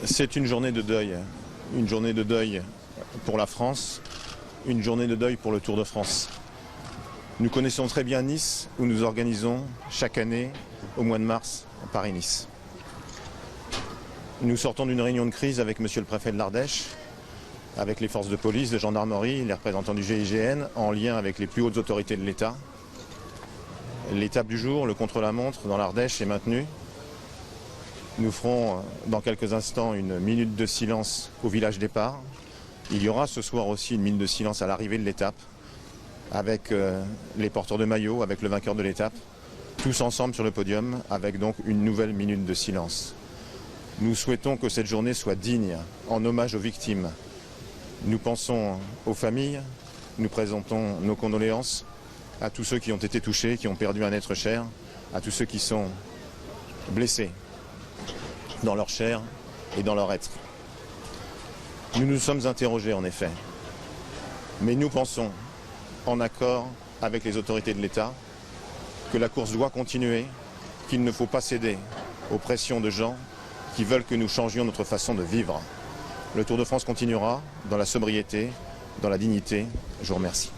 C'est une journée de deuil pour la France, une journée de deuil pour le Tour de France. Nous connaissons très bien Nice, où nous organisons chaque année, au mois de mars, Paris-Nice. Nous sortons d'une réunion de crise avec monsieur le préfet de l'Ardèche, avec les forces de police, de gendarmerie, les représentants du GIGN, en lien avec les plus hautes autorités de l'État. L'étape du jour, le contre-la-montre dans l'Ardèche est maintenu. Nous ferons dans quelques instants une minute de silence au village départ. Il y aura ce soir aussi une minute de silence à l'arrivée de l'étape, avec les porteurs de maillot, avec le vainqueur de l'étape, tous ensemble sur le podium, avec donc une nouvelle minute de silence. Nous souhaitons que cette journée soit digne, en hommage aux victimes. Nous pensons aux familles, nous présentons nos condoléances à tous ceux qui ont été touchés, qui ont perdu un être cher, à tous ceux qui sont blessés dans leur chair et dans leur être. Nous nous sommes interrogés en effet, mais nous pensons, en accord avec les autorités de l'État, que la course doit continuer, qu'il ne faut pas céder aux pressions de gens qui veulent que nous changions notre façon de vivre. Le Tour de France continuera dans la sobriété, dans la dignité. Je vous remercie.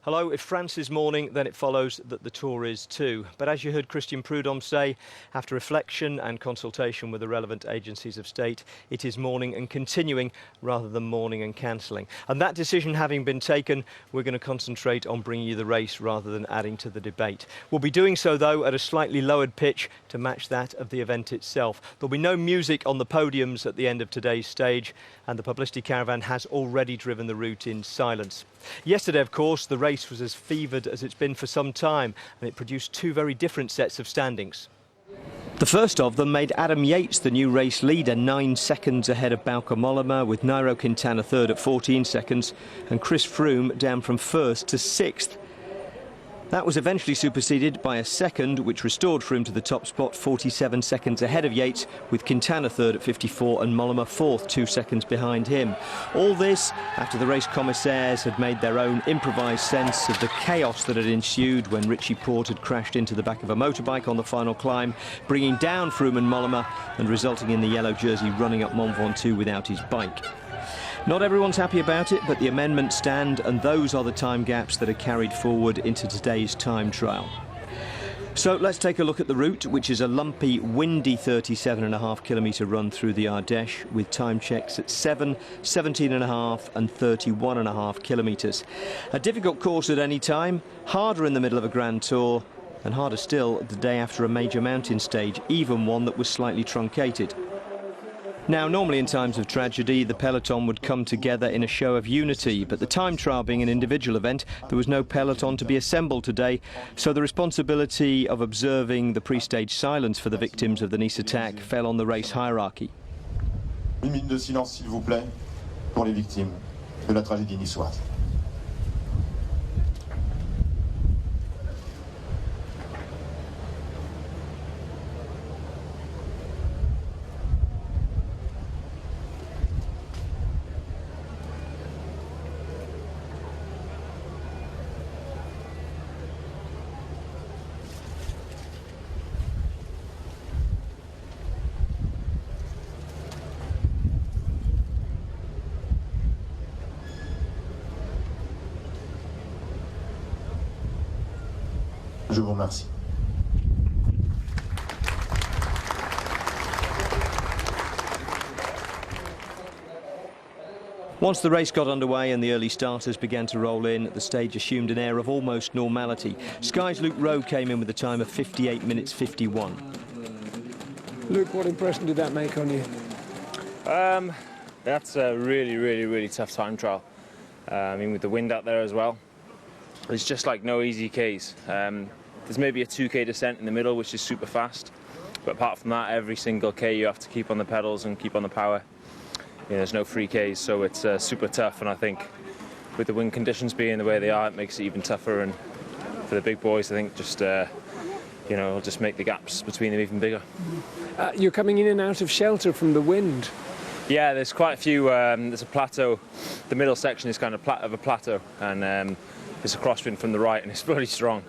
Hello, if France is mourning, then it follows that the Tour is too. But as you heard Christian Prudhomme say, after reflection and consultation with the relevant agencies of state, it is mourning and continuing rather than mourning and cancelling. And that decision having been taken, we're going to concentrate on bringing you the race rather than adding to the debate. We'll be doing so, though, at a slightly lowered pitch to match that of the event itself. There'll be no music on the podiums at the end of today's stage, and the publicity caravan has already driven the route in silence. Yesterday, of course, the race was as fevered as it's been for some time, and it produced two very different sets of standings. The first of them made Adam Yates the new race leader, 9 seconds ahead of Bauke Mollema, with Nairo Quintana third at 14 seconds and Chris Froome down from first to sixth. That was eventually superseded by a second, which restored Froome to the top spot, 47 seconds ahead of Yates, with Quintana third at 54 and Mollema fourth, 2 seconds behind him. All this after the race commissaires had made their own improvised sense of the chaos that had ensued when Richie Porte had crashed into the back of a motorbike on the final climb, bringing down Froome and Mollema and resulting in the yellow jersey running up Mont Ventoux without his bike. Not everyone's happy about it, but the amendments stand, and those are the time gaps that are carried forward into today's time trial. So let's take a look at the route, which is a lumpy, windy 37.5 kilometre run through the Ardèche, with time checks at 7, 17.5 and 31.5 kilometres. A difficult course at any time, harder in the middle of a Grand Tour, and harder still the day after a major mountain stage, even one that was slightly truncated. Now, normally in times of tragedy, the peloton would come together in a show of unity, but the time trial being an individual event, there was no peloton to be assembled today, so the responsibility of observing the pre-stage silence for the victims of the Nice attack fell on the race hierarchy. Une minute de silence, s'il vous plaît, pour les victimes de la tragédie niçoise. Je vous remercie. Once the race got underway and the early starters began to roll in, the stage assumed an air of almost normality. Sky's Luke Rowe came in with a time of 58 minutes 51. Luke, what impression did that make on you? That's a really tough time trial. I mean, with the wind out there as well, it's just like no easy Ks. There's maybe a 2K descent in the middle, which is super fast, but apart from that, every single K you have to keep on the pedals and keep on the power. You know, there's no free Ks, so it's super tough, and I think with the wind conditions being the way they are, it makes it even tougher, and for the big boys, I think just you know, it'll just make the gaps between them even bigger. You're coming in and out of shelter from the wind. Yeah, there's quite a few. There's a plateau. The middle section is kind of a plateau, and it's a crosswind from the right, and it's pretty strong.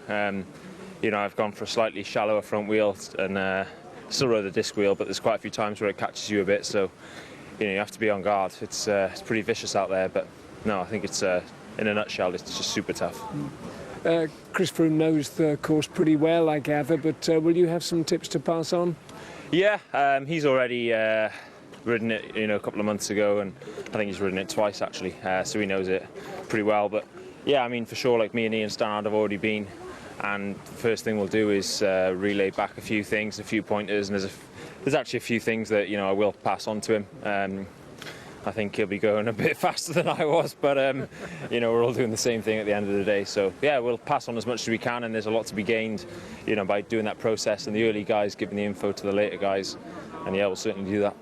You know, I've gone for a slightly shallower front wheel and still rode the disc wheel, but there's quite a few times where it catches you a bit, so you have to be on guard. It's pretty vicious out there, but no, I think it's in a nutshell, it's just super tough. Chris Froome knows the course pretty well, I gather, but will you have some tips to pass on? Yeah, he's already ridden it, a couple of months ago, and I think he's ridden it twice actually, so he knows it pretty well. But yeah, I mean, for sure, like me and Ian Stannard have already been, and the first thing we'll do is relay back a few things, a few pointers, and there's actually a few things that I will pass on to him. I think he'll be going a bit faster than I was, but we're all doing the same thing at the end of the day. So yeah, we'll pass on as much as we can, and there's a lot to be gained, by doing that process, and the early guys giving the info to the later guys, and yeah, we'll certainly do that.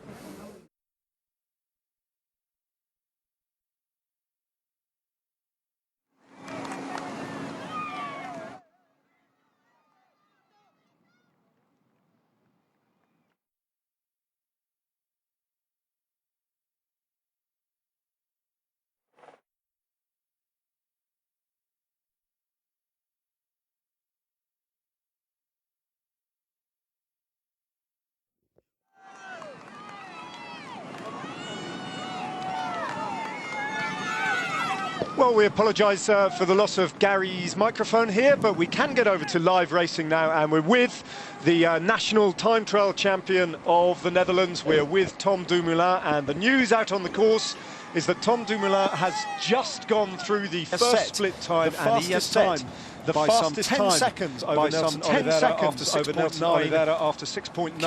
Well, we apologise for the loss of Gary's microphone here, but we can get over to live racing now, and we're with the national time trial champion of the Netherlands. We're with Tom Dumoulin, and the news out on the course is that Tom Dumoulin has just gone through the first split time, and he has set the fastest time seconds over Nelson Oliveira after 6.9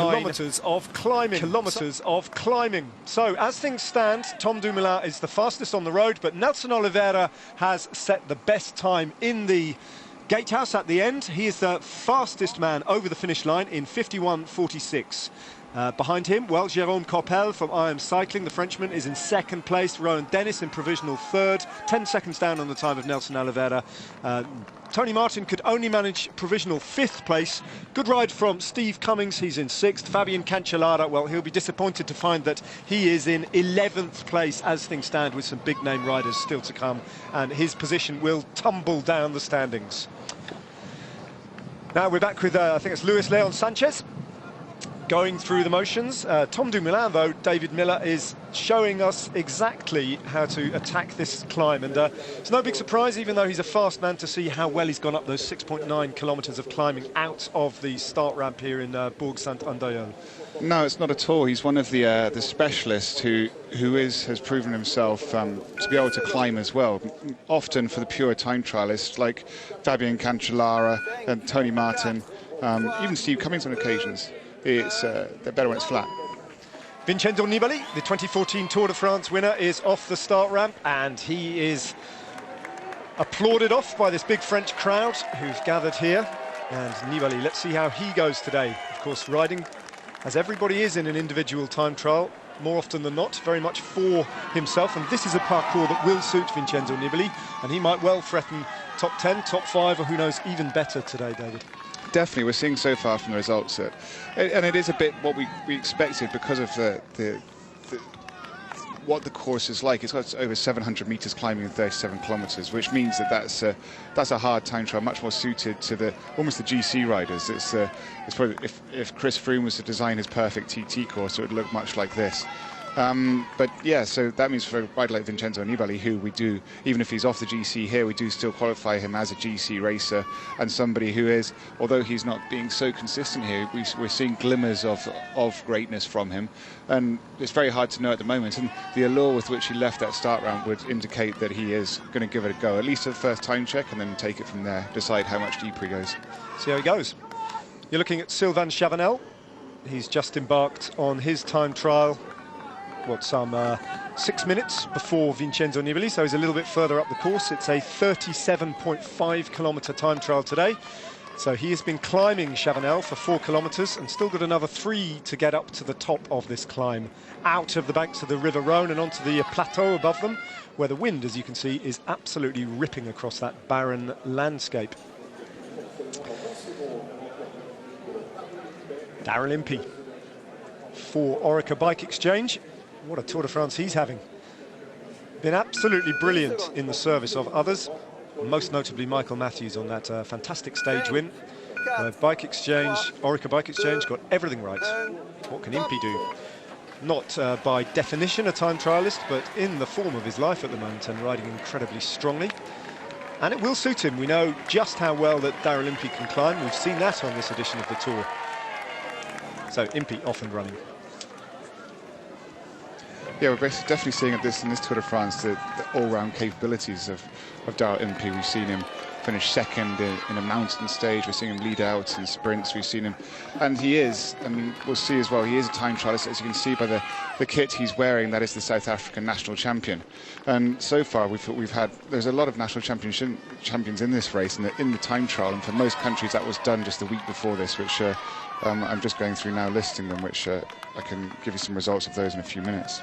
kilometres of climbing. So as things stand, Tom Dumoulin is the fastest on the road, but Nelson Oliveira has set the best time in the gatehouse at the end. He is the fastest man over the finish line in 51.46. Behind him, well, Jérôme Coppel from IM Cycling, the Frenchman, is in second place. Rowan Dennis in provisional third, 10 seconds down on the time of Nelson Oliveira. Tony Martin could only manage provisional fifth place. Good ride from Steve Cummings, he's in sixth. Fabian Cancellara, well, he'll be disappointed to find that he is in 11th place as things stand, with some big name riders still to come, and his position will tumble down the standings. Now we're back with, I think it's Luis Leon Sanchez going through the motions. Tom Dumoulin, though, David Miller, is showing us exactly how to attack this climb, and it's no big surprise, even though he's a fast man, to see how well he's gone up those 6.9 kilometres of climbing out of the start ramp here in Bourg Saint-Andéol. No, it's not at all. He's one of the specialists who has proven himself to be able to climb as well. Often for the pure time trialists like Fabian Cancellara and Tony Martin, even Steve Cummings on occasions. They're better when it's flat. Vincenzo Nibali, the 2014 Tour de France winner, is off the start ramp, and he is applauded off by this big French crowd who've gathered here. And Nibali, let's see how he goes today. Of course, riding, as everybody is in an individual time trial, more often than not, very much for himself, and this is a parcours that will suit Vincenzo Nibali, and he might well threaten top 10, top 5, or who knows, even better today, David. Definitely, we're seeing so far from the results that, and it is a bit what we expected because of what the course is like. It's got over 700 metres climbing in 37 kilometres, which means that's a hard time trial, much more suited to almost the GC riders. It's probably, if Chris Froome was to design his perfect TT course, it would look much like this. But yeah, so that means for a rider like Vincenzo Nibali, who we do, even if he's off the GC here, we do still qualify him as a GC racer, and somebody who is, although he's not being so consistent here, we're seeing glimmers of greatness from him, and it's very hard to know at the moment, and the allure with which he left that start round would indicate that he is going to give it a go, at least at the first time check, and then take it from there, decide how much deeper he goes. See how he goes. You're looking at Sylvain Chavanel. He's just embarked on his time trial, some 6 minutes before Vincenzo Nibali, so he's a little bit further up the course. It's a 37.5 kilometre time trial today. So he has been climbing Chavanel for 4 kilometres and still got another 3 to get up to the top of this climb, out of the banks of the River Rhône and onto the plateau above them, where the wind, as you can see, is absolutely ripping across that barren landscape. Darren Impey for Orica Bike Exchange. What a Tour de France he's having. Been absolutely brilliant in the service of others, most notably Michael Matthews on that fantastic stage win. Bike Exchange, Orica Bike Exchange got everything right. What can Impey do? Not by definition a time trialist, but in the form of his life at the moment and riding incredibly strongly. And it will suit him. We know just how well that Daryl Impey can climb. We've seen that on this edition of the Tour. So Impey off and running. Yeah, we're definitely seeing in this Tour de France the all-round capabilities of Daryl Impey. We've seen him finish second in a mountain stage. We're seeing him lead out in sprints. We've seen him, and he is, and we'll see as well, he is a time trialist. As you can see by the kit he's wearing, that is the South African national champion. And so far there's a lot of national champions in this race, in the time trial, and for most countries that was done just the week before this, which I'm just going through now listing them, which I can give you some results of those in a few minutes.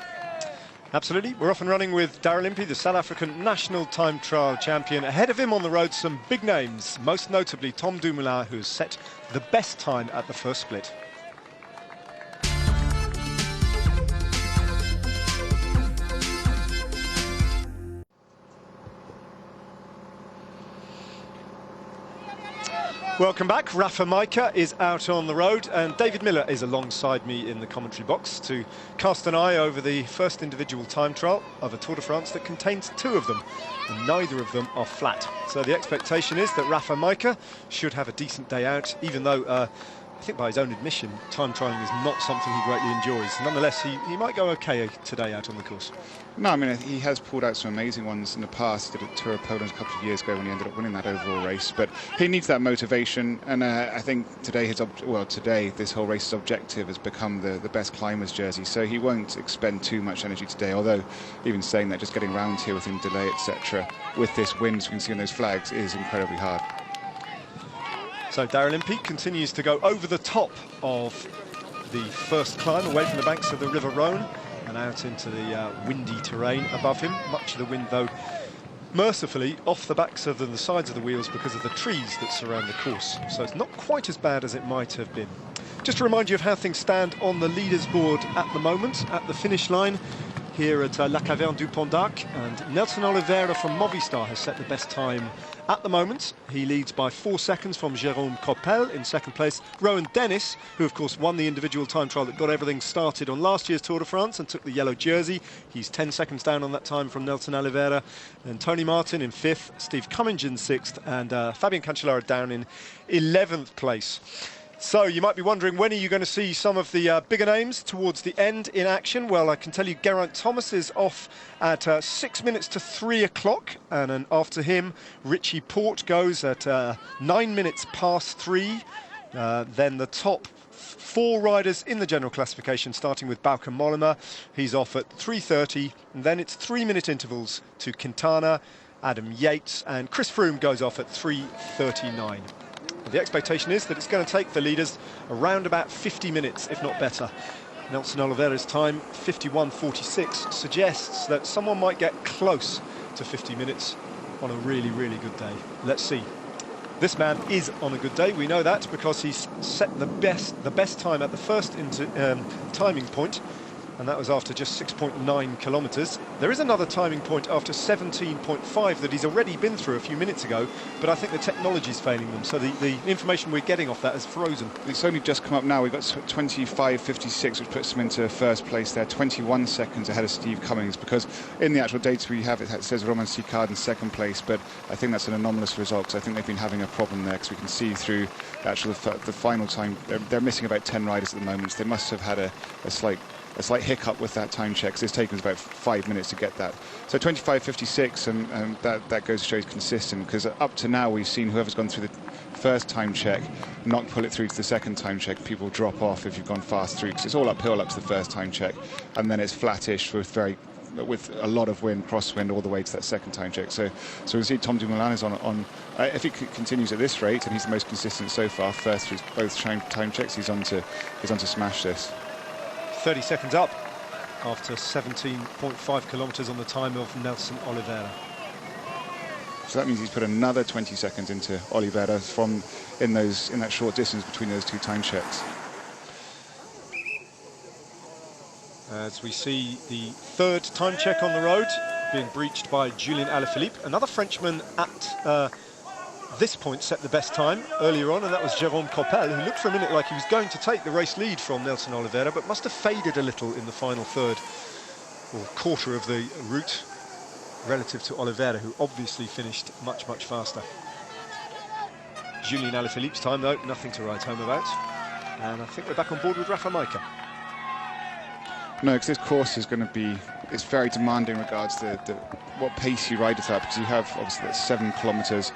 Absolutely. We're off and running with Daryl Impey, the South African national time trial champion. Ahead of him on the road, some big names, most notably Tom Dumoulin, who has set the best time at the first split. Welcome back. Rafa Majka is out on the road and David Miller is alongside me in the commentary box to cast an eye over the first individual time trial of a Tour de France that contains two of them, and neither of them are flat. So the expectation is that Rafa Majka should have a decent day out, even though I think by his own admission, time trialling is not something he greatly enjoys. Nonetheless, he might go okay today out on the course. No, I mean, he has pulled out some amazing ones in the past. He did a Tour of Poland a couple of years ago when he ended up winning that overall race. But he needs that motivation, and I think today this whole race's objective has become the best climbers jersey. So he won't expend too much energy today. Although, even saying that, just getting round here within delay, etc., with this wind, as you can see on those flags, is incredibly hard. So Daryl Impey continues to go over the top of the first climb, away from the banks of the River Rhone and out into the windy terrain above him. Much of the wind, though, mercifully off the backs of the sides of the wheels because of the trees that surround the course. So it's not quite as bad as it might have been. Just to remind you of how things stand on the leaders board at the moment, at the finish line here at La Caverne du Pont d'Arc, and Nelson Oliveira from Movistar has set the best time at the moment. He leads by 4 seconds from Jérôme Coppel in second place. Rowan Dennis, who of course won the individual time trial that got everything started on last year's Tour de France and took the yellow jersey. He's 10 seconds down on that time from Nelson Oliveira. And Tony Martin in 5th, Steve Cummings in 6th, and Fabian Cancellara down in 11th place. So you might be wondering, when are you going to see some of the bigger names towards the end in action? Well, I can tell you Geraint Thomas is off at 6 minutes to 3 o'clock, and then after him Richie Porte goes at 9 minutes past 3. Then the top 4 riders in the general classification, starting with Bauke Mollema, he's off at 3:30, and then it's 3-minute intervals to Quintana, Adam Yates, and Chris Froome goes off at 3:39. The expectation is that it's going to take the leaders around about 50 minutes, if not better. Nelson Oliveira's time, 51:46, suggests that someone might get close to 50 minutes on a really, really good day. Let's see. This man is on a good day. We know that because he's set the best time at the first timing point, and that was after just 6.9 kilometres. There is another timing point after 17.5 that he's already been through a few minutes ago, but I think the technology's failing them, so the information we're getting off that is frozen. It's only just come up now. We've got 25:56, which puts him into first place there, 21 seconds ahead of Steve Cummings, because in the actual data we have, it says Romain Sicard in second place, but I think that's an anomalous result, because I think they've been having a problem there, because we can see through the final time, they're missing about 10 riders at the moment, so they must have had a slight hiccup with that time check, so it's taken us about 5 minutes to get that. So 25:56, and that goes to show he's consistent, because up to now we've seen whoever's gone through the first time check not pull it through to the second time check. People drop off if you've gone fast through, because it's all uphill up to the first time check, and then it's flattish with a lot of wind, crosswind, all the way to that second time check. So we see Tom Dumoulin is on if he continues at this rate, and he's the most consistent so far, first through both time checks, he's on to smash this. 30 seconds up after 17.5 kilometres on the time of Nelson Oliveira. So that means he's put another 20 seconds into Oliveira in that short distance between those two time checks. As we see the third time check on the road being breached by Julien Alaphilippe, another Frenchman at this point set the best time earlier on, and that was Jérôme Coppel, who looked for a minute like he was going to take the race lead from Nelson Oliveira, but must have faded a little in the final third or quarter of the route relative to Oliveira, who obviously finished much, much faster. Julien Alaphilippe's time, though, nothing to write home about. And I think we're back on board with Rafa Majka. No, because this course is going to be, it's very demanding in regards to what pace you ride it at, because you have obviously that 7 kilometres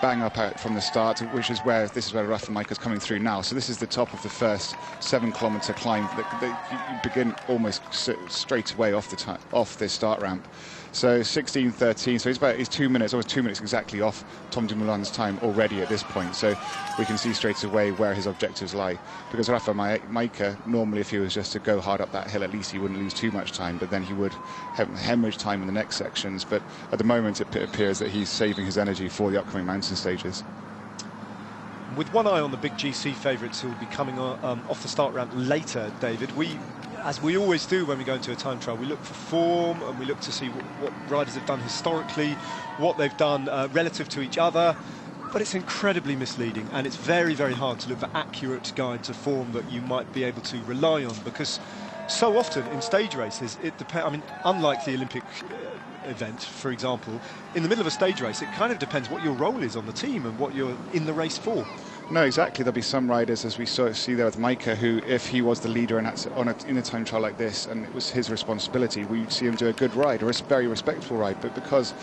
bang up out from the start, which is where Rafa Majka's coming through now. So this is the top of the first 7 kilometre climb that you begin almost straight away off the start ramp. So 16:13, so he's 2 minutes, almost 2 minutes exactly off Tom Dumoulin's time already at this point. So we can see straight away where his objectives lie. Because Rafa Majka, normally if he was just to go hard up that hill, at least he wouldn't lose too much time, but then he would hemorrhage time in the next sections. But at the moment it appears that he's saving his energy for the upcoming mountain stages. With one eye on the big GC favourites who will be coming off the start ramp later, David, as we always do when we go into a time trial, we look for form and we look to see what riders have done historically, what they've done relative to each other. But it's incredibly misleading, and it's very, very hard to look for accurate guides of form that you might be able to rely on, because so often in stage races, it depends. I mean, unlike the Olympic event, for example, in the middle of a stage race, it kind of depends what your role is on the team and what you're in the race for. No, exactly. There'll be some riders, as we see there with Majka, who, if he was the leader in a time trial like this, and it was his responsibility, we'd see him do a good ride, or a very respectful ride. But because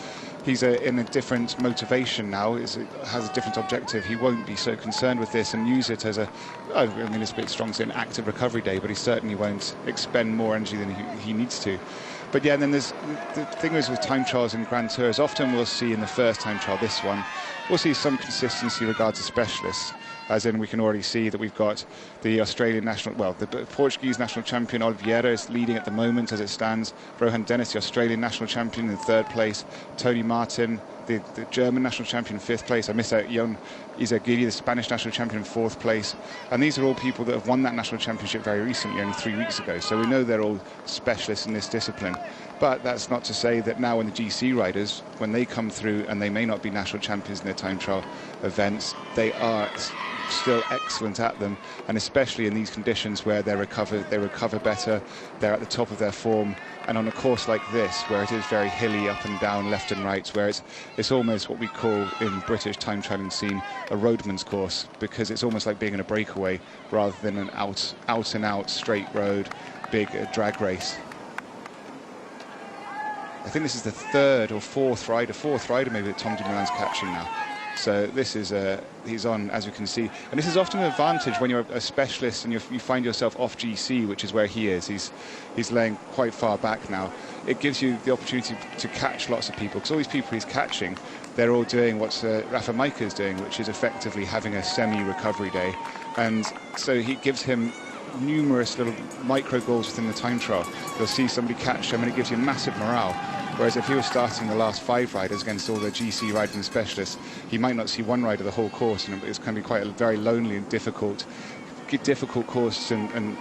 he's in a different motivation now, has a different objective, he won't be so concerned with this and use it as it's a bit strong to say an active recovery day, but he certainly won't expend more energy than he needs to. But yeah, and then there's the thing is with time trials and Grand Tours, often we'll see in the first time trial, this one, we'll see some consistency regards to specialists, as in we can already see that we've got the the Portuguese national champion Oliveira is leading at the moment as it stands. Rohan Dennis, the Australian national champion, in 3rd place. Tony Martin, the German national champion, in 5th place. I missed out Jon Izagirre, the Spanish national champion, in 4th place. And these are all people that have won that national championship very recently, only 3 weeks ago. So we know they're all specialists in this discipline. But that's not to say that now when the GC riders, when they come through and they may not be national champions in their time trial events, they are still excellent at them, and especially in these conditions where they recover better, they're at the top of their form. And on a course like this, where it is very hilly, up and down, left and right, where it's almost what we call in British time trialing scene a roadman's course, because it's almost like being in a breakaway rather than an out and out straight road big drag race. I think this is the 3rd or 4th rider maybe that Tom Dumoulin's catching now. So this is he's on, as you can see, and this is often an advantage when you're a specialist and you find yourself off GC, which is where he is. He's laying quite far back now. It gives you the opportunity to catch lots of people, because all these people he's catching, they're all doing what Rafa Majka is doing, which is effectively having a semi-recovery day, and so he gives him numerous little micro goals within the time trial. You'll see somebody catch him and it gives you massive morale. Whereas if he was starting the last 5 riders against all the GC riding specialists, he might not see one rider the whole course, and it's going to be quite a very lonely and difficult course and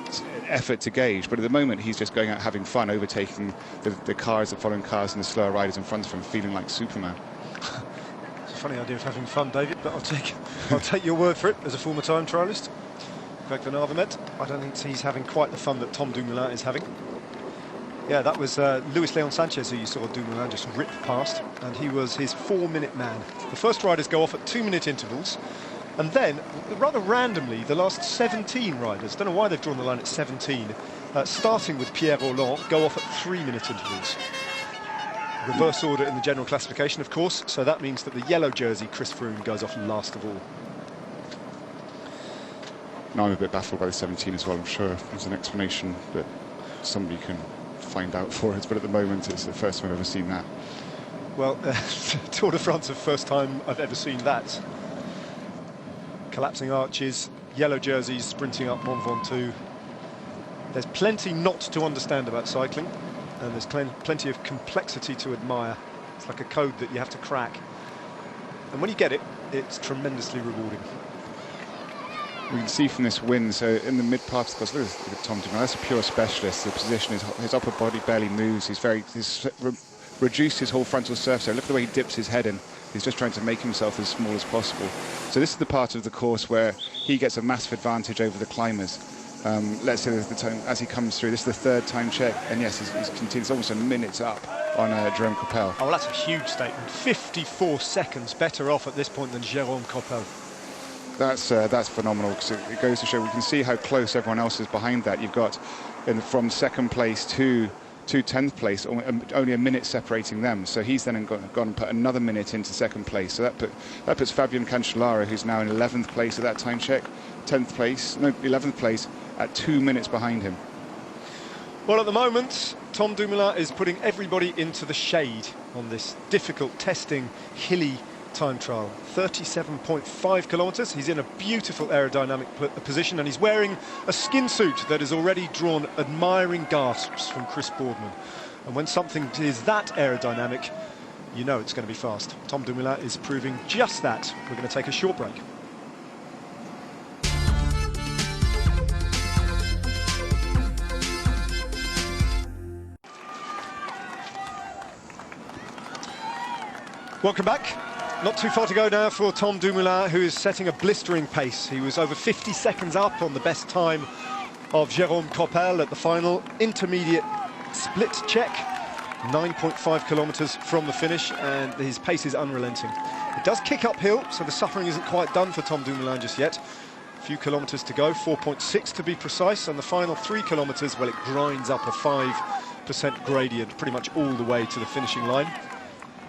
effort to gauge. But at the moment, he's just going out having fun, overtaking the cars, the following cars, and the slower riders in front of him, feeling like Superman. It's a funny idea of having fun, David, but I'll take your word for it as a former time trialist. Greg Van Avermaet, I don't think he's having quite the fun that Tom Dumoulin is having. Yeah, that was Luis Leon Sanchez who you saw Dumoulin just rip past, and he was his 4-minute man. The first riders go off at 2-minute intervals, and then, rather randomly, the last 17 riders, don't know why they've drawn the line at 17, starting with Pierre Rolland, go off at 3-minute intervals. Reverse order in the general classification, of course, so that means that the yellow jersey, Chris Froome, goes off last of all. No, I'm a bit baffled by the 17 as well. I'm sure there's an explanation that somebody can find out for us, but at the moment it's the first time I've ever seen that. Well, Tour de France, the first time I've ever seen that. Collapsing arches, yellow jerseys sprinting up Mont Ventoux. There's plenty not to understand about cycling, and there's plenty of complexity to admire. It's like a code that you have to crack. And when you get it, it's tremendously rewarding. We can see from this win, so in the mid part of the course, look at Tom Dumoulin, that's a pure specialist. The position is his upper body barely moves. His reduced his whole frontal surface area. Look at the way he dips his head in. He's just trying to make himself as small as possible. So this is the part of the course where he gets a massive advantage over the climbers. Let's say the time as he comes through, this is the third time check, and yes, he's continued, almost a minute up on Jerome Coppel. Oh, well, that's a huge statement. 54 seconds better off at this point than Jerome Coppel. That's phenomenal, because it goes to show, we can see how close everyone else is behind that. You've got from second place to 10th place, only a minute separating them. So he's then gone and put another minute into second place. So that puts Fabian Cancellara, who's now in 11th place at that time check, 11th place at 2 minutes behind him. Well, at the moment, Tom Dumoulin is putting everybody into the shade on this difficult, testing, hilly time trial. 37.5 kilometres. He's in a beautiful aerodynamic position, and he's wearing a skin suit that has already drawn admiring gasps from Chris Boardman. And when something is that aerodynamic, you know it's going to be fast. Tom Dumoulin is proving just that. We're going to take a short break. Welcome back. Not too far to go now for Tom Dumoulin, who is setting a blistering pace. He was over 50 seconds up on the best time of Jerome Coppel at the final intermediate split check. 9.5 kilometres from the finish, and his pace is unrelenting. It does kick uphill, so the suffering isn't quite done for Tom Dumoulin just yet. A few kilometres to go, 4.6 to be precise, and the final 3 kilometres, well, it grinds up a 5% gradient pretty much all the way to the finishing line.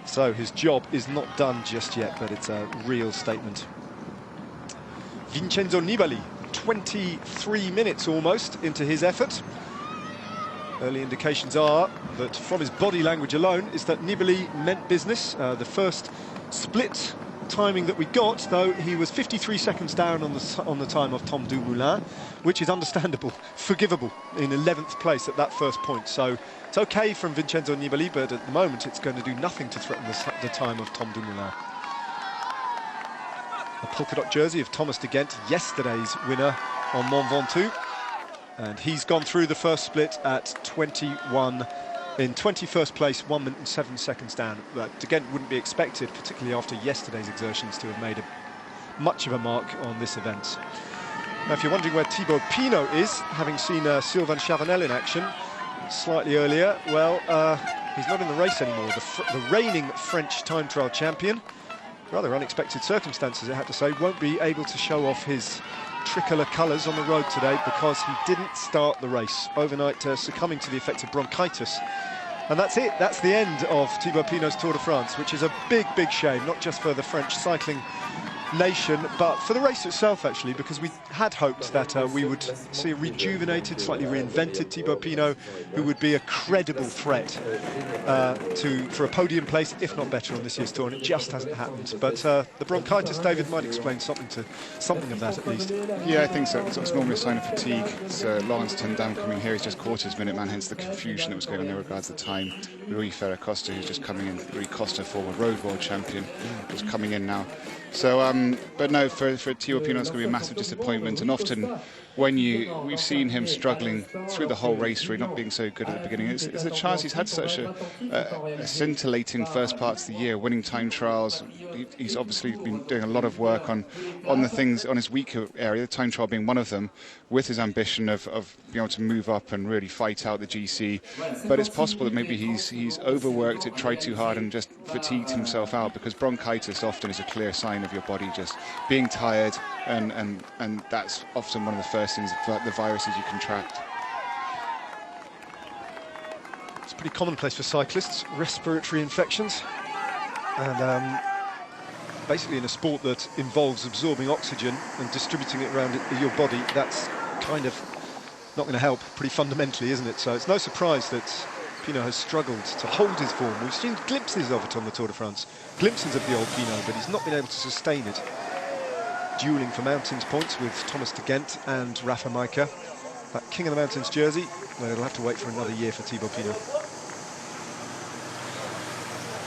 So his job is not done just yet, but it's a real statement. Vincenzo Nibali, 23 minutes almost into his effort. Early indications are that from his body language alone is that Nibali meant business. The first split timing that we got, though, he was 53 seconds down on the time of Tom Dumoulin, which is understandable, forgivable in 11th place at that first point. So it's okay from Vincenzo Nibali, but at the moment it's going to do nothing to threaten the time of Tom Dumoulin. A polka dot jersey of Thomas de Gendt, yesterday's winner on Mont Ventoux, and he's gone through the first split at 21st place, 1 minute and 7 seconds down. But de Gendt wouldn't be expected, particularly after yesterday's exertions, to have made much of a mark on this event. Now, if you're wondering where Thibaut Pinot is, having seen Sylvain Chavanel in action slightly earlier, well, he's not in the race anymore. The reigning French time trial champion, rather unexpected circumstances, I have to say, won't be able to show off his tricolour colours on the road today because he didn't start the race overnight, succumbing to the effect of bronchitis. And that's it. That's the end of Thibaut Pinot's Tour de France, which is a big, big shame, not just for the French cycling nation, but for the race itself, actually, because we had hoped that we would see a rejuvenated, slightly reinvented Thibaut Pinot, who would be a credible threat for a podium place, if not better, on this year's Tour, and it just hasn't happened. But the bronchitis, David, might explain something of that, at least. Yeah, I think so. It's normally a sign of fatigue. So Laurens ten Dam coming here, he's just caught his minute man, hence the confusion that was going on in regards to the time. Rui Ferrer-Costa, who's just coming in, Rui Costa, former road world champion, was coming in now. So, but no, for Thibaut Pinot, it's going to be a massive disappointment. And often, when we've seen him struggling through the whole race, really not being so good at the beginning. It's a chance. He's had such a scintillating first parts of the year, winning time trials. He's obviously been doing a lot of work on the things on his weaker area, the time trial being one of them, with his ambition of being able to move up and really fight out the GC. But it's possible that maybe he's overworked it, tried too hard, and just fatigued himself out, because bronchitis often is a clear sign of your body just being tired, and that's often one of the first things, the viruses you contract. It's pretty commonplace for cyclists, respiratory infections, and basically in a sport that involves absorbing oxygen and distributing it around your body, that's kind of not going to help pretty fundamentally, isn't it? So it's no surprise that Pinot has struggled to hold his form. We've seen glimpses of it on the Tour de France, glimpses of the old Pinot, but he's not been able to sustain it. Duelling for mountains points with Thomas de Gendt and Rafa Majka. That King of the Mountains jersey, well, it'll have to wait for another year for Thibaut Pinot.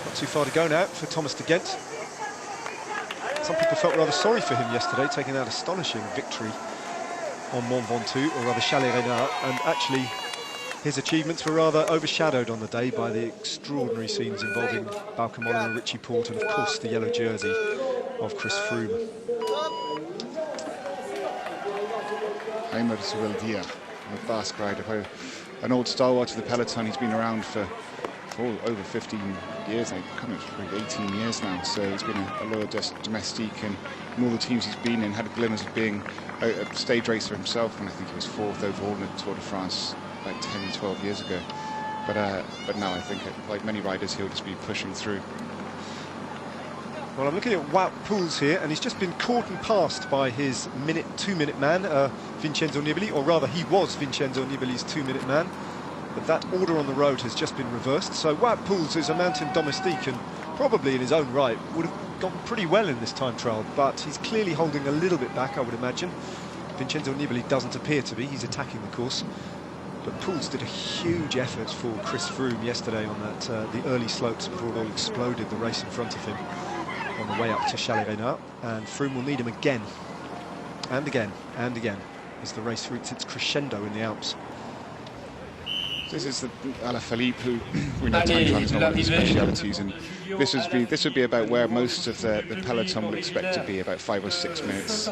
Not too far to go now for Thomas de Gendt. Some people felt rather sorry for him yesterday, taking that astonishing victory on Mont Ventoux, or rather Chalet Reynard, and actually his achievements were rather overshadowed on the day by the extraordinary scenes involving Bauke Mollema, Richie Porte, and of course the yellow jersey of Chris Froome. Aymer Zubeldia, a Basque rider, an old stalwart of the peloton. He's been around for over 15 years, like coming up for 18 years now. So he's been a loyal domestique, and in all the teams he's been in, had a glimpse of being a stage racer himself. And I think he was 4th overall in the Tour de France about 10, 12 years ago. But now I think, like many riders, he'll just be pushing through. Well, I'm looking at Wout Poels here, and he's just been caught and passed by his 2-minute man, Vincenzo Nibali, or rather he was Vincenzo Nibali's 2-minute man. But that order on the road has just been reversed. So Wout Poels is a mountain domestique, and probably in his own right would have gone pretty well in this time trial, but he's clearly holding a little bit back, I would imagine. Vincenzo Nibali doesn't appear to be. He's attacking the course. But Poels did a huge effort for Chris Froome yesterday on that the early slopes before it all exploded, the race in front of him on the way up to Chalet-Reynard, and Froome will need him again and again and again as the race reaches its crescendo in the Alps. This is the Alaphilippe, who we know time trial is not one of his specialities, and this would be about where most of the peloton will expect to be, about 5 or 6 minutes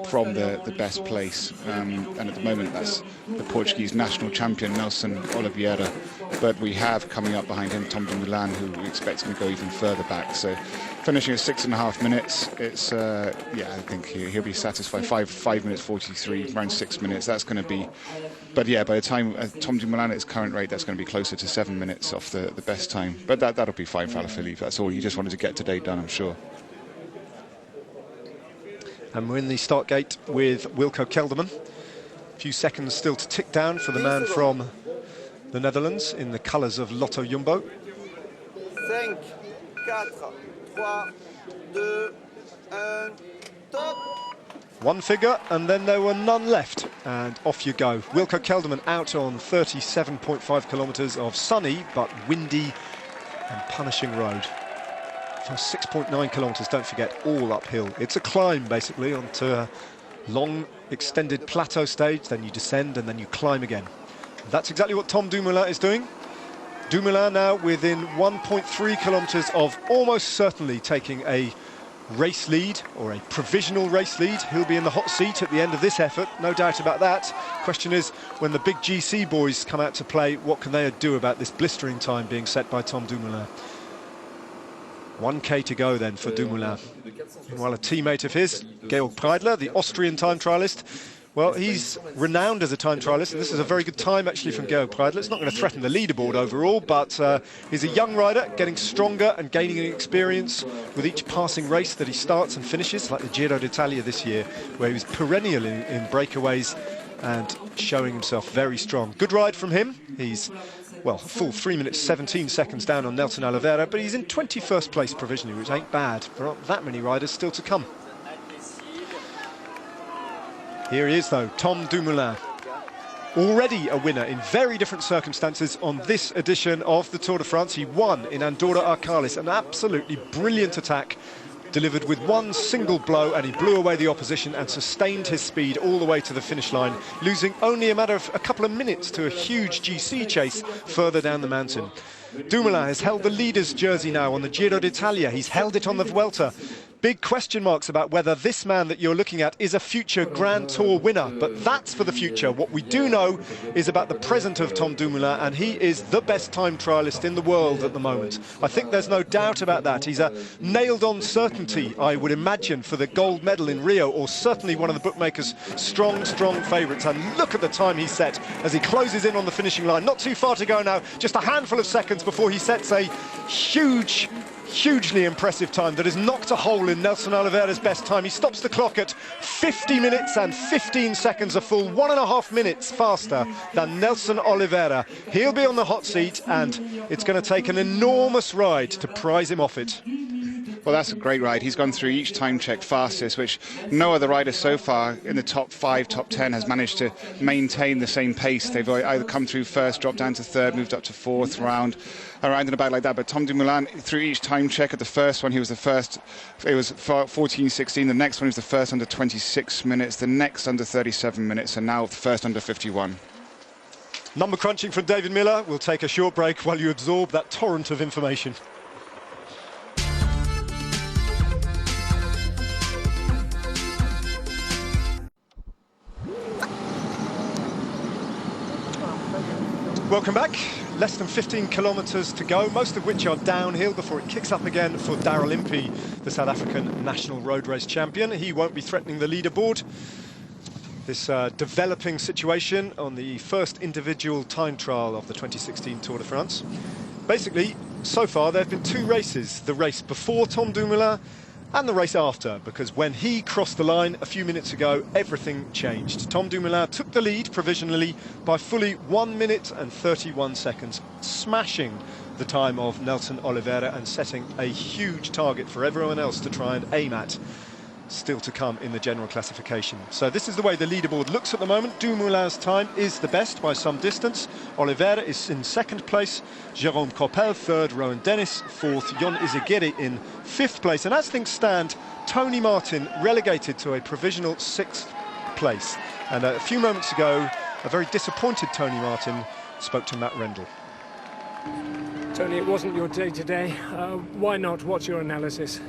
from the best place. And at the moment, that's the Portuguese national champion Nelson Oliveira. But we have coming up behind him Tom Dumoulin, who we expect him to go even further back. So finishing at 6.5 minutes, it's yeah, I think he'll be satisfied. 5 minutes 43, around 6 minutes. That's going to be. But yeah, by the time Tom Dumoulin at his current rate, that's going to be closer to 7 minutes off the best time. But that'll be fine for Alaphilippe. That's all. He just wanted to get today done, I'm sure. And we're in the start gate with Wilco Kelderman. A few seconds still to tick down for the man from the Netherlands in the colours of Lotto Jumbo. 5, 4, 3, 2, 1, top. One figure, and then there were none left. And off you go. Wilco Kelderman out on 37.5 kilometres of sunny but windy and punishing road. First 6.9 kilometres, don't forget, all uphill. It's a climb, basically, onto a long, extended plateau stage. Then you descend, and then you climb again. That's exactly what Tom Dumoulin is doing. Dumoulin now within 1.3 kilometres of almost certainly taking a race lead, or a provisional race lead. He'll be in the hot seat at the end of this effort, no doubt about that. Question is, when the big GC boys come out to play, what can they do about this blistering time being set by Tom Dumoulin? 1K to go then for Dumoulin. Meanwhile, a teammate of his, Georg Preidler, the Austrian time trialist, well, he's renowned as a time trialist, and this is a very good time actually from Georg Preidler. It's not going to threaten the leaderboard overall, but he's a young rider, getting stronger and gaining experience with each passing race that he starts and finishes, like the Giro d'Italia this year, where he was perennial in breakaways and showing himself very strong. Good ride from him. He's, well, a full 3 minutes 17 seconds down on Nelson Oliveira, but he's in 21st place provisionally, which ain't bad. There aren't that many riders still to come. Here he is, though, Tom Dumoulin. Already a winner in very different circumstances on this edition of the Tour de France. He won in Andorra-Arcalis, an absolutely brilliant attack, delivered with one single blow, and he blew away the opposition and sustained his speed all the way to the finish line, losing only a matter of a couple of minutes to a huge GC chase further down the mountain. Dumoulin has held the leader's jersey now on the Giro d'Italia. He's held it on the Vuelta. Big question marks about whether this man that you're looking at is a future Grand Tour winner, but that's for the future. What we do know is about the present of Tom Dumoulin, and he is the best time trialist in the world at the moment. I think there's no doubt about that. He's a nailed-on certainty, I would imagine, for the gold medal in Rio, or certainly one of the bookmakers' strong favourites. And look at the time he set as he closes in on the finishing line. Not too far to go now, just a handful of seconds before he sets a hugely impressive time that has knocked a hole in Nelson Oliveira's best time. He stops the clock at 50 minutes and 15 seconds, a full 1.5 minutes faster than Nelson Oliveira. He'll be on the hot seat, and it's going to take an enormous ride to prize him off it. Well, that's a great ride. He's gone through each time check fastest, which no other rider so far in the top 5, top 10 has managed to maintain the same pace. They've either come through first, dropped down to third, moved up to fourth round, around and about like that. But Tom Dumoulin, through each time check, at the first one he was the first, it was 14:16. The next one he was the first under 26 minutes, the next under 37 minutes, and now the first under 51. Number crunching from David Miller. We'll take a short break while you absorb that torrent of information. Welcome back. Less than 15 kilometres to go, most of which are downhill before it kicks up again for Darrell Impey, the South African national road race champion. He won't be threatening the leaderboard. This developing situation on the first individual time trial of the 2016 Tour de France. Basically, so far there have been two races, the race before Tom Dumoulin and the race after, because when he crossed the line a few minutes ago, everything changed. Tom Dumoulin took the lead provisionally by fully 1 minute and 31 seconds, smashing the time of Nelson Oliveira and setting a huge target for everyone else to try and aim at. Still to come in the general classification. So this is the way the leaderboard looks at the moment. Dumoulin's time is the best by some distance. Oliveira is in second place, Jérôme Coppel third, Rowan Dennis fourth, Jon Izagirre in fifth place. And as things stand, Tony Martin relegated to a provisional sixth place. And a few moments ago, a very disappointed Tony Martin spoke to Matt Rendell. Tony, it wasn't your day today. Why not? What's your analysis?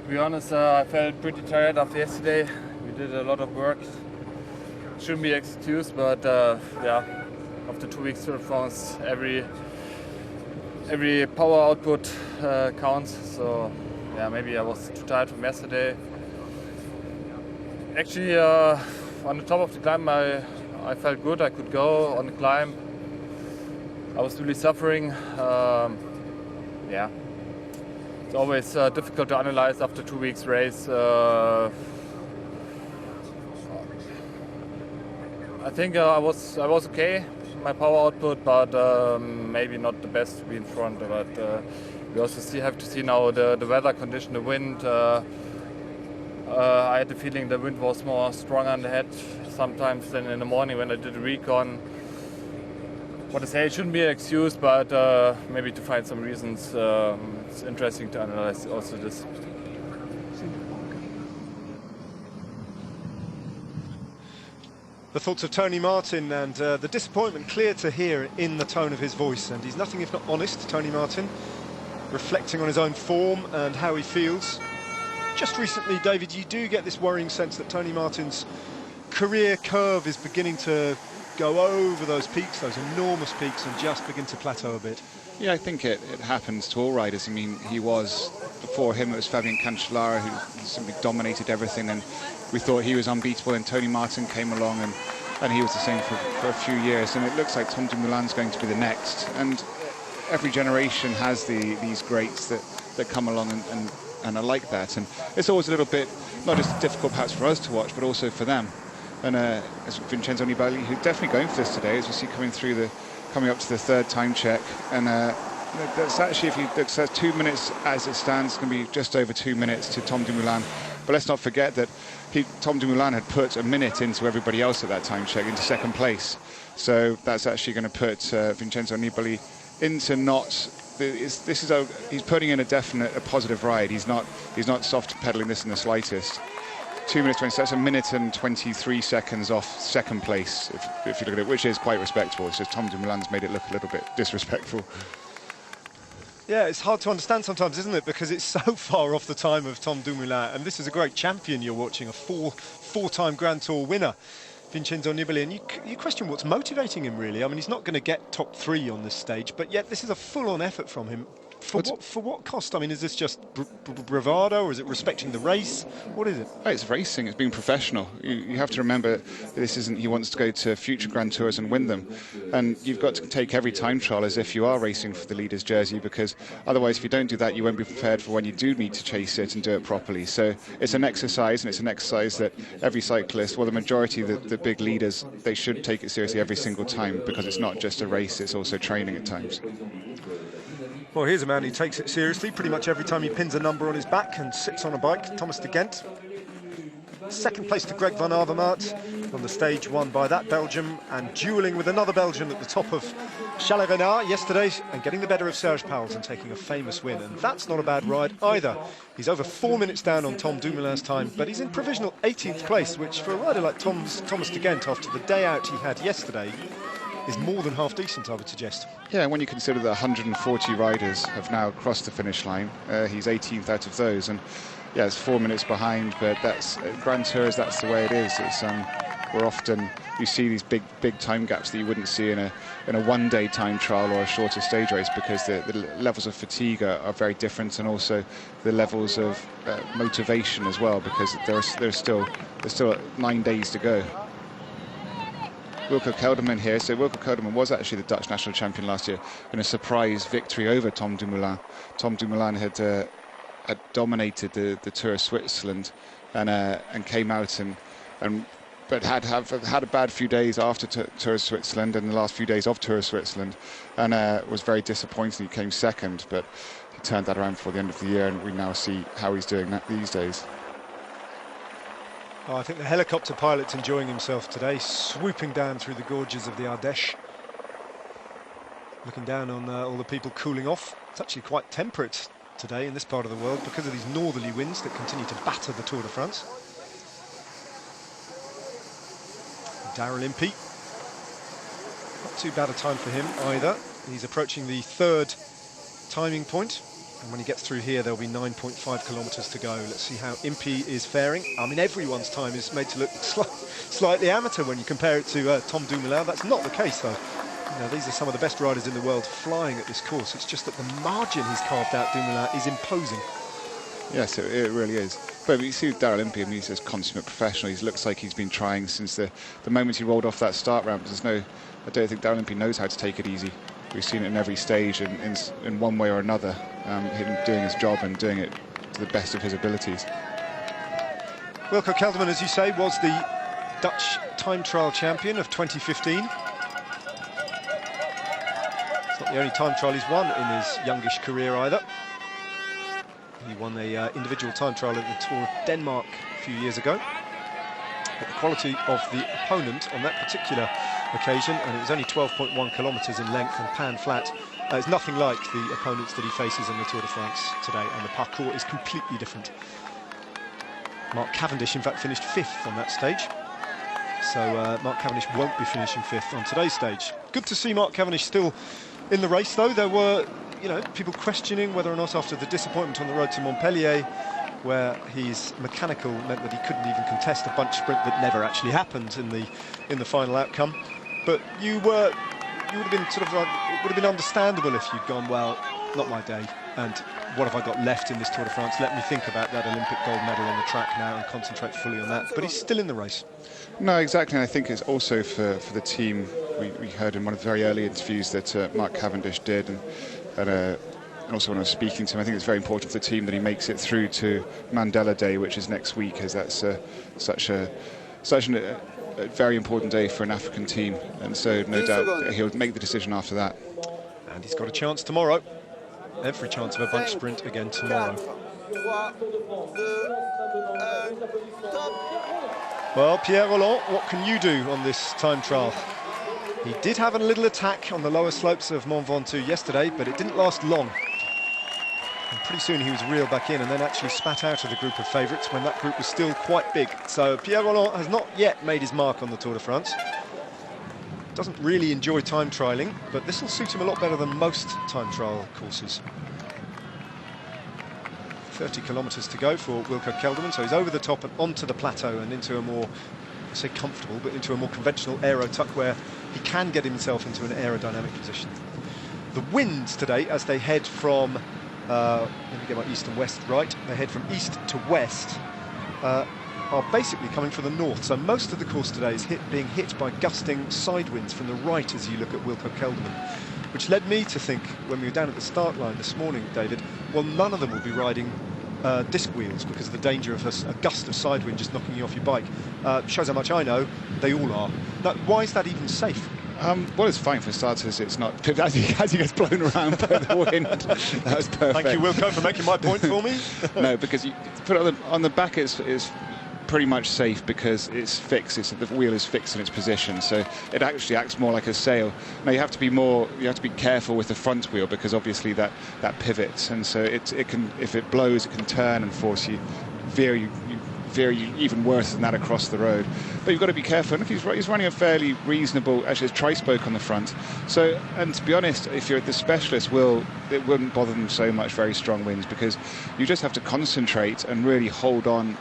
To be honest, I felt pretty tired after yesterday. We did a lot of work. Shouldn't be excused, but yeah, after 2 weeks Tour de France, every power output counts. So yeah, maybe I was too tired from yesterday. Actually, on the top of the climb, I felt good. I could go on the climb. I was really suffering. Yeah. It's always difficult to analyze after 2 weeks race. I think I was okay, my power output, but maybe not the best to be in front. But we also have to see now the weather condition, the wind. I had the feeling the wind was more stronger on the head sometimes than in the morning when I did the recon. What to say, it shouldn't be an excuse, but maybe to find some reasons. It's interesting to analyze also this. The thoughts of Tony Martin, and the disappointment clear to hear in the tone of his voice. And he's nothing if not honest, Tony Martin, reflecting on his own form and how he feels. Just recently, David, you do get this worrying sense that Tony Martin's career curve is beginning to go over those peaks, those enormous peaks, and just begin to plateau a bit. Yeah, I think it happens to all riders. I mean, before him it was Fabian Cancellara who simply dominated everything, and we thought he was unbeatable, and Tony Martin came along and he was the same for a few years, and it looks like Tom Dumoulin's going to be the next. And every generation has these greats that come along and are like that, and it's always a little bit, not just difficult perhaps for us to watch, but also for them. And as Vincenzo Nibali, who's definitely going for this today, as we see coming up to the third time check, and that's actually, if you look, so that's 2 minutes as it stands, it's going to be just over 2 minutes to Tom Dumoulin. But let's not forget that Tom Dumoulin had put a minute into everybody else at that time check, into second place. So that's actually going to put Vincenzo Nibali into he's putting in a positive ride. He's not soft pedaling this in the slightest. 2 minutes 20, that's a minute and 23 seconds off second place, if you look at it, which is quite respectable. It's just Tom Dumoulin's made it look a little bit disrespectful. Yeah, it's hard to understand sometimes, isn't it? Because it's so far off the time of Tom Dumoulin, and this is a great champion you're watching, a four-time Grand Tour winner, Vincenzo Nibali, and you question what's motivating him, really. I mean, he's not going to get top three on this stage, but yet this is a full-on effort from him. For what cost? I mean, is this just bravado, or is it respecting the race? What is it? It's racing. It's being professional. You have to remember this isn't. He wants to go to future Grand Tours and win them, and you've got to take every time trial as if you are racing for the leader's jersey, because otherwise, if you don't do that, you won't be prepared for when you do need to chase it and do it properly. So it's an exercise, and it's an exercise that every cyclist, well, the majority of the big leaders, they should take it seriously every single time, because it's not just a race; it's also training at times. Well, here's a man who takes it seriously pretty much every time he pins a number on his back and sits on a bike, Thomas de Gent. second place to Greg van Avermaet on the stage won by that Belgium, and duelling with another Belgian at the top of Chalet Renard yesterday and getting the better of Serge Pauwels and taking a famous win. And that's not a bad ride either. He's over 4 minutes down on Tom Dumoulin's time, but he's in provisional 18th place, which for a rider like Thomas de Gendt, after the day out he had yesterday, is more than half decent, I would suggest. Yeah, and when you consider that 140 riders have now crossed the finish line, he's 18th out of those, and yeah, it's 4 minutes behind, but that's Grand Tours, that's the way it is. It's where often you see these big time gaps that you wouldn't see in a one-day time trial or a shorter stage race, because the levels of fatigue are very different, and also the levels of motivation as well, because there's still 9 days to go. Wilco Kelderman here. So Wilco Kelderman was actually the Dutch national champion last year in a surprise victory over Tom Dumoulin. Tom Dumoulin had dominated the Tour of Switzerland and came out but had a bad few days after Tour of Switzerland and the last few days of Tour of Switzerland, and was very disappointed. He came second, but he turned that around before the end of the year, and we now see how he's doing that these days. Oh, I think the helicopter pilot's enjoying himself today, swooping down through the gorges of the Ardèche, looking down on all the people cooling off. It's actually quite temperate today in this part of the world because of these northerly winds that continue to batter the Tour de France. Daryl Impey, not too bad a time for him either. He's approaching the third timing point, and when he gets through here there'll be 9.5 kilometres to go. Let's see how Impey is faring. I mean, everyone's time is made to look slightly amateur when you compare it to Tom Dumoulin. That's not the case though. You know, these are some of the best riders in the world flying at this course. It's just that the margin he's carved out, Dumoulin, is imposing. Yes, it really is. But you see with Daryl Impey, I mean, he's a consummate professional. He looks like he's been trying since the moment he rolled off that start ramp. I don't think Daryl Impey knows how to take it easy. We've seen it in every stage in one way or another, him doing his job and doing it to the best of his abilities. Wilco Kelderman, as you say, was the Dutch time trial champion of 2015. It's not the only time trial he's won in his youngish career either. He won the individual time trial at the Tour of Denmark a few years ago. But the quality of the opponent on that particular occasion, and it was only 12.1 kilometres in length and pan flat, is nothing like the opponents that he faces in the Tour de France today, and the parcours is completely different. Mark Cavendish, in fact, finished 5th on that stage. So Mark Cavendish won't be finishing 5th on today's stage. Good to see Mark Cavendish still in the race, though. There were, people questioning whether or not, after the disappointment on the road to Montpellier, where his mechanical meant that he couldn't even contest a bunch sprint that never actually happened in the final outcome. But you would have been it would have been understandable if you'd gone, well, not my day, and what have I got left in this Tour de France? Let me think about that Olympic gold medal on the track now and concentrate fully on that. But he's still in the race. No, exactly. And I think it's also for the team. We heard in one of the very early interviews that Mark Cavendish did, and also when I was speaking to him, I think it's very important for the team that he makes it through to Mandela Day, which is next week, as that's such a very important day for an African team, and so no doubt he'll make the decision after that. And he's got a chance tomorrow. Every chance of a bunch sprint again tomorrow. Well, Pierre Rolland, what can you do on this time trial? He did have a little attack on the lower slopes of Mont Ventoux yesterday, but it didn't last long. And pretty soon he was reeled back in and then actually spat out of the group of favourites when that group was still quite big. So Pierre Rolland has not yet made his mark on the Tour de France. Doesn't really enjoy time trialling, but this will suit him a lot better than most time trial courses. 30 kilometres to go for Wilco Kelderman, so he's over the top and onto the plateau and into a more, I say comfortable, but into a more conventional aero tuck where he can get himself into an aerodynamic position. The winds today, as they head from, let me get my east and west right, they head from east to west, are basically coming from the north. So most of the course today is being hit by gusting side winds from the right as you look at Wilco Kelderman, which led me to think, when we were down at the start line this morning, David, well, none of them will be riding disc wheels because of the danger of a gust of side wind just knocking you off your bike. Shows how much I know. They all are. Now, why is that even safe? Well, it's fine for starters. It's not as he gets blown around by the wind. That was perfect. Thank you, Wilco, for making my point for me. No, because you put it on the back, it's pretty much safe because it's fixed. The wheel is fixed in its position, so it actually acts more like a sail. Now you have to be careful with the front wheel because obviously that pivots, and so it can, if it blows, it can turn and force you, veer you even worse than that across the road. But you've got to be careful. And if he's running a fairly reasonable, actually, it's tri-spoke on the front. So, and to be honest, if you're the specialist, it wouldn't bother them so much, very strong winds, because you just have to concentrate and really hold on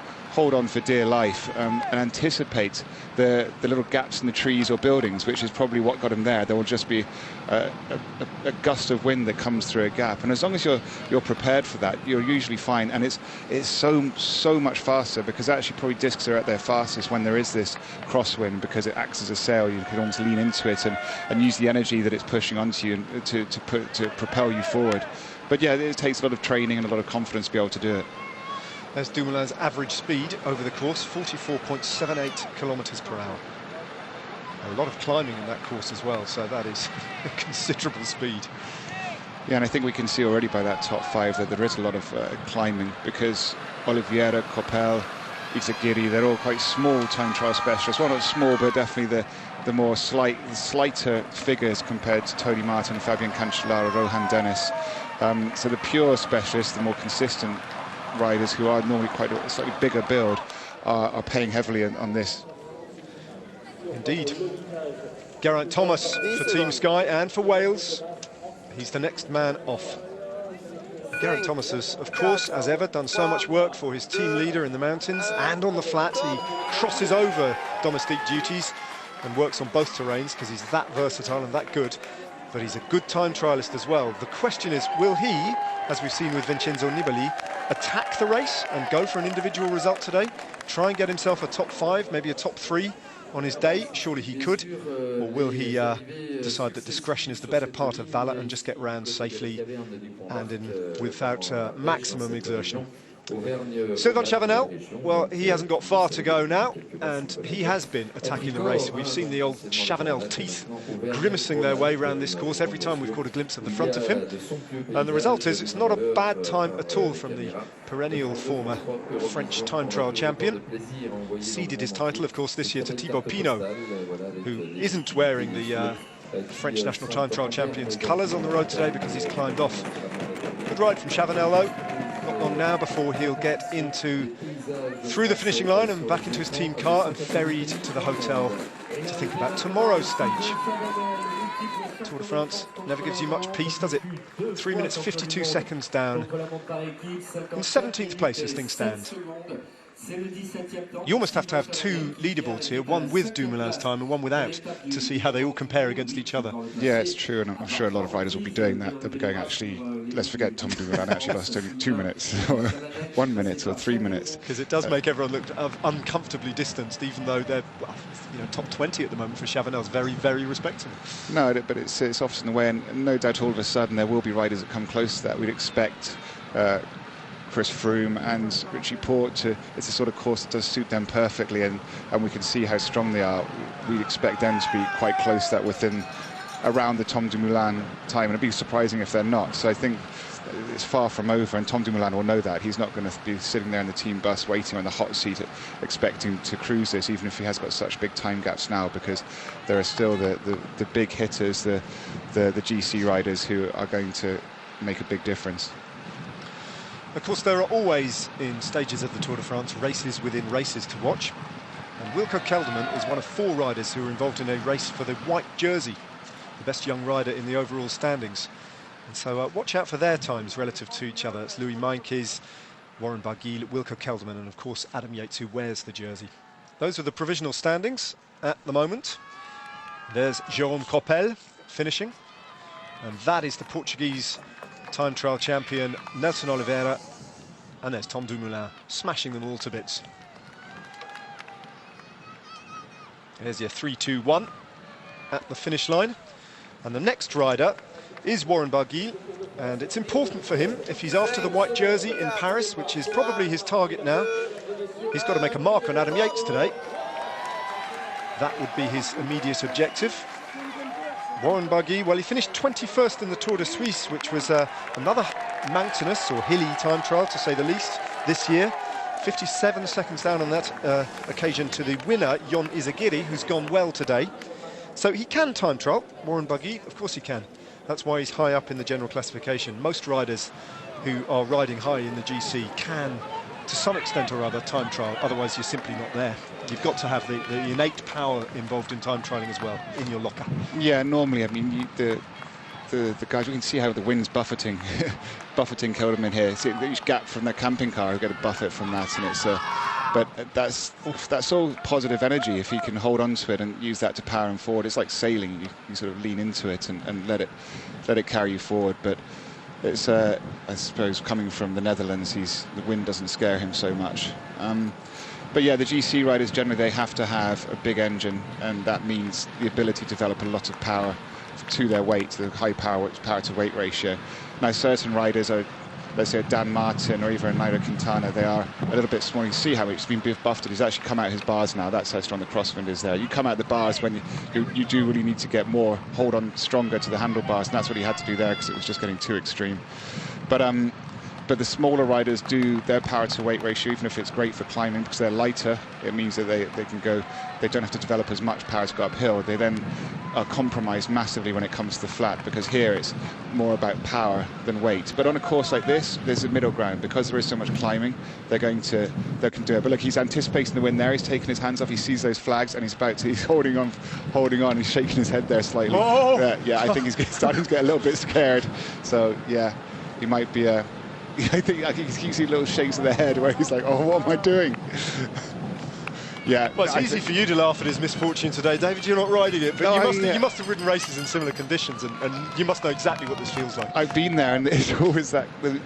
for dear life, and anticipate the little gaps in the trees or buildings, which is probably what got him there. There will just be a gust of wind that comes through a gap, and as long as you're prepared for that, you're usually fine. And it's so much faster, because actually probably discs are at their fastest when there is this crosswind, because it acts as a sail. You can almost lean into it and use the energy that it's pushing onto you to propel you forward. But yeah, it takes a lot of training and a lot of confidence to be able to do it. There's Dumoulin's average speed over the course, 44.78 kilometres per hour. A lot of climbing in that course as well, so that is considerable speed. Yeah, and I think we can see already by that top five that there is a lot of climbing, because Oliveira, Coppel, Izagirre, they're all quite small time trial specialists. Well, not small, but definitely the more slighter figures compared to Tony Martin, Fabian Cancellara, Rohan Dennis. So the pure specialists, the more consistent riders who are normally quite a slightly bigger build, are paying heavily on this. Indeed. Geraint Thomas for Team Sky and for Wales. He's the next man off. Geraint Thomas has, of course, as ever, done so much work for his team leader in the mountains and on the flat. He crosses over domestic duties and works on both terrains because he's that versatile and that good. But he's a good time trialist as well. The question is, will he, as we've seen with Vincenzo Nibali, attack the race and go for an individual result today? Try and get himself a top 5, maybe a top 3 on his day? Surely he could. Or will he decide that discretion is the better part of valour and just get round safely and without maximum exertion? Sylvain Chavanel, well, he hasn't got far to go now, and he has been attacking the race. We've seen the old Chavanel teeth grimacing their way around this course every time we've caught a glimpse of the front of him. And the result is it's not a bad time at all from the perennial former French time trial champion. Ceded his title, of course, this year to Thibaut Pinot, who isn't wearing the French national time trial champion's colours on the road today because he's climbed off. Good ride from Chavanel, though. Not long now before he'll get through the finishing line and back into his team car and ferried to the hotel to think about tomorrow's stage. Tour de France never gives you much peace, does it? 3 minutes 52 seconds down. In 17th place as things stand. You almost have to have 2 leaderboards here, one with Dumoulin's time and one without, to see how they all compare against each other. Yeah, it's true, and I'm sure a lot of riders will be doing that. They'll be going, actually, let's forget Tom Dumoulin actually lost only 2 minutes, or 1 minute, or 3 minutes. Because it does make everyone look uncomfortably distanced, even though they're top 20 at the moment for Chavanel's very, very respectable. No, but it's often the way, and no doubt all of a sudden there will be riders that come close to that. We'd expect Chris Froome and Richie Porte it's a sort of course that does suit them perfectly, and we can see how strong they are. We'd expect them to be quite close to that within around the Tom Dumoulin time, and it'd be surprising if they're not. So I think it's far from over, and Tom Dumoulin will know that. He's not going to be sitting there in the team bus waiting on the hot seat expecting to cruise this, even if he has got such big time gaps now, because there are still the big hitters, the GC riders who are going to make a big difference. Of course, there are always, in stages of the Tour de France, races within races to watch. And Wilco Kelderman is one of 4 riders who are involved in a race for the white jersey, the best young rider in the overall standings. And so watch out for their times relative to each other. It's Louis Meintjes, Warren Barguil, Wilco Kelderman, and of course Adam Yates, who wears the jersey. Those are the provisional standings at the moment. There's Jérôme Coppel finishing, and that is the Portuguese time trial champion Nelson Oliveira, and there's Tom Dumoulin smashing them all to bits. There's your 3-2-1 at the finish line, and the next rider is Warren Barguil, and it's important for him, if he's after the white jersey in Paris, which is probably his target now. He's got to make a mark on Adam Yates today. That would be his immediate objective. Warren Barguil, well, he finished 21st in the Tour de Suisse, which was another mountainous or hilly time trial, to say the least, this year. 57 seconds down on that occasion to the winner, Jon Izagirre, who's gone well today. So he can time trial, Warren Buggy, of course he can. That's why he's high up in the general classification. Most riders who are riding high in the GC can, to some extent or other, time trial, otherwise you're simply not there. You've got to have the innate power involved in time trialing as well in your locker. Yeah, normally, I mean, the guys, we can see how the wind's buffeting buffeting Kelderman here. See each gap from their camping car, you get a buffet from that, and it's but that's all positive energy if he can hold on to it and use that to power him forward. It's like sailing, you sort of lean into it and let it carry you forward. But it's I suppose coming from the Netherlands, the wind doesn't scare him so much. But yeah, the GC riders generally, they have to have a big engine, and that means the ability to develop a lot of power to their weight, the high power to weight ratio. Now certain riders are, let's say Dan Martin or even Nairo Quintana, they are a little bit small. You see how he's been buffeted. He's actually come out his bars now. That's how strong the crosswind is there. You come out the bars when you do really need to get more, hold on stronger to the handlebars, and that's what he had to do there because it was just getting too extreme. But the smaller riders do their power to weight ratio, even if it's great for climbing because they're lighter. It means that they can go, they don't have to develop as much power to go uphill. They then are compromised massively when it comes to the flat, because here it's more about power than weight. But on a course like this, there's a middle ground. Because there is so much climbing, they can do it. But look, he's anticipating the wind there. He's taking his hands off. He sees those flags and he's holding on. He's shaking his head there slightly. Oh! Yeah, I think he's starting to get a little bit scared. So yeah, he might be I think you see little shakes of the head where he's like, oh, what am I doing? Yeah. Well, it's easy for you to laugh at his misfortune today, David. You're not riding it, but No, you must have ridden races in similar conditions, and you must know exactly what this feels like. I've been there, and it's always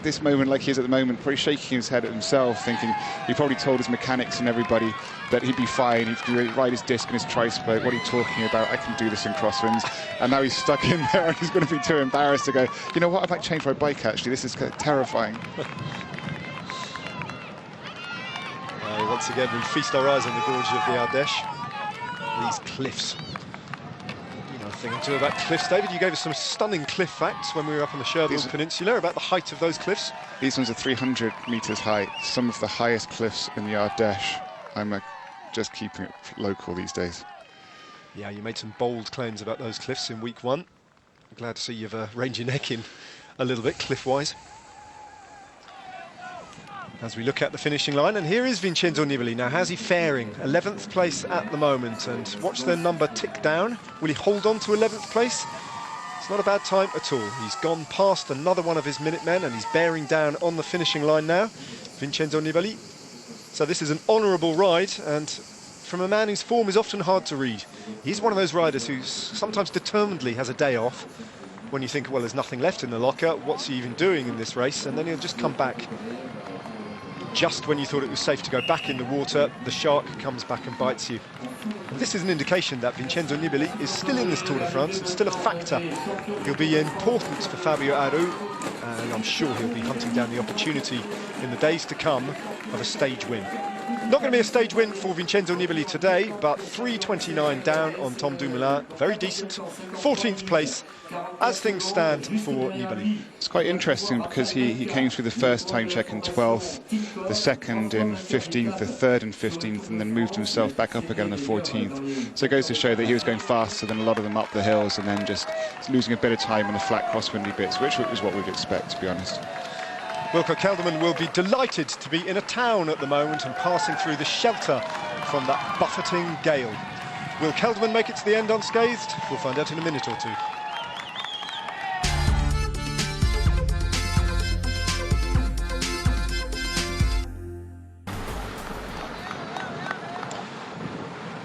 this moment, like he is at the moment, probably shaking his head at himself, thinking he probably told his mechanics and everybody that he'd be fine, he could ride his disc and his tri-spoke. What are you talking about? I can do this in crosswinds. And now he's stuck in there, and he's going to be too embarrassed to go, you know what, I might change my bike, actually. This is terrifying. Once again, we feast our eyes on the gorge of the Ardèche. These cliffs. You know a thing or two about cliffs, David. You gave us some stunning cliff facts when we were up on the Cherbourg Peninsula about the height of those cliffs. These ones are 300 metres high, some of the highest cliffs in the Ardèche. I'm just keeping it local these days. Yeah, you made some bold claims about those cliffs in week one. I'm glad to see you've reined your neck in a little bit, cliff-wise. As we look at the finishing line, and here is Vincenzo Nibali. Now, how's he faring? 11th place at the moment, and watch their number tick down. Will he hold on to 11th place? It's not a bad time at all. He's gone past another one of his Minutemen, and he's bearing down on the finishing line now, Vincenzo Nibali. So this is an honourable ride, and from a man whose form is often hard to read. He's one of those riders who sometimes determinedly has a day off. When you think, well, there's nothing left in the locker, what's he even doing in this race? And then he'll just come back. Just when you thought it was safe to go back in the water, the shark comes back and bites you. And this is an indication that Vincenzo Nibali is still in this Tour de France. It's still a factor. He'll be important for Fabio Aru, and I'm sure he'll be hunting down the opportunity in the days to come of a stage win. Not going to be a stage win for Vincenzo Nibali today, but 3:29 down on Tom Dumoulin. Very decent. 14th place as things stand for Nibali. It's quite interesting because he came through the first time check in 12th, the second in 15th, the third in 15th, and then moved himself back up again on the 14th. So it goes to show that he was going faster than a lot of them up the hills, and then just losing a bit of time in the flat crosswindy bits, which is what we'd expect, to be honest. Wilco Kelderman will be delighted to be in a town at the moment and passing through the shelter from that buffeting gale. Will Kelderman make it to the end unscathed? We'll find out in a minute or two.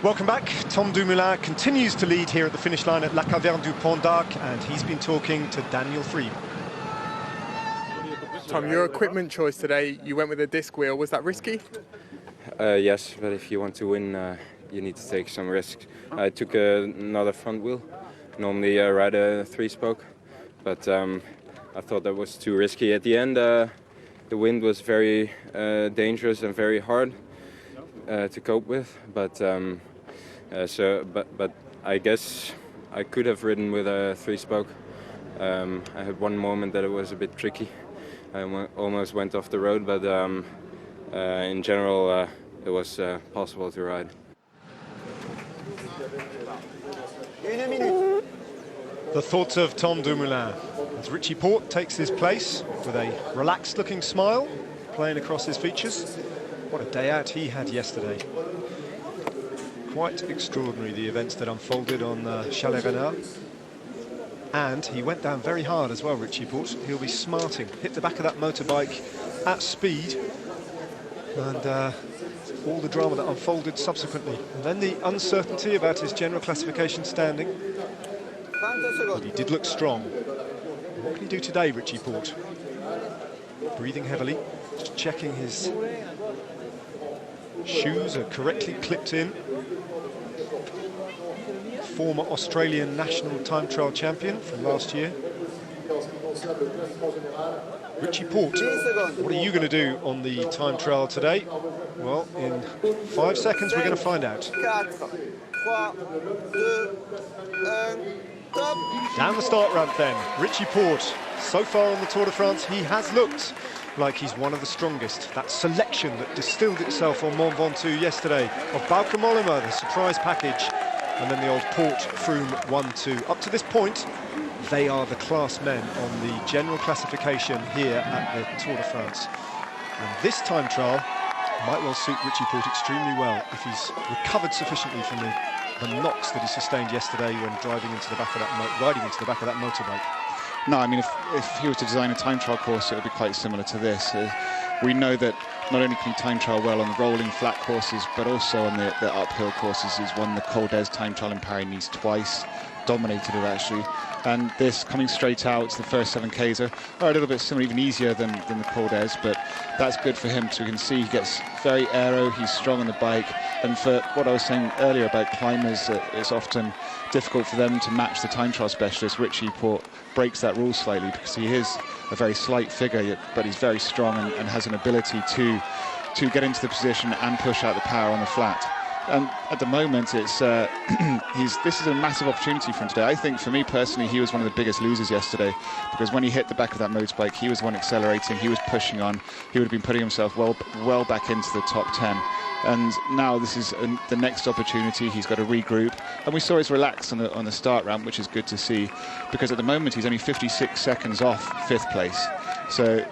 Welcome back. Tom Dumoulin continues to lead here at the finish line at La Caverne du Pont d'Arc, and he's been talking to Daniel Friebe. Tom, your equipment choice today, you went with a disc wheel. Was that risky? Yes, but if you want to win, you need to take some risks. I took another front wheel. Normally I ride a 3-spoke, but I thought that was too risky. At the end, the wind was very dangerous and very hard to cope with. But I guess I could have ridden with a 3-spoke. I had one moment that it was a bit tricky. I almost went off the road, but in general, it was possible to ride. The thoughts of Tom Dumoulin as Richie Porte takes his place with a relaxed-looking smile playing across his features. What a day out he had yesterday. Quite extraordinary, the events that unfolded on Chalet Renard. And he went down very hard as well, Richie Porte. He'll be smarting. Hit the back of that motorbike at speed. And all the drama that unfolded subsequently. And then the uncertainty about his general classification standing. But he did look strong. What can he do today, Richie Porte? Breathing heavily, just checking his shoes are correctly clipped in. Former Australian national time trial champion from last year. Richie Porte, what are you going to do on the time trial today? Well, in 5 seconds we're going to find out. Down the start ramp then, Richie Porte. So far on the Tour de France, he has looked like he's one of the strongest. That selection that distilled itself on Mont Ventoux yesterday of Bauke Mollema, the surprise package, and then the old Porte Froome 1-2. Up to this point, they are the class men on the general classification here at the Tour de France. And this time trial might well suit Richie Porte extremely well if he's recovered sufficiently from the knocks that he sustained yesterday when riding into the back of that motorbike. No, I mean, if he was to design a time trial course, it would be quite similar to this. We know that not only can he time trial well on the rolling flat courses, but also on the uphill courses. He's won the Col d'Ez time trial in Paris-Nice twice, dominated it actually. And this coming straight out, the first 7Ks are a little bit similar, even easier than the Col d'Ez, but that's good for him. So we can see he gets very aero, he's strong on the bike. And for what I was saying earlier about climbers, it's often difficult for them to match the time trial specialist. Richie Porte breaks that rule slightly because he is a very slight figure, but he's very strong and has an ability to get into the position and push out the power on the flat. And at the moment, it's this is a massive opportunity for him today. I think, for me personally, he was one of the biggest losers yesterday, because when he hit the back of that motorbike, he was the one accelerating, he was pushing on, he would have been putting himself well back into the top 10. And now this is the next opportunity. He's got to regroup, and we saw he's relaxed on the start ramp, which is good to see, because at the moment he's only 56 seconds off 5th place. So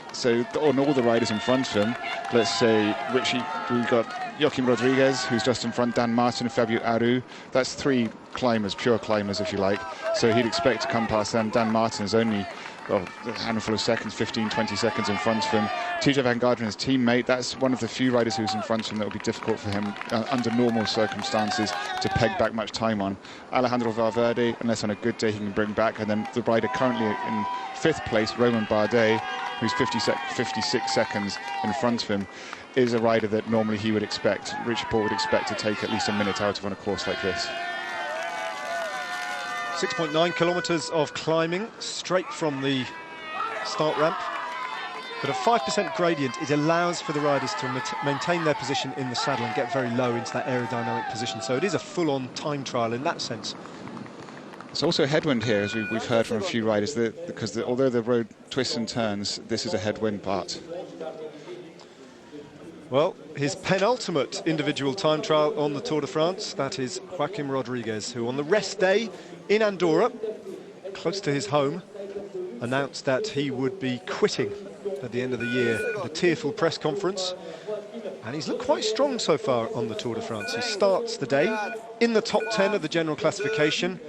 on all the riders in front of him, let's say Richie, we've got Joaquim Rodriguez, who's just in front, Dan Martin and Fabio Aru. That's 3 climbers, pure climbers if you like. So he'd expect to come past them. Dan Martin is only a handful of seconds, 15, 20 seconds in front of him. TJ Van Garderen, his teammate, that's one of the few riders who's in front of him that will be difficult for him under normal circumstances to peg back much time on. Alejandro Valverde, unless on a good day he can bring back. And then the rider currently in 5th place, Romain Bardet, who's 56 seconds in front of him, is a rider that normally he would expect, Richie Porte would expect to take at least a minute out of on a course like this. 6.9 kilometres of climbing straight from the start ramp. But a 5% gradient, it allows for the riders to maintain their position in the saddle and get very low into that aerodynamic position. So it is a full-on time trial in that sense. It's also a headwind here, as we've heard from a few riders, because although the road twists and turns, this is a headwind part. Well, his penultimate individual time trial on the Tour de France, that is Joaquim Rodriguez, who on the rest day in Andorra, close to his home, announced that he would be quitting at the end of the year at a tearful press conference. And he's looked quite strong so far on the Tour de France. He starts the day in the top 10 of the general classification.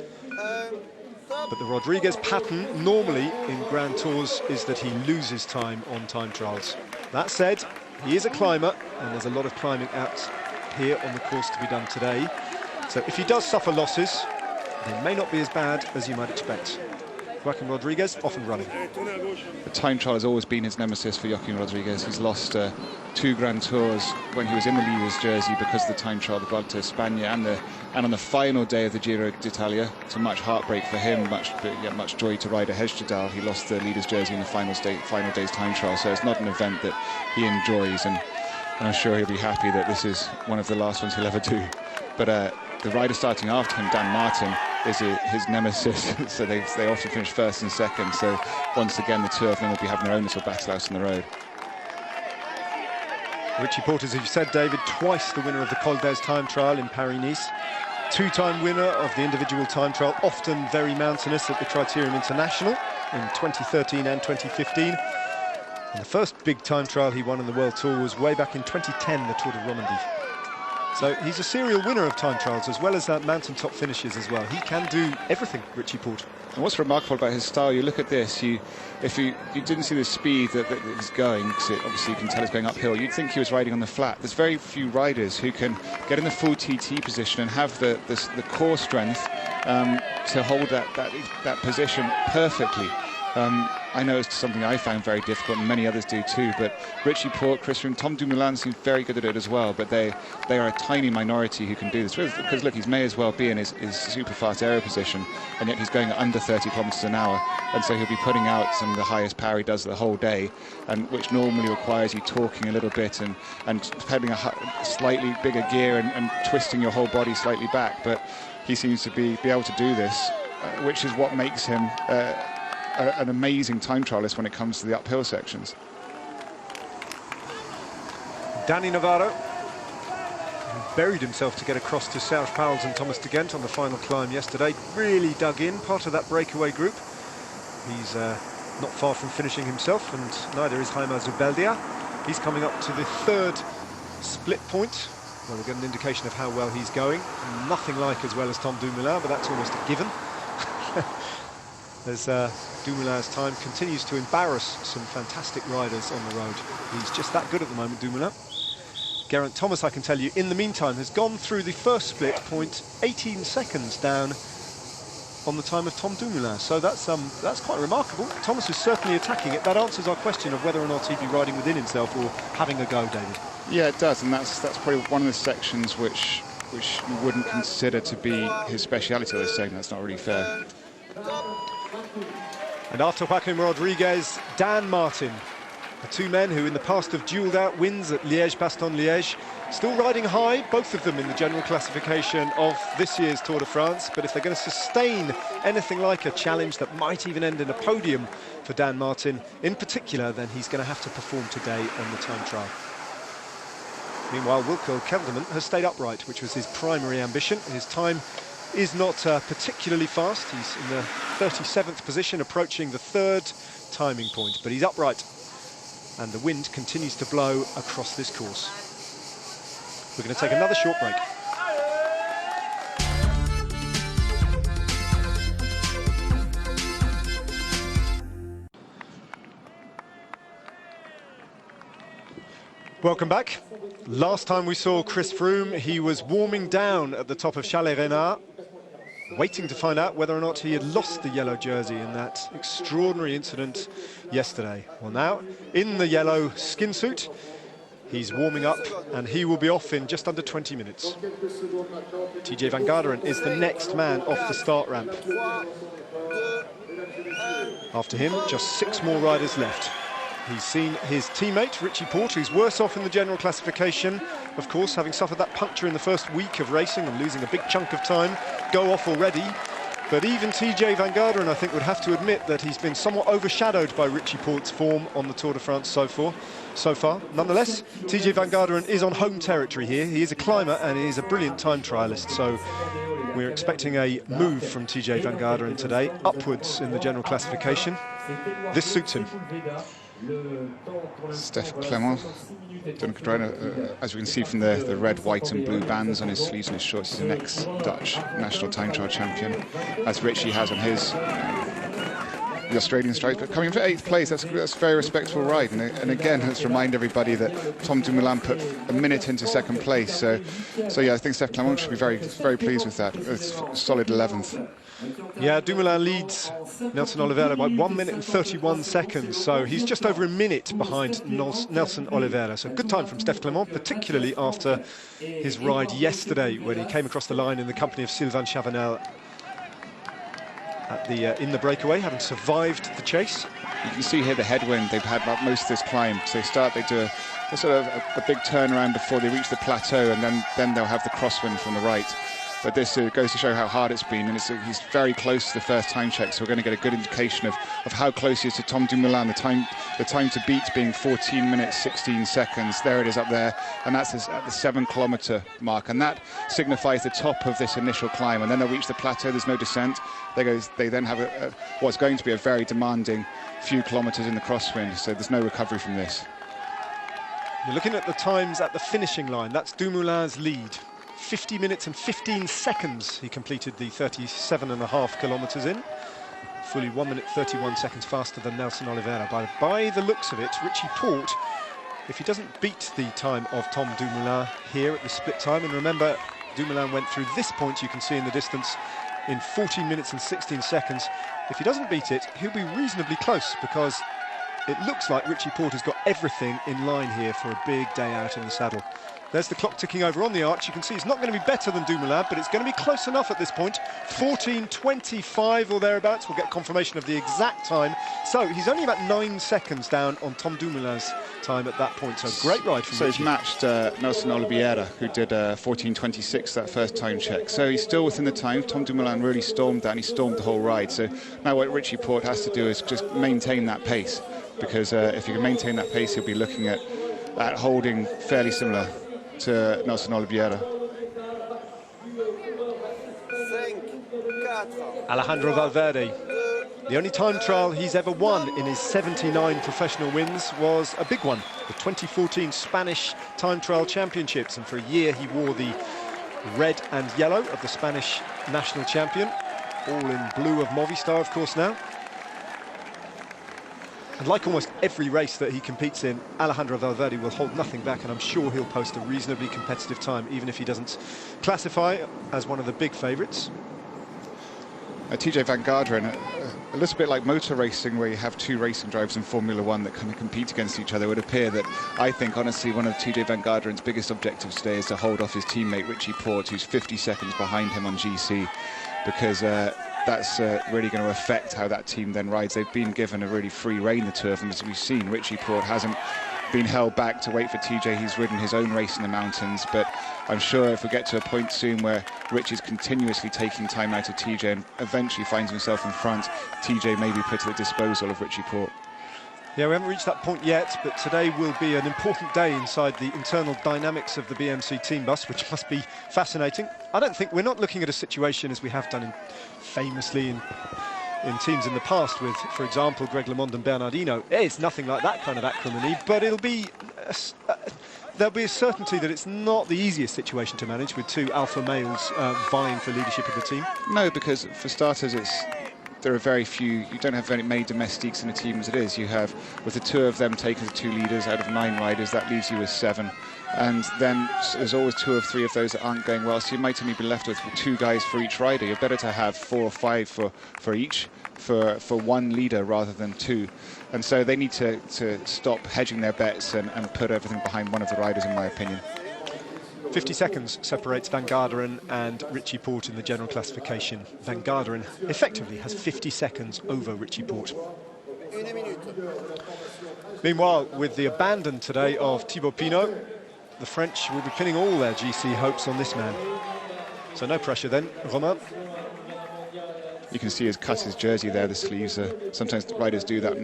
But the Rodriguez pattern normally in Grand Tours is that he loses time on time trials. That said, he is a climber, and there's a lot of climbing out here on the course to be done today. So if he does suffer losses, they may not be as bad as you might expect. Joaquim Rodriguez off and running. The time trial has always been his nemesis for Joaquim Rodriguez. He's lost 2 Grand Tours when he was in the leader's jersey because of the time trial, the Vuelta a España, and on the final day of the Giro d'Italia. It's a much heartbreak for him, much joy to ride a Hesjedal. He lost the leader's jersey in the final day's time trial, so it's not an event that he enjoys, and I'm sure he'll be happy that this is one of the last ones he'll ever do. But the rider starting after him, Dan Martin, is his nemesis, so they often finish 1st and 2nd, so once again the 2 of them will be having their own little battle out on the road. Richie Porte, as you said, David, twice the winner of the Col d'Ez time trial in Paris-Nice. Two-time winner of the individual time trial, often very mountainous at the Criterium International in 2013 and 2015. And the first big time trial he won on the World Tour was way back in 2010, the Tour de Romandie. So he's a serial winner of time trials, as well as mountaintop finishes as well. He can do everything, Richie Porte. And what's remarkable about his style, you look at this, if you didn't see the speed that he's going, because obviously you can tell it's going uphill, you'd think he was riding on the flat. There's very few riders who can get in the full TT position and have the core strength to hold that position perfectly. I know it's something I found very difficult, and many others do too, but Richie Porte, Chris Froome, Tom Dumoulin seem very good at it as well, but they are a tiny minority who can do this. Because look, he may as well be in his super fast aero position, and yet he's going at under 30 kilometers an hour, and so he'll be putting out some of the highest power he does the whole day, and which normally requires you talking a little bit and pedaling a slightly bigger gear and twisting your whole body slightly back, but he seems to be able to do this, which is what makes him an amazing time trialist when it comes to the uphill sections. Danny Navarro buried himself to get across to Serge Pauwels and Thomas de Gendt on the final climb yesterday. Really dug in, part of that breakaway group. He's not far from finishing himself, and neither is Jaime Zubeldia. He's coming up to the third split point. Well, we'll get an indication of how well he's going. Nothing like as well as Tom Dumoulin, but that's almost a given. As Dumoulin's time continues to embarrass some fantastic riders on the road. He's just that good at the moment, Dumoulin. Geraint Thomas, I can tell you, in the meantime, has gone through the first split point 18 seconds down on the time of Tom Dumoulin. So that's quite remarkable. Thomas is certainly attacking it. That answers our question of whether or not he'd be riding within himself or having a go, David. Yeah, it does, and that's probably one of the sections which you wouldn't consider to be his speciality. They're saying that's not really fair. And after Joaquim Rodriguez, Dan Martin, the two men who in the past have duelled out wins at Liège-Bastogne-Liège, still riding high, both of them in the general classification of this year's Tour de France. But if they're going to sustain anything like a challenge that might even end in a podium for Dan Martin in particular, then he's going to have to perform today on the time trial. Meanwhile, Wilco Kelderman has stayed upright, which was his primary ambition. His time is not particularly fast. He's in the 37th position, approaching the third timing point, but he's upright, and the wind continues to blow across this course. We're going to take another short break. Welcome back. Last time we saw Chris Froome, he was warming down at the top of Chalet Reynard, waiting to find out whether or not he had lost the yellow jersey in that extraordinary incident yesterday. Well, now, in the yellow skin suit, he's warming up, and he will be off in just under 20 minutes. TJ Van Garderen is the next man off the start ramp. After him, just 6 more riders left. He's seen his teammate, Richie Porte, who's worse off in the general classification, of course, having suffered that puncture in the first week of racing and losing a big chunk of time, go off already. But even TJ Van Garderen, I think, would have to admit that he's been somewhat overshadowed by Richie Porte's form on the Tour de France so far. Nonetheless, TJ Van Garderen is on home territory here. He is a climber and he is a brilliant time trialist. So we're expecting a move from TJ Van Garderen today, upwards in the general classification. This suits him. Steph Clement, as we can see from the red, white and blue bands on his sleeves and his shorts, he's the next Dutch national time trial champion, as Richie has on his the Australian stripes. But coming for 8th place, that's a very respectable ride. And again, let's remind everybody that Tom Dumoulin put a minute into 2nd place. So yeah, I think Steph Clement should be very, very pleased with that. It's solid 11th. Yeah, Dumoulin leads Nelson Oliveira by 1 minute and 31 seconds, so he's just over a minute behind Nelson Oliveira. So good time from Steph Clement, particularly after his ride yesterday when he came across the line in the company of Sylvain Chavanel at in the breakaway, having survived the chase. You can see here the headwind they've had about most of this climb. So they do a sort of a big turnaround before they reach the plateau, and then they'll have the crosswind from the right. but this goes to show how hard it's been, and he's very close to the first time check, so we're going to get a good indication of how close he is to Tom Dumoulin. The time to beat being 14 minutes 16 seconds. There it is up there, and that's at the 7 kilometre mark, and that signifies the top of this initial climb, and then they'll reach the plateau. There's no descent. They then have what's going to be a very demanding few kilometres in the crosswind, so there's no recovery from this. You're looking at the times at the finishing line. That's Dumoulin's lead. 50 minutes and 15 seconds he completed the 37.5 kilometres in. Fully 1 minute 31 seconds faster than Nelson Oliveira. By the looks of it, Richie Porte, if he doesn't beat the time of Tom Dumoulin here at the split time, and remember, Dumoulin went through this point, you can see in the distance, in 14 minutes and 16 seconds. If he doesn't beat it, he'll be reasonably close, because it looks like Richie Porte has got everything in line here for a big day out in the saddle. There's the clock ticking over on the arch. You can see it's not going to be better than Dumoulin, but it's going to be close enough at this point. 14:25 or thereatelabouts. We'll get confirmation of the exact time. So he's only about 9 seconds down on Tom Dumoulin's time at that point. So great ride from Richie. He's matched Nelson Oliveira, who did 14:26 that first time check. So he's still within the time. Tom Dumoulin really stormed that, and he stormed the whole ride. So now what Richie Porte has to do is just maintain that pace, because if he can maintain that pace, he'll be looking at holding fairly similar to Nelson Oliveira. Alejandro Valverde. The only time trial he's ever won in his 79 professional wins was a big one, the 2014 Spanish Time Trial Championships, and for a year he wore the red and yellow of the Spanish national champion, all in blue of Movistar, of course, now. And like almost every race that he competes in, Alejandro Valverde will hold nothing back, and I'm sure he'll post a reasonably competitive time, even if he doesn't classify as one of the big favourites. TJ Van Garderen, a little bit like motor racing, where you have two racing drivers in Formula One that kind of compete against each other. It would appear that, I think, honestly, one of TJ Van Garderen's biggest objectives today is to hold off his teammate Richie Porte, who's 50 seconds behind him on GC, because that's really going to affect how that team then rides. They've been given a really free rein, the two of them, as we've seen. Richie Porte hasn't been held back to wait for TJ. He's ridden his own race in the mountains, but I'm sure if we get to a point soon where Rich is continuously taking time out of TJ and eventually finds himself in front, TJ may be put at the disposal of Richie Porte. Yeah, we haven't reached that point yet, but today will be an important day inside the internal dynamics of the BMC team bus, which must be fascinating. I don't think we're not looking at a situation as we have done famously in teams in the past with, for example, Greg LeMond and Bernardino. It's nothing like that kind of acrimony, but it'll be there'll be a certainty that it's not the easiest situation to manage with two alpha males vying for leadership of the team. No, because for starters, there are very few. You don't have very many domestiques in a team as it is. You have, with the two of them taken as two leaders out of 9 riders, that leaves you with 7. And then there's always 2 or 3 of those that aren't going well, so you might only be left with 2 guys for each rider. You're better to have 4 or 5 for each, for one leader rather than 2. And so they need to stop hedging their bets and put everything behind one of the riders, in my opinion. 50 seconds separates Van Garderen and Richie Porte in the general classification. Van Garderen effectively has 50 seconds over Richie Porte. Meanwhile, with the abandon today of Thibaut Pinot, the French will be pinning all their GC hopes on this man. So no pressure then, Romain. You can see he's cut his jersey there, the sleeves. Sometimes riders do that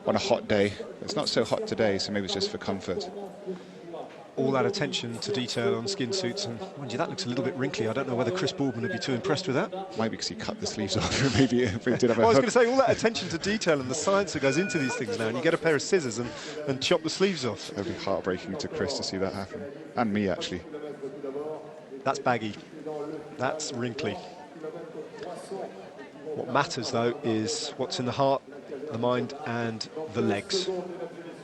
on a hot day. It's not so hot today, so maybe it's just for comfort. All that attention to detail on skin suits, and mind you, that looks a little bit wrinkly. I don't know whether Chris Boardman would be too impressed with that. Might be because he cut the sleeves off. Maybe if he did have a I was going to say, all that attention to detail and the science that goes into these things now, and you get a pair of scissors and chop the sleeves off. It would be heartbreaking to Chris to see that happen, and me actually. That's baggy. That's wrinkly. What matters, though, is what's in the heart, the mind, and the legs.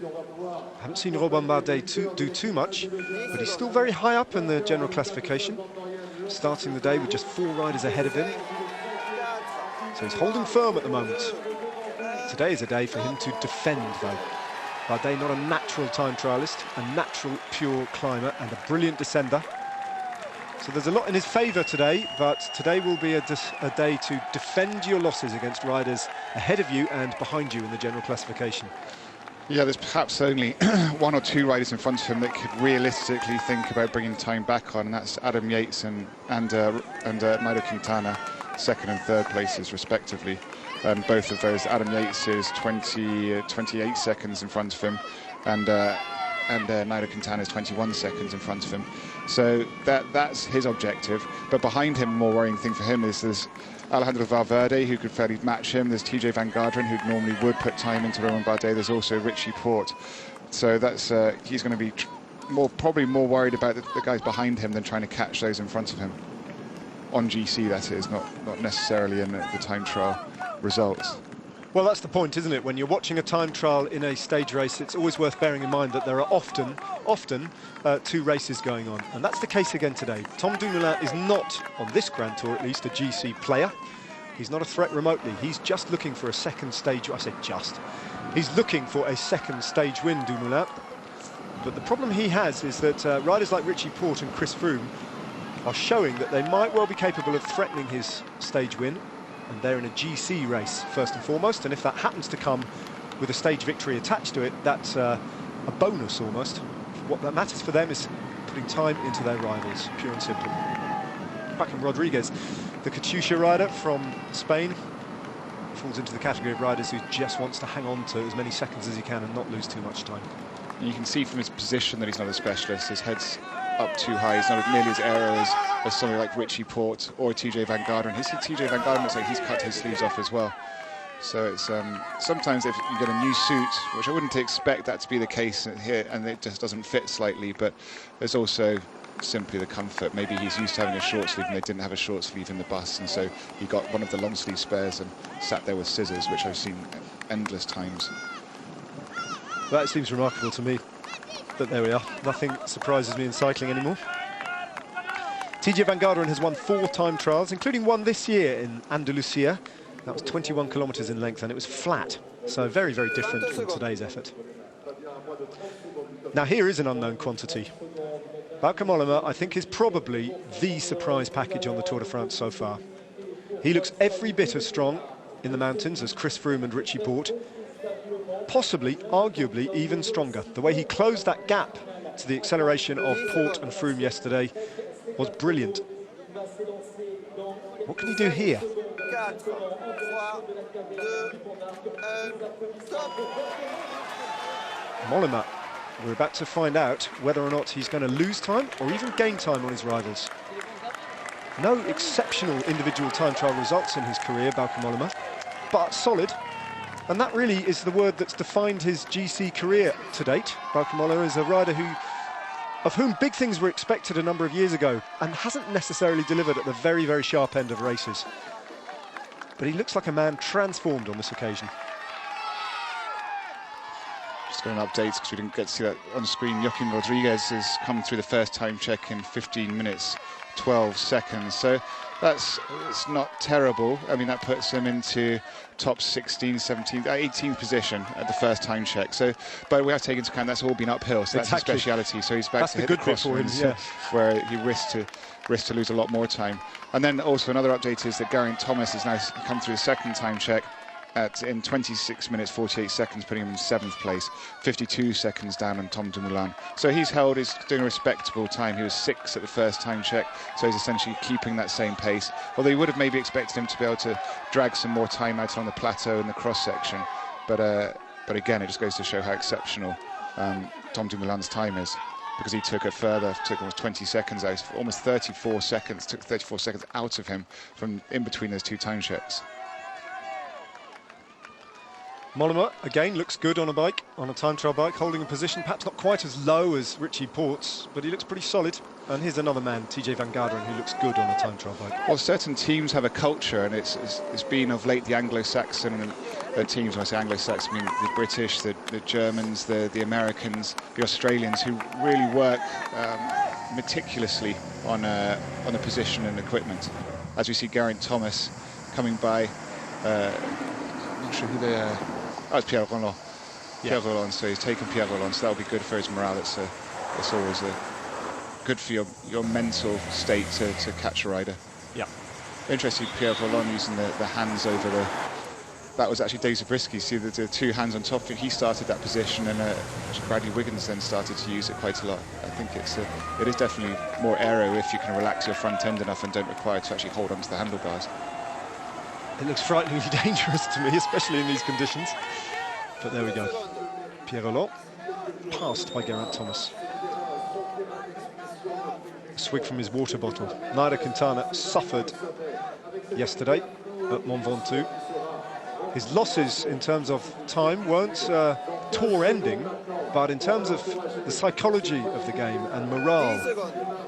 I haven't seen Robin Bardet do too much, but he's still very high up in the general classification, starting the day with just 4 riders ahead of him. So he's holding firm at the moment. Today is a day for him to defend, though. Bardet, not a natural time trialist, a natural pure climber and a brilliant descender. So there's a lot in his favour today, but today will be a day to defend your losses against riders ahead of you and behind you in the general classification. Yeah, there's perhaps only one or two riders in front of him that could realistically think about bringing time back on, and that's Adam Yates and Nairo Quintana, second and third places respectively. And both of those, Adam Yates is 28 seconds in front of him, and Nairo Quintana is 21 seconds in front of him. So that's his objective. But behind him, a more worrying thing for him is there's Alejandro Valverde, who could fairly match him. There's TJ Van Garderen, who normally would put time into Romain Bardet. There's also Richie Porte. So that's he's going to be probably more worried about the guys behind him than trying to catch those in front of him. On GC, that is, not necessarily in the time trial results. Well, that's the point, isn't it? When you're watching a time trial in a stage race, it's always worth bearing in mind that there are often two races going on. And that's the case again today. Tom Dumoulin is not, on this Grand Tour at least, a GC player. He's not a threat remotely. He's just looking for a second stage. I say just. He's looking for a second stage win, Dumoulin. But the problem he has is that riders like Richie Porte and Chris Froome are showing that they might well be capable of threatening his stage win. And they're in a GC race, first and foremost. And if that happens to come with a stage victory attached to it, that's a bonus almost. What that matters for them is putting time into their rivals, pure and simple. Joaquim Rodriguez, the Katusha rider from Spain, falls into the category of riders who just wants to hang on to as many seconds as he can and not lose too much time. And you can see from his position that he's not a specialist. His head's up too high. He's not nearly as aero as somebody like Richie Porte or TJ Van Garderen. TJ Van Garderen looks like he's cut his sleeves off as well. So it's sometimes if you get a new suit, which I wouldn't expect that to be the case here, and it just doesn't fit slightly, but there's also simply the comfort. Maybe he's used to having a short sleeve and they didn't have a short sleeve in the bus, and so he got one of the long sleeve spares and sat there with scissors, which I've seen endless times. That seems remarkable to me. But there we are. Nothing surprises me in cycling anymore. TJ Van Garderen has won 4 time trials, including one this year in Andalusia. That was 21 kilometres in length, and it was flat. So very, very different from today's effort. Now here is an unknown quantity. Bauke Mollema, I think, is probably the surprise package on the Tour de France so far. He looks every bit as strong in the mountains as Chris Froome and Richie Porte. Possibly, arguably, even stronger. The way he closed that gap to the acceleration of Porte and Froome yesterday was brilliant. What can he do here? Mollema, we're about to find out whether or not he's going to lose time or even gain time on his rivals. No exceptional individual time trial results in his career, Bauke Mollema, but solid. And that really is the word that's defined his GC career to date. Bauke Mollema is a rider of whom big things were expected a number of years ago and hasn't necessarily delivered at the very, very sharp end of races. But he looks like a man transformed on this occasion. Just got an update because we didn't get to see that on screen. Joaquim Rodriguez has come through the first time check in 15 minutes, 12 seconds. So it's not terrible. I mean, that puts him into top 16, 17, 18th position at the first time check. So, but we have to take into account that's all been uphill, so that's his speciality. So he's back to hit the crosswinds, where he risks to lose a lot more time. And then also another update is that Geraint Thomas has now come through the second time check in 26 minutes 48 seconds, putting him in 7th place, 52 seconds down on Tom Dumoulin. So he's doing a respectable time. He was 6th at the first time check, so he's essentially keeping that same pace. Although you would have maybe expected him to be able to drag some more time out on the plateau in the cross section, but again, it just goes to show how exceptional Tom Dumoulin's time is, because he took it further, took almost 20 seconds out, almost 34 seconds, took 34 seconds out of him from in between those 2 time checks. Mollema, again, looks good on a bike, on a time trial bike, holding a position perhaps not quite as low as Richie Porte's, but he looks pretty solid. And here's another man, TJ Van Garderen, who looks good on a time trial bike. Well, certain teams have a culture, and it's been of late the Anglo-Saxon teams. When I say Anglo-Saxon, I mean the British, the Germans, the Americans, the Australians, who really work meticulously on the position and equipment. As we see Geraint Thomas coming by, I'm not sure who they are. Oh, it's Pierre Roland. Pierre Roland, so he's taken Pierre Roland, so that'll be good for his morale. It's always good for your mental state to catch a rider. Yeah. Interesting, Pierre Roland using the hands over that was actually Days of Risky. See the two hands on top. He started that position, and Bradley Wiggins then started to use it quite a lot. I think it is definitely more aero if you can relax your front end enough and don't require to actually hold onto the handlebars. It looks frighteningly dangerous to me, especially in these conditions. But there we go. Pierre Rolland, passed by Geraint Thomas. A swig from his water bottle. Nairo Quintana suffered yesterday at Mont Ventoux. His losses in terms of time weren't tour ending, but in terms of the psychology of the game and morale,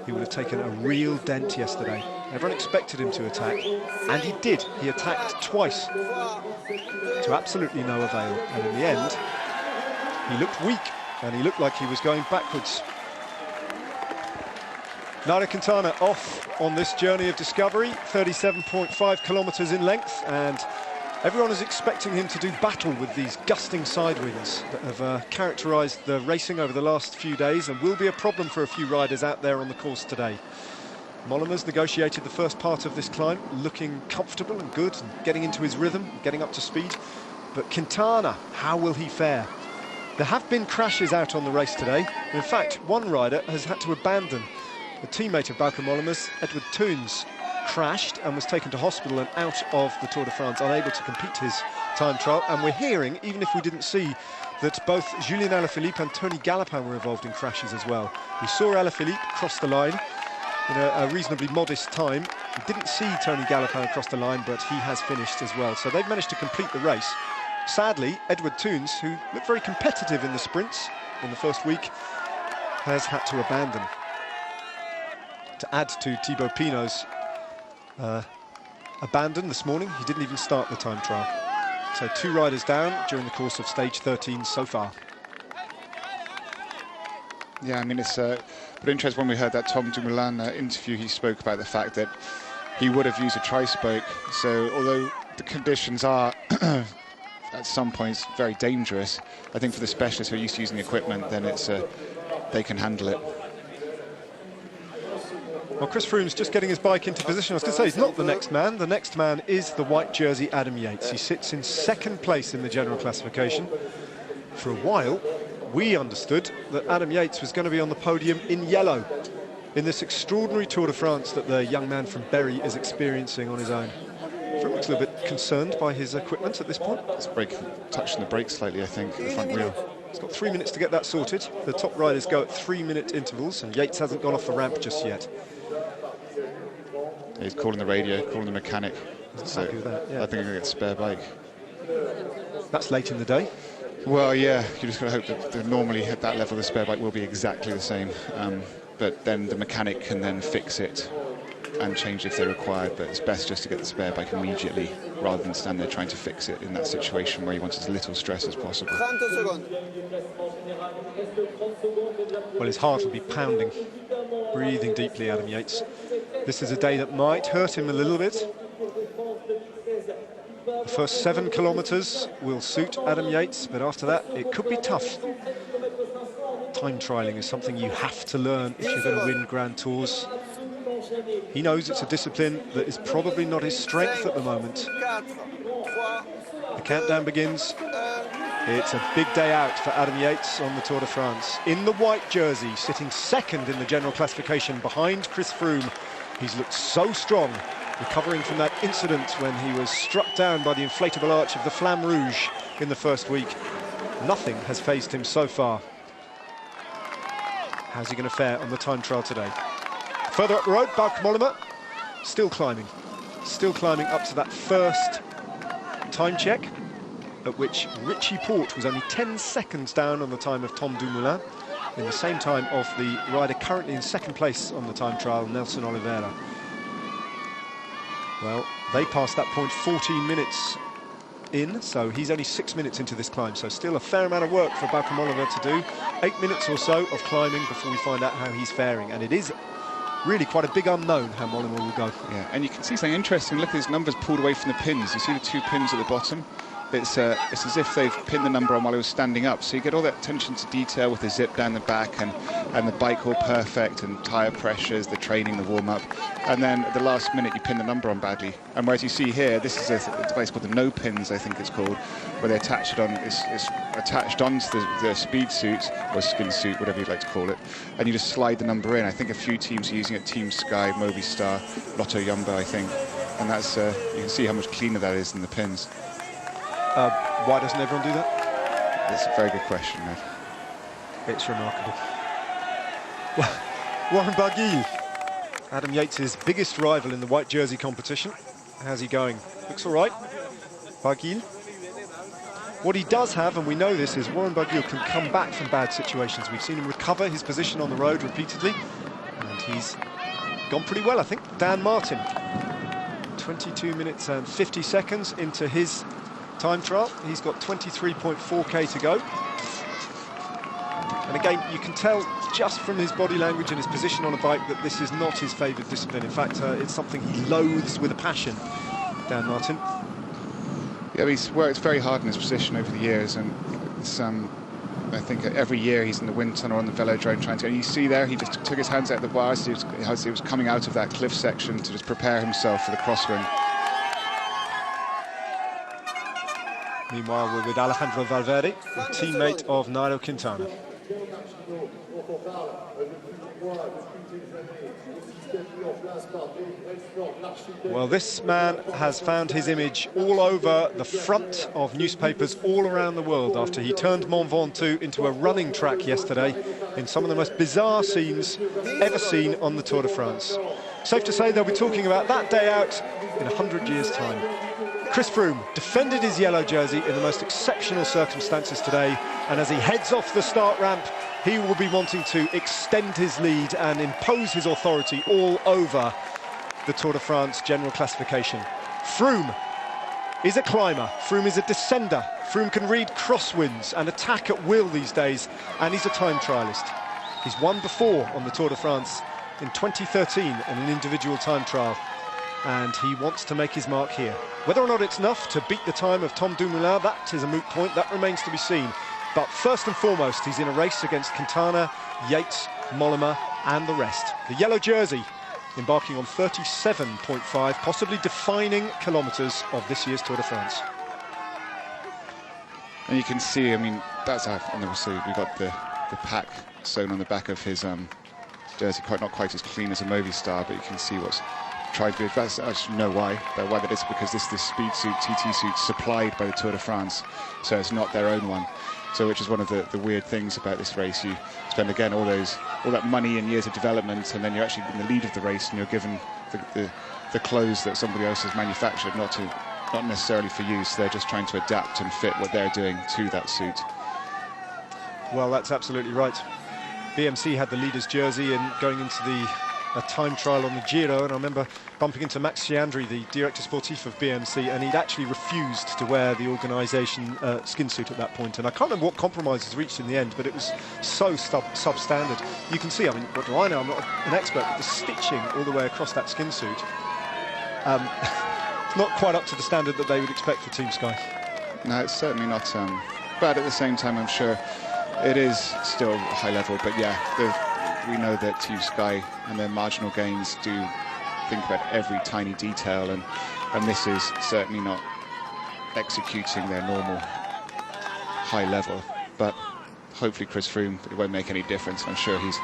he would have taken a real dent yesterday. Everyone expected him to attack, and he did. He attacked twice to absolutely no avail, and in the end he looked weak and he looked like he was going backwards. Nairo Quintana off on this journey of discovery, 37.5 kilometers in length, and everyone is expecting him to do battle with these gusting side winds that have characterised the racing over the last few days and will be a problem for a few riders out there on the course today. Mollema's negotiated the first part of this climb, looking comfortable and good, and getting into his rhythm, getting up to speed. But Quintana, how will he fare? There have been crashes out on the race today. In fact, one rider has had to abandon. A teammate of Bauke Mollema's, Edward Toons, crashed and was taken to hospital and out of the Tour de France, unable to compete his time trial. And we're hearing, even if we didn't see, that both Julien Alaphilippe and Tony Galopin were involved in crashes as well. We saw Alaphilippe cross the line in a reasonably modest time. We didn't see Tony Galopin across the line, but he has finished as well. So they've managed to complete the race. Sadly, Edward Toons, who looked very competitive in the sprints in the first week, has had to abandon. To add to Thibaut Pinot's abandon this morning, he didn't even start the time trial. So 2 riders down during the course of stage 13 so far. Yeah, I mean, it's but interesting when we heard that Tom Dumoulin interview, he spoke about the fact that he would have used a tri-spoke. So although the conditions are at some points very dangerous, I think for the specialists who are used to using the equipment, then it's they can handle it. Well, Chris Froome's just getting his bike into position. I was going to say, he's not the next man. The next man is the white jersey Adam Yates. He sits in 2nd place in the general classification. For a while, we understood that Adam Yates was going to be on the podium in yellow in this extraordinary Tour de France that the young man from Berry is experiencing on his own. Froome looks a little bit concerned by his equipment at this point. It's touching the brake slightly, I think, the front wheel. He's got 3 minutes to get that sorted. The top riders go at 3-minute intervals, and Yates hasn't gone off the ramp just yet. He's calling the radio, calling the mechanic. So that, yeah. I think I'm going to get a spare bike. That's late in the day. Well, yeah, you just got to hope that normally at that level the spare bike will be exactly the same. But then the mechanic can then fix it and change if they're required. But it's best just to get the spare bike immediately rather than stand there trying to fix it in that situation where you want as little stress as possible. Well, his heart will be pounding, breathing deeply, Adam Yates. This is a day that might hurt him a little bit. The first 7 kilometres will suit Adam Yates, but after that, it could be tough. Time trialling is something you have to learn if you're going to win Grand Tours. He knows it's a discipline that is probably not his strength at the moment. The countdown begins. It's a big day out for Adam Yates on the Tour de France. In the white jersey, sitting 2nd in the general classification behind Chris Froome. He's looked so strong, recovering from that incident when he was struck down by the inflatable arch of the Flamme Rouge in the first week. Nothing has fazed him so far. How's he going to fare on the time trial today? Further up the road, Bauke Mollema, still climbing up to that first time check, at which Richie Porte was only 10 seconds down on the time of Tom Dumoulin, in the same time of the rider currently in 2nd place on the time trial, Nelson Oliveira. Well, they passed that point 14 minutes in, so he's only 6 minutes into this climb, so still a fair amount of work for Bauke Mollema to do. 8 minutes or so of climbing before we find out how he's faring, and it is really quite a big unknown how Mollema will go. Yeah, and you can see something interesting. Look at his numbers pulled away from the pins. You see the 2 pins at the bottom? it's as if they've pinned the number on while he was standing up. So you get all that attention to detail with the zip down the back and the bike all perfect and tyre pressures, the training, the warm-up. And then at the last minute you pin the number on badly. And whereas you see here, this is a device called the no pins, I think it's called, where they attach it on, it's attached onto the speed suit or skin suit, whatever you'd like to call it, and you just slide the number in. I think a few teams are using it, Team Sky, Movistar, Lotto Jumbo, I think. And that's, you can see how much cleaner that is than the pins. Why doesn't everyone do that? That's a very good question, Ned. It's remarkable. Warren Barguil, Adam Yates' biggest rival in the white jersey competition. How's he going? Looks all right. Barguil. What he does have, and we know this, is Warren Barguil can come back from bad situations. We've seen him recover his position on the road repeatedly, and he's gone pretty well, I think. Dan Martin, 22 minutes and 50 seconds into his time trial. He's got 23.4k to go. And again, you can tell just from his body language and his position on a bike that this is not his favoured discipline. In fact, it's something he loathes with a passion, Dan Martin. Yeah, he's worked very hard in his position over the years, and it's, I think every year he's in the wind tunnel on the velodrome trying to... And you see there, he just took his hands out of the bars as he was coming out of that cliff section to just prepare himself for the crosswind. Meanwhile, we're with Alejandro Valverde, a teammate of Nairo Quintana. Well, this man has found his image all over the front of newspapers all around the world after he turned Mont Ventoux into a running track yesterday in some of the most bizarre scenes ever seen on the Tour de France. Safe to say they'll be talking about that day out in 100 years' time. Chris Froome defended his yellow jersey in the most exceptional circumstances today, and as he heads off the start ramp, he will be wanting to extend his lead and impose his authority all over the Tour de France general classification. Froome is a climber, Froome is a descender, Froome can read crosswinds and attack at will these days, and he's a time trialist. He's won before on the Tour de France in 2013 in an individual time trial, and he wants to make his mark here. Whether or not it's enough to beat the time of Tom Dumoulin, that is a moot point, that remains to be seen. But first and foremost, he's in a race against Quintana, Yates, Mollema and the rest. The yellow jersey embarking on 37.5, possibly defining kilometres of this year's Tour de France. And you can see, I mean, that's how, and also we got the pack sewn on the back of his jersey, not quite as clean as a Movistar, but you can see what's tried to be. That's actually know why that is, because this is the speed suit, TT suit supplied by the Tour de France, so it's not their own one. So, which is one of the weird things about this race. You spend again all that money and years of development, and then you're actually in the lead of the race, and you're given the clothes that somebody else has manufactured, not necessarily for use. They're just trying to adapt and fit what they're doing to that suit. Well, that's absolutely right. BMC had the leader's jersey and going into a time trial on the Giro, and I remember bumping into Max Chiandri, the director sportif of BMC, and he'd actually refused to wear the organisation skin suit at that point. And I can't remember what compromise was reached in the end, but it was so substandard. You can see, I mean, what do I know? I'm not an expert, but the stitching all the way across that skin suit, it's not quite up to the standard that they would expect for Team Sky. No, it's certainly not. But at the same time, I'm sure it is still high level. But yeah, we know that Team Sky and their marginal gains do think about every tiny detail, and this is certainly not executing their normal high level. But hopefully Chris Froome, it won't make any difference. I'm sure he's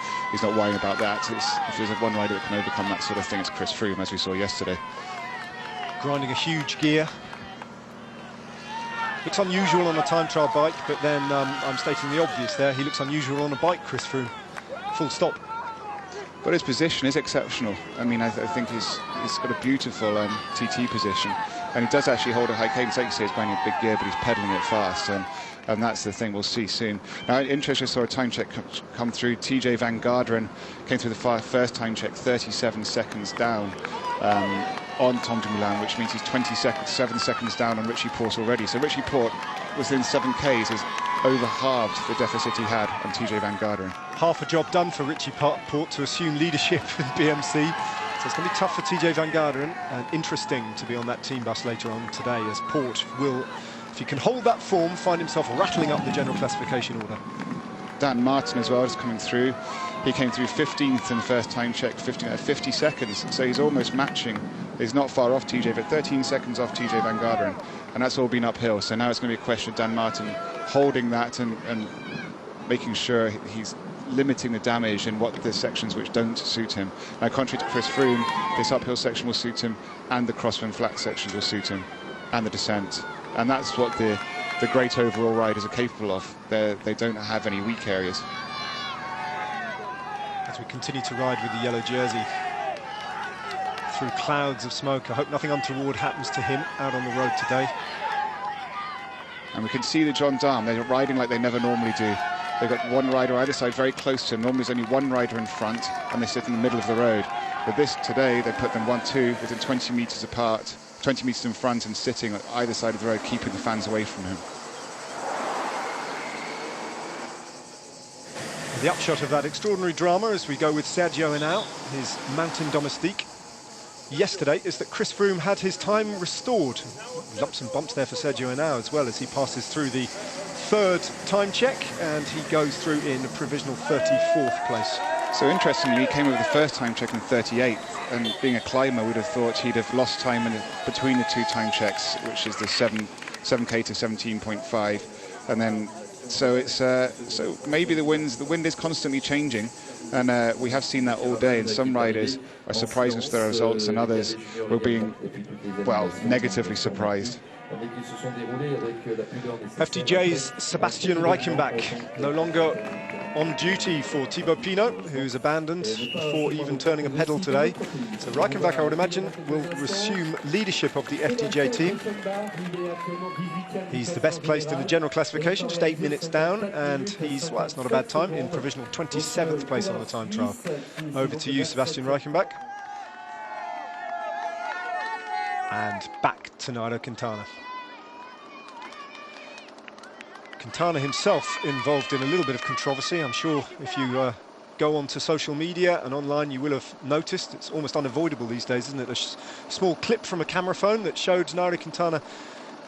not worrying about that. If there's one rider that can overcome that sort of thing, it's Chris Froome, as we saw yesterday. Grinding a huge gear. Looks unusual on a time trial bike, but then I'm stating the obvious there. He looks unusual on a bike, Chris Froome. Full stop. But his position is exceptional. I mean, I think he's got a beautiful TT position, and he does actually hold a high cadence. Like you say, he's banging a big gear, but he's pedaling it fast, and that's the thing we'll see soon. Now, interesting, I saw a time check come through. TJ Van Garderen came through the first time check, 37 seconds down on Tom Dumoulin, which means he's 7 seconds down on Richie Porte already. So Richie Porte, within 7Ks, has over halved the deficit he had on TJ Van Garderen. Half a job done for Richie Porte to assume leadership in BMC. So it's going to be tough for TJ Van Garderen, and interesting to be on that team bus later on today, as Porte will he can hold that form, find himself rattling up the general classification order. Dan Martin as well is coming through. He came through 15th in the first time check, 50 seconds, so he's almost matching. He's not far off TJ, but 13 seconds off TJ Van Garderen, and that's all been uphill. So now it's going to be a question of Dan Martin holding that and making sure he's limiting the damage in what the sections which don't suit him. Now, contrary to Chris Froome, this uphill section will suit him, and the crosswind flat sections will suit him, and the descent. And that's what the great overall riders are capable of. They don't have any weak areas. As we continue to ride with the yellow jersey through clouds of smoke, I hope nothing untoward happens to him out on the road today. And we can see the gendarmes, they're riding like they never normally do. They've got one rider either side very close to him. Normally there's only one rider in front and they sit in the middle of the road. But this today, they put them 1-2 within 20 metres apart, 20 metres in front and sitting at either side of the road, keeping the fans away from him. The upshot of that extraordinary drama as we go with Sergio Henao, his mountain domestique, yesterday, is that Chris Froome had his time restored. Lumps and bumps there for Sergio Henao as well as he passes through the third time check and he goes through in a provisional 34th place. So interestingly, he came over the first time check in 38th, and being a climber, would have thought he'd have lost time between the two time checks, which is the 7K to 17.5, and then so it's so maybe the wind is constantly changing, and we have seen that all day. And some riders are surprising with their results, and others were being, well, negatively surprised. FDJ's Sebastian Reichenbach no longer on duty for Thibaut Pinot, who's abandoned before even turning a pedal today. So Reichenbach, I would imagine, will resume leadership of the FDJ team. He's the best placed in the general classification, just 8 minutes down, and he's, well, it's not a bad time, in provisional 27th place on the time trial. Over to you, Sebastian Reichenbach. And back to Nairo Quintana. Quintana himself involved in a little bit of controversy. I'm sure if you go onto social media and online, you will have noticed. It's almost unavoidable these days, isn't it? A small clip from a camera phone that showed Nairo Quintana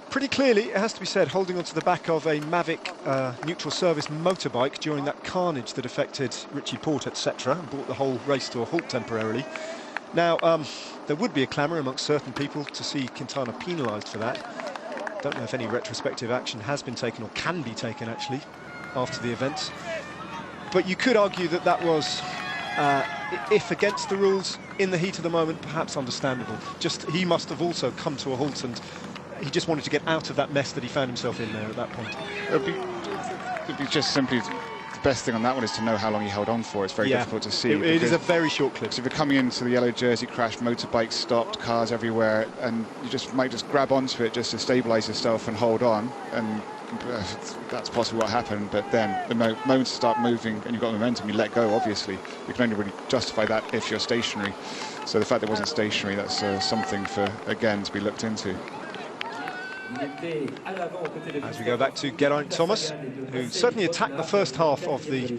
pretty clearly, it has to be said, holding onto the back of a Mavic neutral service motorbike during that carnage that affected Richie Porte, etc., and brought the whole race to a halt temporarily. Now, there would be a clamour amongst certain people to see Quintana penalised for that. Don't know if any retrospective action has been taken or can be taken, actually, after the events. But you could argue that that was, if against the rules, in the heat of the moment, perhaps understandable. Just, he must have also come to a halt, and he just wanted to get out of that mess that he found himself in there at that point. It'd be just simply, the best thing on that one is to know how long he held on for. It's very difficult to see. It is a very short clip. So if you're coming into the yellow jersey crash, motorbikes stopped, cars everywhere, and you might just grab onto it just to stabilise yourself and hold on, and that's possibly what happened. But then the moment to start moving and you've got momentum, you let go, obviously. You can only really justify that if you're stationary. So the fact that it wasn't stationary, that's something for, again, to be looked into. As we go back to Geraint Thomas, who certainly attacked the first half of the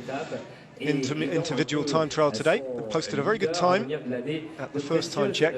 individual time trial today, posted a very good time at the first time check.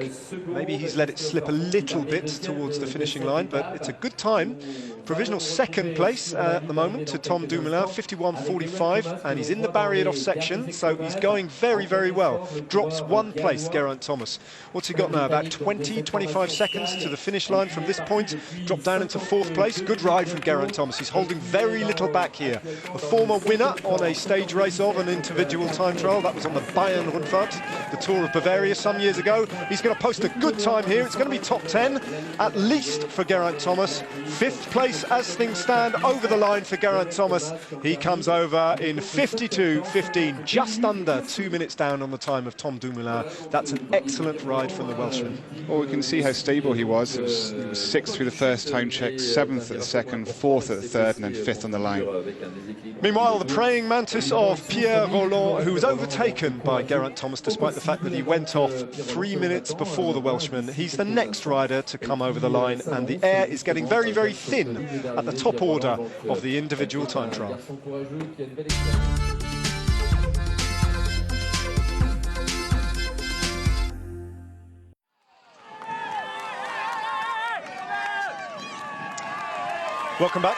Maybe he's let it slip a little bit towards the finishing line, but it's a good time. Provisional second place at the moment to Tom Dumoulin, 51.45, and he's in the Barrier-off section, so he's going very, very well. Drops one place, Geraint Thomas. What's he got now? About 25 seconds to the finish line from this point. Dropped down into fourth place. Good ride from Geraint Thomas. He's holding very little back here. A former winner on a stage race of an individual time trial. That was on the Bayern Rundfahrt, the Tour of Bavaria some years ago. He's going to post a good time here. It's going to be top 10, at least for Geraint Thomas. Fifth place as things stand, over the line for Geraint Thomas. He comes over in 52.15, just under 2 minutes down on the time of Tom Dumoulin. That's an excellent ride from the Welshman. Well, we can see how stable he was. He was sixth through the first time check, seventh at the second, fourth at the third, and then fifth on the line. Meanwhile, the praying mantis of Pierre Rolland, who was overtaken by Geraint Thomas despite the fact that he went off 3 minutes before the Welshman. He's the next rider to come over the line, and the air is getting very, very thin at the top order of the individual time trial. Welcome back.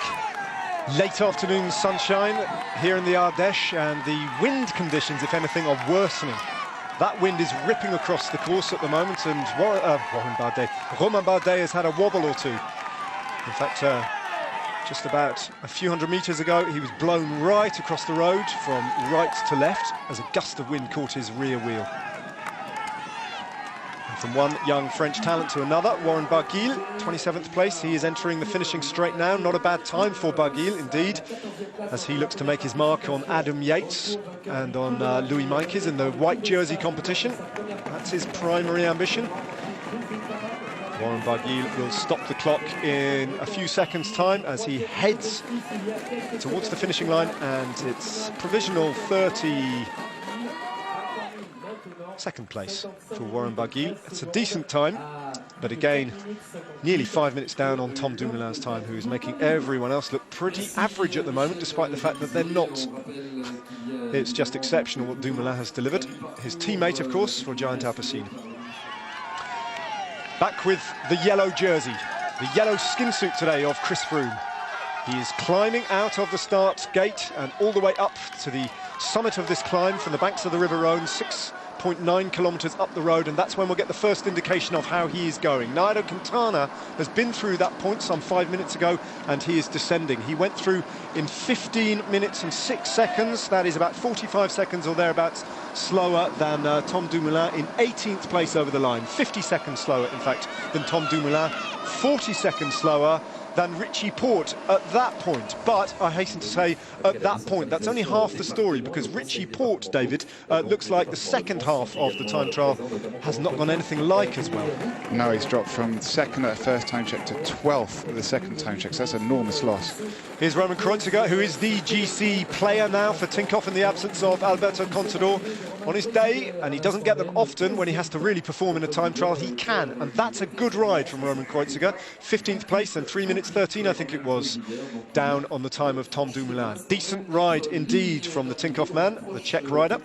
Late afternoon sunshine here in the Ardèche, and the wind conditions, if anything, are worsening. That wind is ripping across the course at the moment, and Romain Bardet has had a wobble or two. In fact, just about a few hundred metres ago, he was blown right across the road from right to left as a gust of wind caught his rear wheel. From one young French talent to another, Warren Barguil, 27th place. He is entering the finishing straight now. Not a bad time for Barguil, indeed, as he looks to make his mark on Adam Yates and on Louis Meintjes in the white jersey competition. That's his primary ambition. Warren Barguil will stop the clock in a few seconds' time as he heads towards the finishing line, and it's provisional 32nd place for Warren Barguil. It's a decent time, but again, nearly 5 minutes down on Tom Dumoulin's time, who is making everyone else look pretty average at the moment, despite the fact that they're not. It's just exceptional what Dumoulin has delivered. His teammate, of course, Rogiant Alpecin. Back with the yellow jersey, the yellow skin suit today of Chris Froome. He is climbing out of the start gate and all the way up to the summit of this climb from the banks of the River Rhone, 6.9 kilometres up the road, and that's when we'll get the first indication of how he is going. Nairo Quintana has been through that point some 5 minutes ago, and he is descending. He went through in 15 minutes and 6 seconds. That is about 45 seconds or thereabouts slower than Tom Dumoulin in 18th place over the line. 50 seconds slower, in fact, than Tom Dumoulin. 40 seconds slower than Richie Porte at that point. But I hasten to say, at that point, that's only half the story, because Richie Porte, David, looks like the second half of the time trial has not gone anything like as well. No, he's dropped from second at the first time check to 12th at the second time check, so that's an enormous loss. Here's Roman Kreuziger, who is the GC player now for Tinkoff in the absence of Alberto Contador. On his day, and he doesn't get them often when he has to really perform in a time trial, he can, and that's a good ride from Roman Kreuziger. 15th place and 3 minutes 13, I think it was, down on the time of Tom Dumoulin. Decent ride indeed from the Tinkoff man, the Czech rider.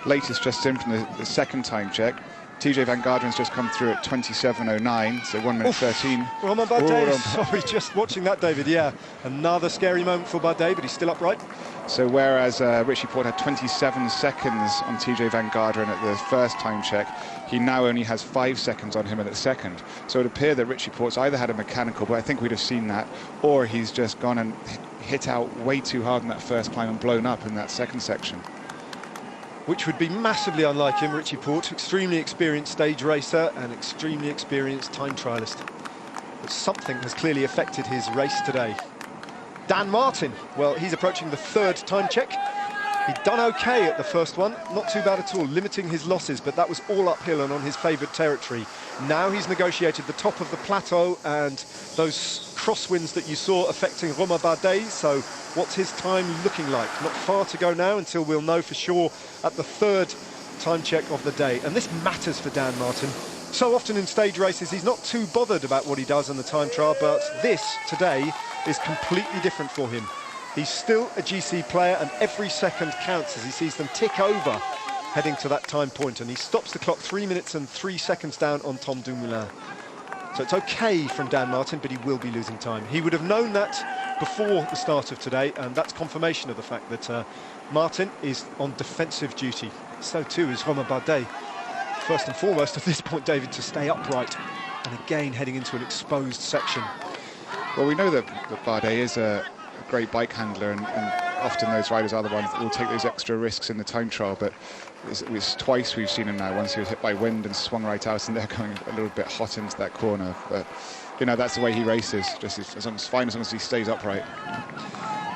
Latest just in from the second time check. TJ Van Gardren's just come through at 27.09, so 1 minute 13. Romain Bardet, sorry, just watching that, David, yeah. Another scary moment for Bardet, but he's still upright. So whereas Richie Porte had 27 seconds on TJ Van Garderen at the first time check, he now only has 5 seconds on him at the second. So it appeared that Richie Porte's either had a mechanical, but I think we'd have seen that, or he's just gone and hit out way too hard in that first climb and blown up in that second section. Which would be massively unlike him, Richie Porte, extremely experienced stage racer and extremely experienced time trialist. But something has clearly affected his race today. Dan Martin, well, he's approaching the third time check. He'd done okay at the first one, not too bad at all, limiting his losses, but that was all uphill and on his favoured territory. Now he's negotiated the top of the plateau and those crosswinds that you saw affecting Romain Bardet, so what's his time looking like? Not far to go now until we'll know for sure at the third time check of the day. And this matters for Dan Martin. So often in stage races, he's not too bothered about what he does in the time trial, but this, today, is completely different for him. He's still a GC player, and every second counts as he sees them tick over, heading to that time point, and he stops the clock 3 minutes and 3 seconds down on Tom Dumoulin. So it's okay from Dan Martin, but he will be losing time. He would have known that before the start of today, and that's confirmation of the fact that Martin is on defensive duty. So too is Romain Bardet. First and foremost at this point, David, to stay upright, and again heading into an exposed section. Well, we know that Bardet is a great bike handler, and often those riders are the ones that will take those extra risks in the time trial, but it's twice we've seen him now. Once he was hit by wind and swung right out, and they're going a little bit hot into that corner, but you know, that's the way he races, just as long as he stays upright.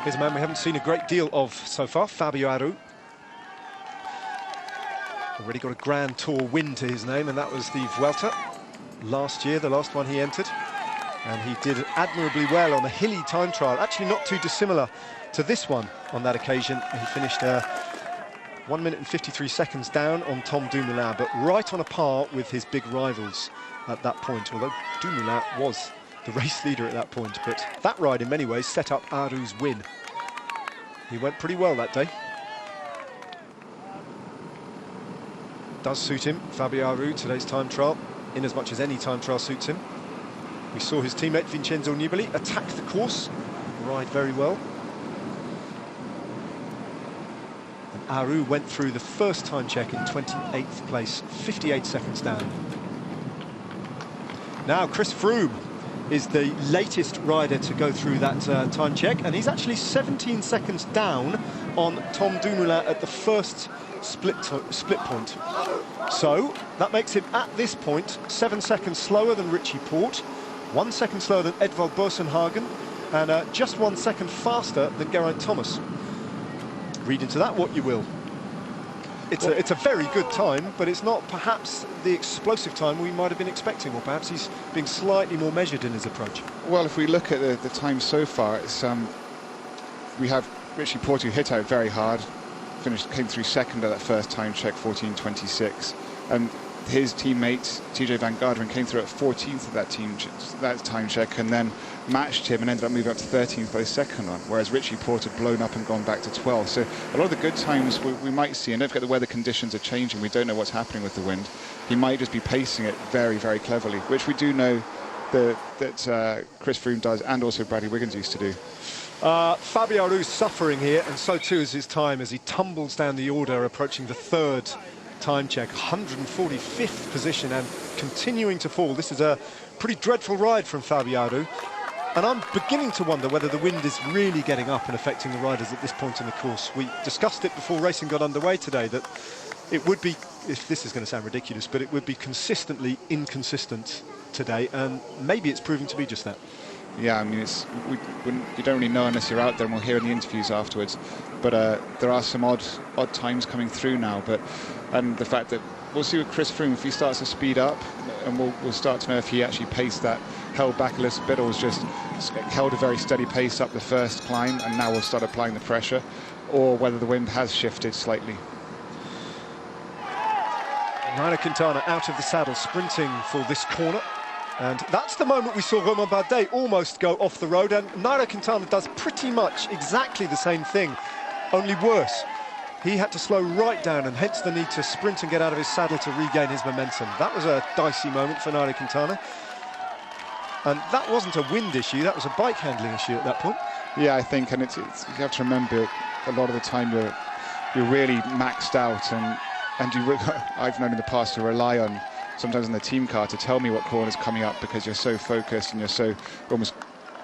Here's a man we haven't seen a great deal of so far, Fabio Aru. Already got a Grand Tour win to his name, and that was the Vuelta last year, the last one he entered. And he did admirably well on a hilly time trial, actually not too dissimilar to this one on that occasion. He finished 1 minute and 53 seconds down on Tom Dumoulin, but right on a par with his big rivals at that point, although Dumoulin was the race leader at that point. But that ride, in many ways, set up Aru's win. He went pretty well that day. Does suit him, Fabio Aru, today's time trial, in as much as any time trial suits him. We saw his teammate Vincenzo Nibali attack the course, ride very well. And Aru went through the first time check in 28th place, 58 seconds down. Now Chris Froome is the latest rider to go through that time check, and he's actually 17 seconds down on Tom Dumoulin at the first split point. So that makes him at this point 7 seconds slower than Richie Porte, 1 second slower than Edvald Boasson-Hagen, and just 1 second faster than Geraint Thomas. Read into that what you will. It's a very good time, but it's not perhaps the explosive time we might have been expecting, or perhaps he's being slightly more measured in his approach. Well, if we look at the time so far, it's we have Richie Porte, who hit out very hard, came through second at that first time check, 14:26, and his teammate TJ Van Garderen came through at 14th of that time check, and then matched him and ended up moving up to 13th by the second one, whereas Richie Porte had blown up and gone back to 12th. So a lot of the good times we might see, and don't forget the weather conditions are changing, we don't know what's happening with the wind. He might just be pacing it very, very cleverly, which we do know that Chris Froome does, and also Bradley Wiggins used to do. Fabio Aru's suffering here, and so too is his time as he tumbles down the order, approaching the third time check, 145th position, and continuing to fall. This is a pretty dreadful ride from Fabio Aru, and I'm beginning to wonder whether the wind is really getting up and affecting the riders at this point in the course. We discussed it before racing got underway today, that it would be, if this is going to sound ridiculous, but it would be consistently inconsistent today, and maybe it's proving to be just that. Yeah, I mean, you don't really know unless you're out there, and we'll hear in the interviews afterwards. But there are some odd times coming through now. And the fact that we'll see with Chris Froome, if he starts to speed up, and we'll start to know if he actually paced that, held back a little bit, or was just held a very steady pace up the first climb, and now we'll start applying the pressure, or whether the wind has shifted slightly. Nairo Quintana out of the saddle, sprinting for this corner. And that's the moment we saw Romain Bardet almost go off the road, and Nairo Quintana does pretty much exactly the same thing, only worse. He had to slow right down, and hence the need to sprint and get out of his saddle to regain his momentum. That was a dicey moment for Nairo Quintana. And that wasn't a wind issue, that was a bike handling issue at that point. Yeah, I think, and you have to remember, a lot of the time you're really maxed out, and I've known in the past to rely on, sometimes in the team car, to tell me what corner's coming up, because you're so focused and you're so almost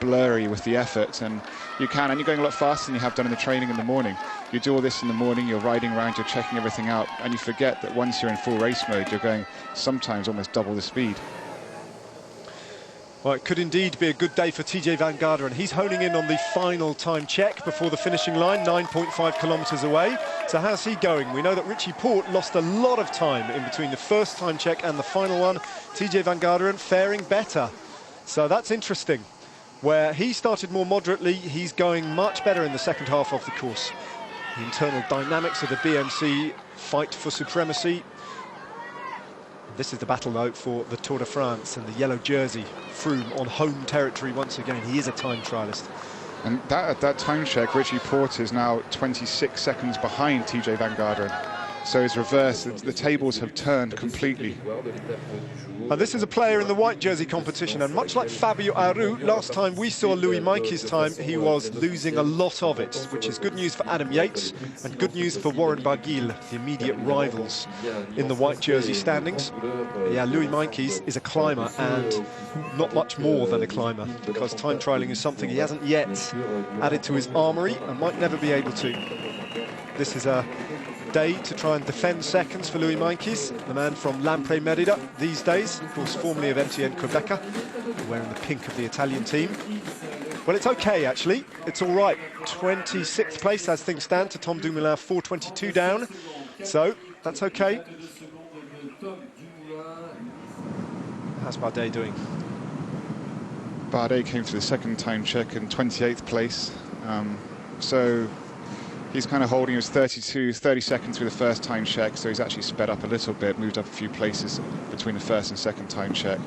blurry with the effort, and you're going a lot faster than you have done in the training in the morning. You do all this in the morning, you're riding around, you're checking everything out, and you forget that once you're in full race mode, you're going sometimes almost double the speed. Well, it could indeed be a good day for TJ Van Garderen. He's honing in on the final time check before the finishing line, 9.5 kilometres away. So how's he going? We know that Richie Porte lost a lot of time in between the first time check and the final one. TJ Van Garderen faring better. So that's interesting. Where he started more moderately, he's going much better in the second half of the course. The internal dynamics of the BMC fight for supremacy. This is the battle, though, for the Tour de France and the yellow jersey. Froome on home territory once again. He is a time trialist. And at that time check, Richie Porte is now 26 seconds behind TJ Van Garderen. So it's reversed. The tables have turned completely. This is a player in the white jersey competition, and much like Fabio Aru, last time we saw Louis Meintjes' time, he was losing a lot of it, which is good news for Adam Yates and good news for Warren Barguil, the immediate rivals in the white jersey standings. Yeah, Louis Meintjes is a climber, and not much more than a climber, because time trialling is something he hasn't yet added to his armoury and might never be able to. This is a day to try and defend seconds for Louis Meintjes, the man from Lampre Merida these days, of course formerly of MTN Quebeca, wearing the pink of the Italian team. Well, it's okay actually, it's all right. 26th place as things stand to Tom Dumoulin, 4:22 down, so that's okay. How's Bardet doing? Bardet came through the second time check in 28th place, so he's kind of holding, he was 30 seconds through the first time check, so he's actually sped up a little bit, moved up a few places between the first and second time check.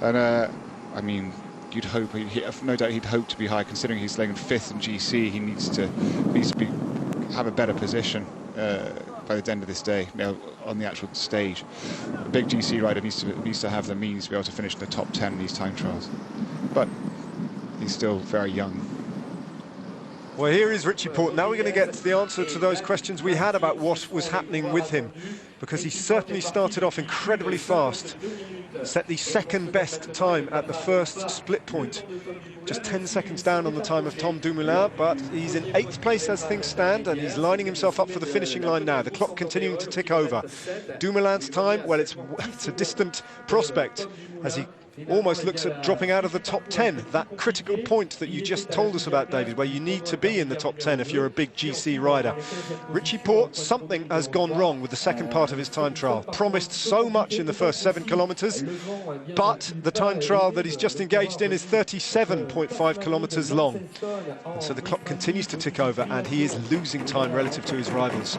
And I mean, you'd hope, no doubt he'd hope to be high, considering he's laying 5th in GC. He needs to have a better position by the end of this day, on the actual stage. A big GC rider needs to have the means to be able to finish in the top 10 in these time trials. But he's still very young. Well, here is Richie Porte. Now we're going to get the answer to those questions we had about what was happening with him, because he certainly started off incredibly fast. Set the second best time at the first split point, just 10 seconds down on the time of Tom Dumoulin, but he's in 8th place as things stand, and he's lining himself up for the finishing line now. The clock continuing to tick over. Dumoulin's time, well, it's a distant prospect as he almost looks at dropping out of the top 10, that critical point that you just told us about, David, where you need to be in the top 10 if you're a big GC rider. Richie Porte, something has gone wrong with the second part of his time trial. Promised so much in the first 7 kilometres, but the time trial that he's just engaged in is 37.5 kilometres long. And so the clock continues to tick over, and he is losing time relative to his rivals.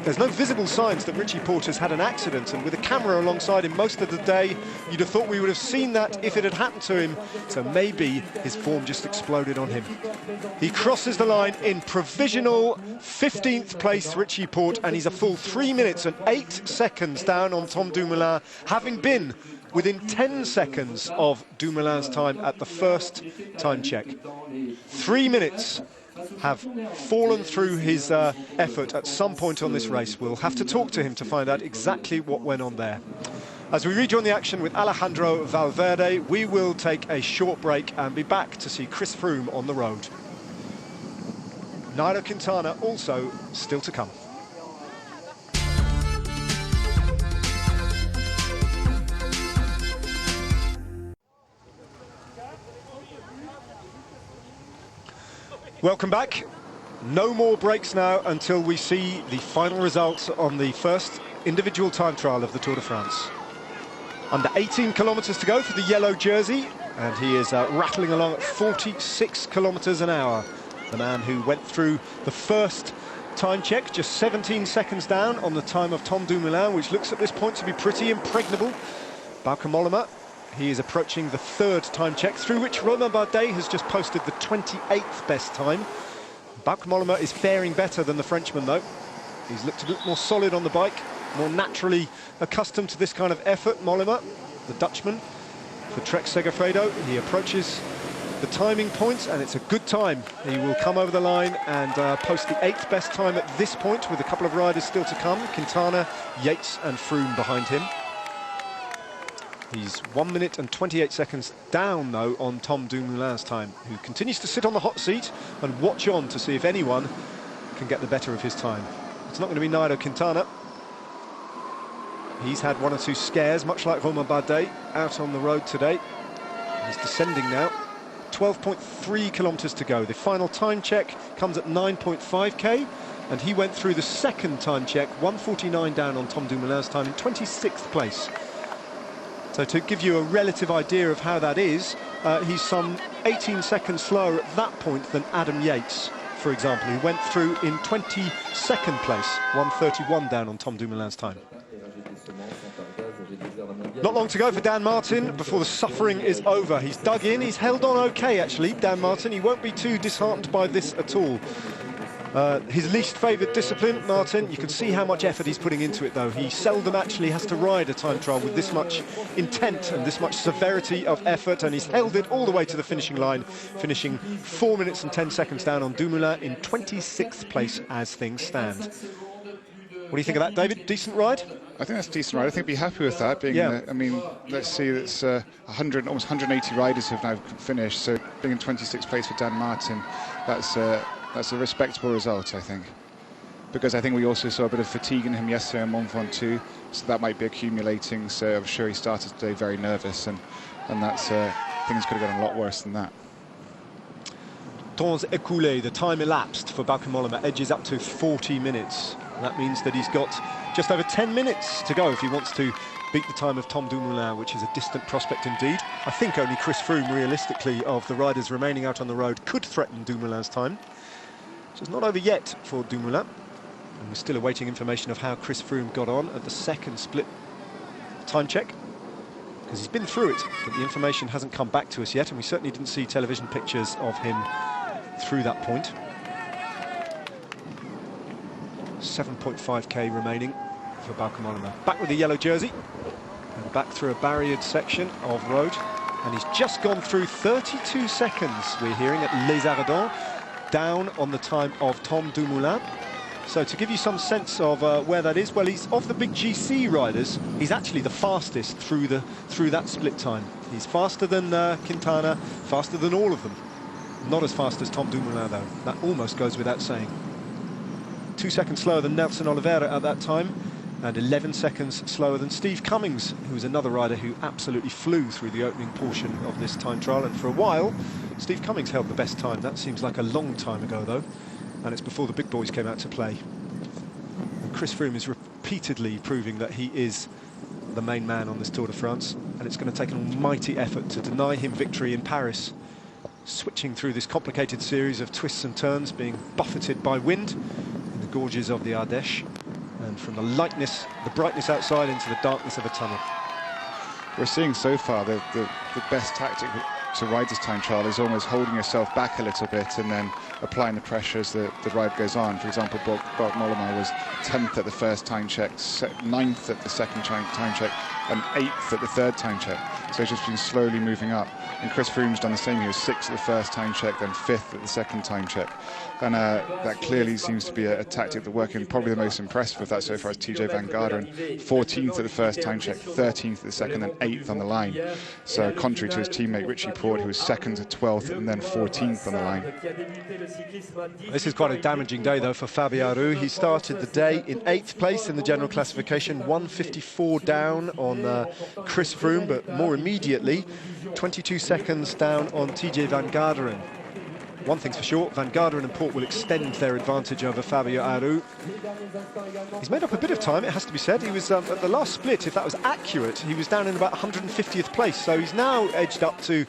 There's no visible signs that Richie Porte has had an accident, and with a camera alongside him most of the day, you'd have thought we would have seen that if it had happened to him, so maybe his form just exploded on him. He crosses the line in provisional 15th place, Richie Porte, and he's a full 3 minutes and 8 seconds down on Tom Dumoulin, having been within 10 seconds of Dumoulin's time at the first time check. 3 minutes have fallen through his effort at some point on this race. We'll have to talk to him to find out exactly what went on there. As we rejoin the action with Alejandro Valverde, we will take a short break and be back to see Chris Froome on the road. Nairo Quintana also still to come. Welcome back. No more breaks now until we see the final results on the first individual time trial of the Tour de France. Under 18 kilometres to go for the yellow jersey, and he is rattling along at 46 kilometres an hour. The man who went through the first time check, just 17 seconds down on the time of Tom Dumoulin, which looks at this point to be pretty impregnable. Bauke Mollema, he is approaching the third time check, through which Romain Bardet has just posted the 28th best time. Bauke Mollema is faring better than the Frenchman, though. He's looked a bit more solid on the bike, more naturally accustomed to this kind of effort. Mollema, the Dutchman, for Trek Segafredo, he approaches the timing points, and it's a good time. He will come over the line and post the 8th best time at this point, with a couple of riders still to come. Quintana, Yates and Froome behind him. He's 1 minute and 28 seconds down, though, on Tom Dumoulin's time, who continues to sit on the hot seat and watch on to see if anyone can get the better of his time. It's not going to be Nairo Quintana. He's had 1 or 2 scares, much like Romain Bardet, out on the road today. He's descending now. 12.3 kilometres to go. The final time check comes at 9.5k, and he went through the second time check, 1:49 down on Tom Dumoulin's time, in 26th place. So to give you a relative idea of how that is, he's some 18 seconds slower at that point than Adam Yates, for example, who went through in 22nd place, 1:31 down on Tom Dumoulin's time. Not long to go for Dan Martin before the suffering is over. He's dug in, he's held on okay, actually, Dan Martin. He won't be too disheartened by this at all. His least favoured discipline, Martin, you can see how much effort he's putting into it, though. He seldom actually has to ride a time trial with this much intent and this much severity of effort, and he's held it all the way to the finishing line, finishing 4 minutes and 10 seconds down on Dumoulin in 26th place as things stand. What do you think of that, David? Decent ride? I think that's a decent ride. I think I'd be happy with that. Being, I mean, let's see, it's almost 180 riders have now finished, so being in 26th place for Dan Martin, that's a respectable result, I think. Because I think we also saw a bit of fatigue in him yesterday on Mont Ventoux, so that might be accumulating. So I'm sure he started today very nervous, and that's things could have gone a lot worse than that. Temps écoulé, the time elapsed for Bauke Mollema, edges up to 40 minutes. That means that he's got just over 10 minutes to go if he wants to beat the time of Tom Dumoulin, which is a distant prospect indeed. I think only Chris Froome, realistically, of the riders remaining out on the road, could threaten Dumoulin's time. Which is not over yet for Dumoulin. And we're still awaiting information of how Chris Froome got on at the second split time check, because he's been through it, but the information hasn't come back to us yet, and we certainly didn't see television pictures of him through that point. 7.5k remaining for Bauke Mollema. Back with the yellow jersey and back through a barriered section of road, and he's just gone through 32 seconds, we're hearing, at Les Ardents, down on the time of Tom Dumoulin. So to give you some sense of where that is, well, he's of the big GC riders, he's actually the fastest through that split time. He's faster than Quintana, faster than all of them. Not as fast as Tom Dumoulin, though. That almost goes without saying. 2 seconds slower than Nelson Oliveira at that time, and 11 seconds slower than Steve Cummings, who was another rider who absolutely flew through the opening portion of this time trial. And for a while, Steve Cummings held the best time. That seems like a long time ago, though, and it's before the big boys came out to play. And Chris Froome is repeatedly proving that he is the main man on this Tour de France, and it's going to take an almighty effort to deny him victory in Paris, switching through this complicated series of twists and turns, being buffeted by wind in the gorges of the Ardèche, and from the lightness, the brightness outside into the darkness of a tunnel. We're seeing so far the best tactic to ride this time trial is almost holding yourself back a little bit and then applying the pressure as the ride goes on. For example, Bauke Mollema was 10th at the first time check, 9th at the second time check, and 8th at the third time check. So he's just been slowly moving up. And Chris Froome's done the same. He was 6th at the first time check, then 5th at the second time check. And that clearly seems to be a tactic that working. Probably the most impressive of that so far is TJ Van Garderen, 14th at the first time check, 13th at the second, then 8th on the line. So contrary to his teammate Richie Porte, who was 2nd to 12th and then 14th on the line. This is quite a damaging day, though, for Fabio Aru. He started the day in 8th place in the general classification, 154 down on Chris Froome, but more immediately, 22 seconds down on TJ Van Garderen. One thing's for sure, Van Garderen and Porte will extend their advantage over Fabio Aru. He's made up a bit of time, it has to be said. He was, at the last split, if that was accurate, he was down in about 150th place. So he's now edged up to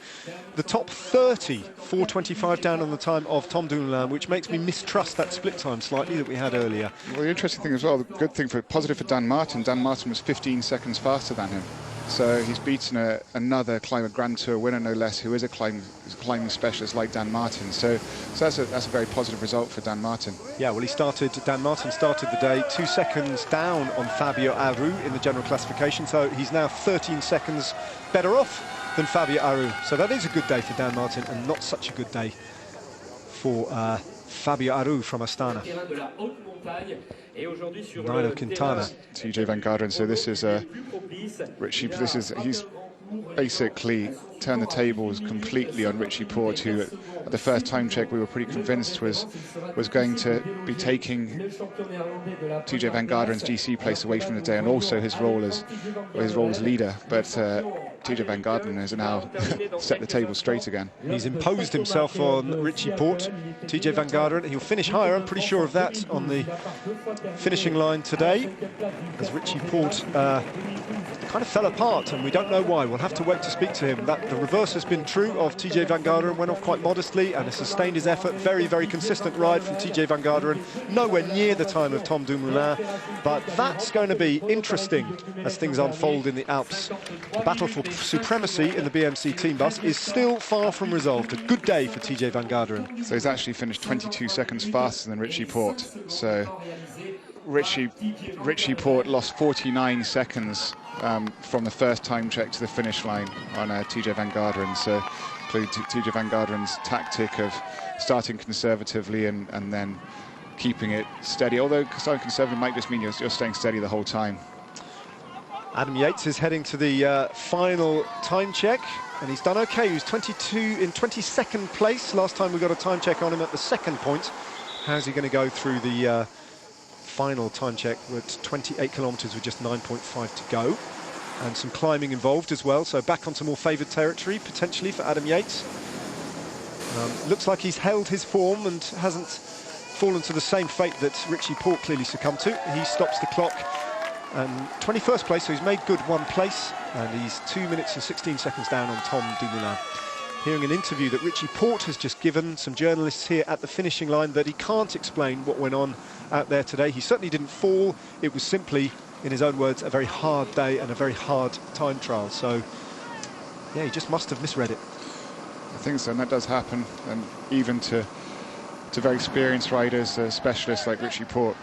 the top 30, 4:25 down on the time of Tom Dumoulin, which makes me mistrust that split time slightly that we had earlier. Well, the interesting thing as well, the good thing positive for Dan Martin. Dan Martin was 15 seconds faster than him. So he's beaten another climber, Grand Tour winner no less, who is a climbing specialist like Dan Martin. So that's a very positive result for Dan Martin. Yeah, well, Dan Martin started the day 2 seconds down on Fabio Aru in the general classification, so he's now 13 seconds better off than Fabio Aru. So that is a good day for Dan Martin, and not such a good day for Fabio Aru from Astana. Nairo Quintana. TJ Van Garderen, so this is Richie, he's basically turned the tables completely on Richie Porte, who at the first time check we were pretty convinced was going to be taking TJ Van Garderen's GC place away from the day, and also his role as leader. But TJ Van Garderen has now set the table straight again. He's imposed himself on Richie Porte. TJ Van Garderen, he'll finish higher, I'm pretty sure of that, on the finishing line today, as Richie Porte kind of fell apart, and we don't know why. We'll have to wait to speak to him. The reverse has been true of TJ Van Garderen. Went off quite modestly and has sustained his effort. Very, very consistent ride from TJ Van Garderen. Nowhere near the time of Tom Dumoulin, but that's going to be interesting as things unfold in the Alps. The battle for supremacy in the BMC team bus is still far from resolved. A good day for TJ Van Garderen. So he's actually finished 22 seconds faster than Richie Porte. So Richie Porte lost 49 seconds from the first time check to the finish line on TJ Van Garderen. So clearly TJ Van Garderen's tactic of starting conservatively and then keeping it steady, although starting conservative might just mean you're staying steady the whole time. Adam Yates is heading to the final time check, and he's done okay. He was 22nd place last time we got a time check on him at the second point. How's he going to go through the final time check with 28 kilometres with just 9.5 to go, and some climbing involved as well, so back onto more favoured territory potentially for Adam Yates. Looks like he's held his form and hasn't fallen to the same fate that Richie Porte clearly succumbed to. He stops the clock and 21st place, so he's made good one place, and he's 2 minutes and 16 seconds down on Tom Dumoulin. Hearing an interview that Richie Porte has just given some journalists here at the finishing line, that he can't explain what went on out there today. He certainly didn't fall. It was simply, in his own words, a very hard day and a very hard time trial. So, yeah, he just must have misread it. I think so, and that does happen, and even to very experienced riders, specialists like Richie Porte.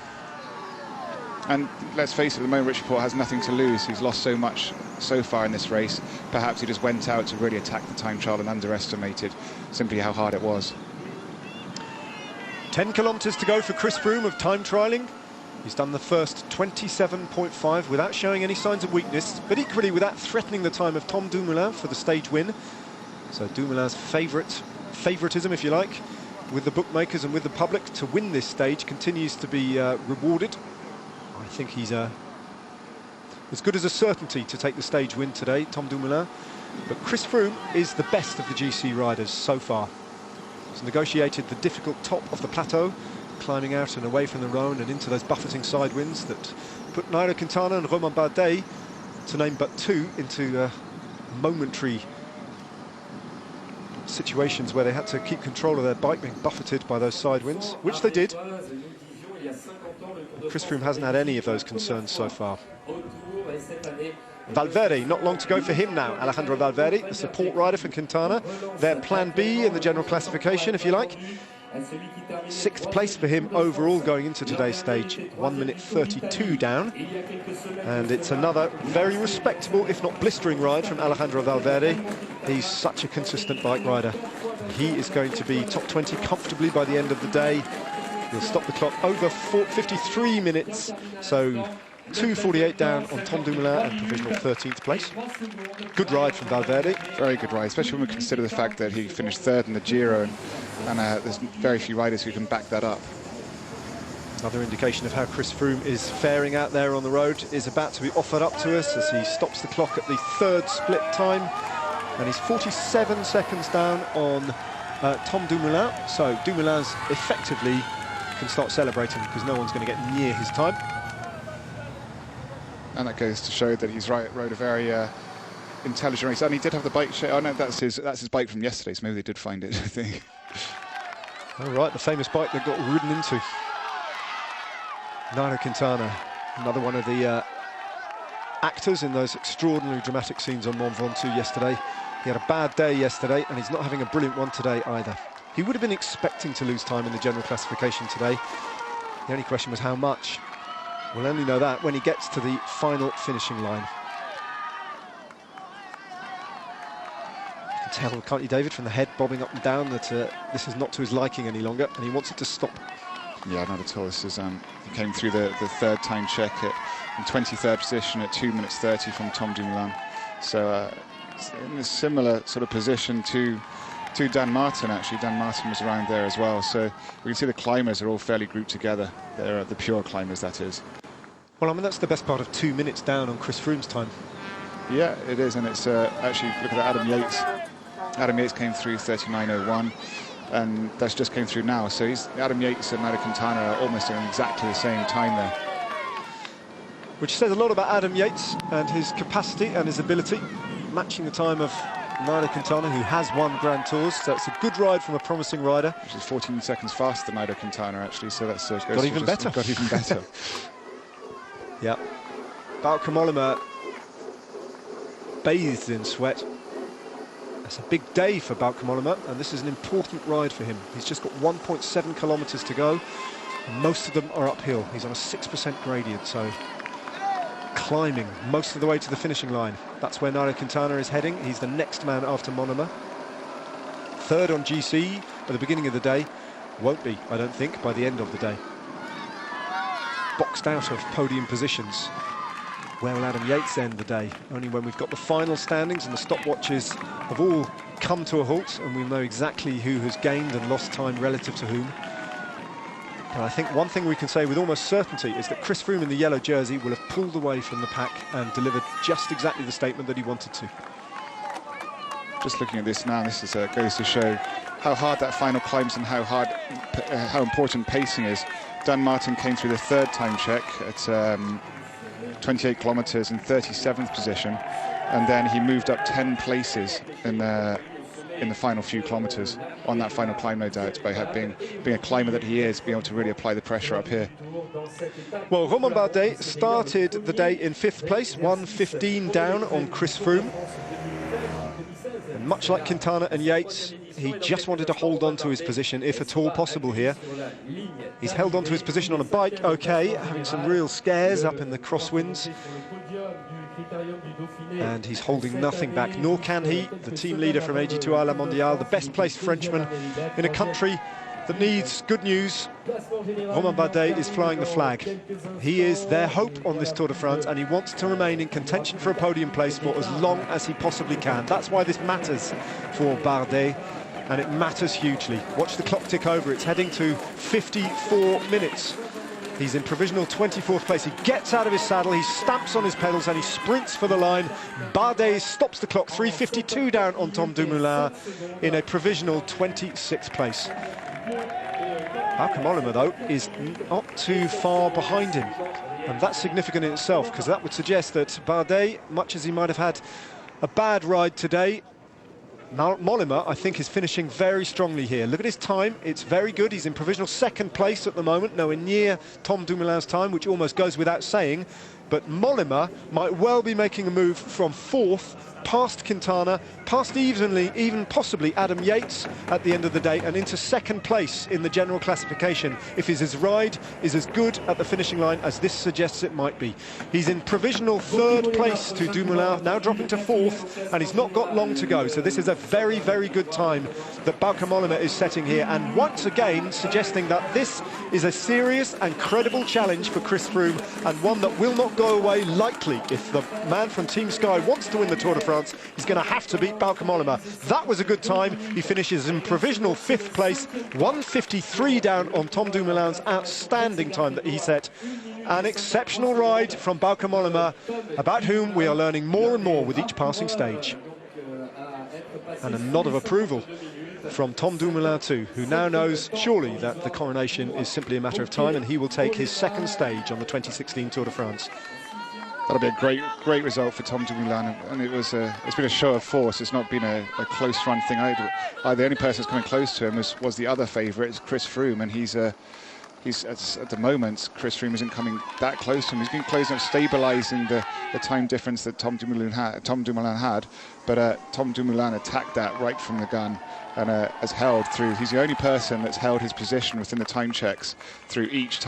And let's face it, at the moment Richie Porte has nothing to lose. He's lost so much so far in this race. Perhaps he just went out to really attack the time trial and underestimated simply how hard it was. 10 kilometres to go for Chris Froome of time trialling. He's done the first 27.5 without showing any signs of weakness, but equally without threatening the time of Tom Dumoulin for the stage win. So Dumoulin's favouritism, if you like, with the bookmakers and with the public to win this stage continues to be rewarded. I think he's as good as a certainty to take the stage win today, Tom Dumoulin. But Chris Froome is the best of the GC riders so far. He's negotiated the difficult top of the plateau, climbing out and away from the Rhone and into those buffeting side winds that put Nairo Quintana and Romain Bardet, to name but two, into momentary situations where they had to keep control of their bike being buffeted by those side winds, which they did. Chris Froome hasn't had any of those concerns so far. Valverde, not long to go for him now. Alejandro Valverde, the support rider for Quintana. Their plan B in the general classification, if you like. 6th place for him overall going into today's stage. 1 minute 32 down. And it's another very respectable, if not blistering, ride from Alejandro Valverde. He's such a consistent bike rider. He is going to be top 20 comfortably by the end of the day. He'll stop the clock over 53 minutes. So 2:48 down on Tom Dumoulin and provisional 13th place. Good ride from Valverde. Very good ride, especially when we consider the fact that he finished 3rd in the Giro, and there's very few riders who can back that up. Another indication of how Chris Froome is faring out there on the road is about to be offered up to us as he stops the clock at the 3rd split time, and he's 47 seconds down on Tom Dumoulin. So Dumoulin's effectively can start celebrating because no one's going to get near his time. And that goes to show that he's rode a very intelligent race. And he did have the bike share. Oh no, that's his bike from yesterday, so maybe they did find it, I think. All right, the famous bike that got ridden into. Nairo Quintana, another one of the actors in those extraordinarily dramatic scenes on Mont Ventoux yesterday. He had a bad day yesterday, and he's not having a brilliant one today either. He would have been expecting to lose time in the general classification today. The only question was how much. We'll only know that when he gets to the final finishing line. You can tell, can't you, David, from the head bobbing up and down that this is not to his liking any longer, and he wants it to stop. Yeah, not at all. This is he came through the 3rd time check in 23rd position at 2 minutes 30 from Tom Dumoulin. So in a similar sort of position to Dan Martin, actually. Dan Martin was around there as well. So we can see the climbers are all fairly grouped together. They're the pure climbers, that is. Well, I mean, that's the best part of 2 minutes down on Chris Froome's time. Yeah, it is, and it's actually, look at that, Adam Yates. Adam Yates came through 39.01, and that's just came through now. So Adam Yates and Nairo Quintana are almost in exactly the same time there. Which says a lot about Adam Yates and his capacity and his ability, matching the time of Nairo Quintana, who has won Grand Tours. So it's a good ride from a promising rider. Which is 14 seconds faster than Nairo Quintana, actually, so that's got even better. Got even better. Yeah. Bauke Mollema bathed in sweat. It's a big day for Bauke Mollema, and this is an important ride for him. He's just got 1.7 kilometres to go, and most of them are uphill. He's on a 6% gradient, so climbing most of the way to the finishing line. That's where Nairo Quintana is heading. He's the next man after Mollema. 3rd on GC at the beginning of the day. Won't be, I don't think, by the end of the day. Boxed out of podium positions. Where will Adam Yates end the day? Only when we've got the final standings and the stopwatches have all come to a halt and we know exactly who has gained and lost time relative to whom. But I think one thing we can say with almost certainty is that Chris Froome in the yellow jersey will have pulled away from the pack and delivered just exactly the statement that he wanted to. Just looking at this now, this is, goes to show how hard that final climbs and how important pacing is. Dan Martin came through the 3rd time check at 28 kilometres in 37th position, and then he moved up 10 places in the final few kilometres on that final climb, no doubt, by being a climber that he is, being able to really apply the pressure up here. Well, Romain Bardet started the day in 5th place, 1:15 down on Chris Froome. And much like Quintana and Yates, he just wanted to hold on to his position, if at all possible here. He's held on to his position on a bike, okay, having some real scares up in the crosswinds. And he's holding nothing back, nor can he, the team leader from AG2R La Mondiale, the best placed Frenchman in a country that needs good news. Romain Bardet is flying the flag. He is their hope on this Tour de France, and he wants to remain in contention for a podium place for as long as he possibly can. That's why this matters for Bardet, and it matters hugely. Watch the clock tick over. It's heading to 54 minutes. He's in provisional 24th place. He gets out of his saddle, he stamps on his pedals, and he sprints for the line. Bardet stops the clock, 3:52 down on Tom Dumoulin in a provisional 26th place. Bauke Mollema, though, is not too far behind him, and that's significant in itself, because that would suggest that Bardet, much as he might have had a bad ride today, Mollema, I think, is finishing very strongly here. Look at his time, it's very good. He's in provisional 2nd place at the moment, nowhere near Tom Dumoulin's time, which almost goes without saying. But Mollema might well be making a move from 4th, past Quintana, past even possibly Adam Yates at the end of the day, and into 2nd place in the general classification if his ride is as good at the finishing line as this suggests it might be. He's in provisional 3rd place to Dumoulin, now dropping to 4th, and he's not got long to go, so this is a very, very good time that Bauke Mollema is setting here, and once again suggesting that this is a serious and credible challenge for Chris Froome, and one that will not go away lightly. If the man from Team Sky wants to win the Tour de France, he's going to have to beat Bauke Mollema. That was a good time. He finishes in provisional 5th place, 1:53 down on Tom Dumoulin's outstanding time that he set. An exceptional ride from Bauke Mollema, about whom we are learning more and more with each passing stage. And a nod of approval from Tom Dumoulin too, who now knows surely that the coronation is simply a matter of time, and he will take his 2nd stage on the 2016 Tour de France. That'll be a great result for Tom Dumoulin, and it's been a show of force. It's not been a close run thing either. The only person that's coming close to him was the other favourite, is Chris Froome, and he's at the moment, Chris Froome isn't coming that close to him. He's been close enough, stabilising the time difference that Tom Dumoulin had, but Tom Dumoulin attacked that right from the gun and has held through. He's the only person that's held his position within the time checks through each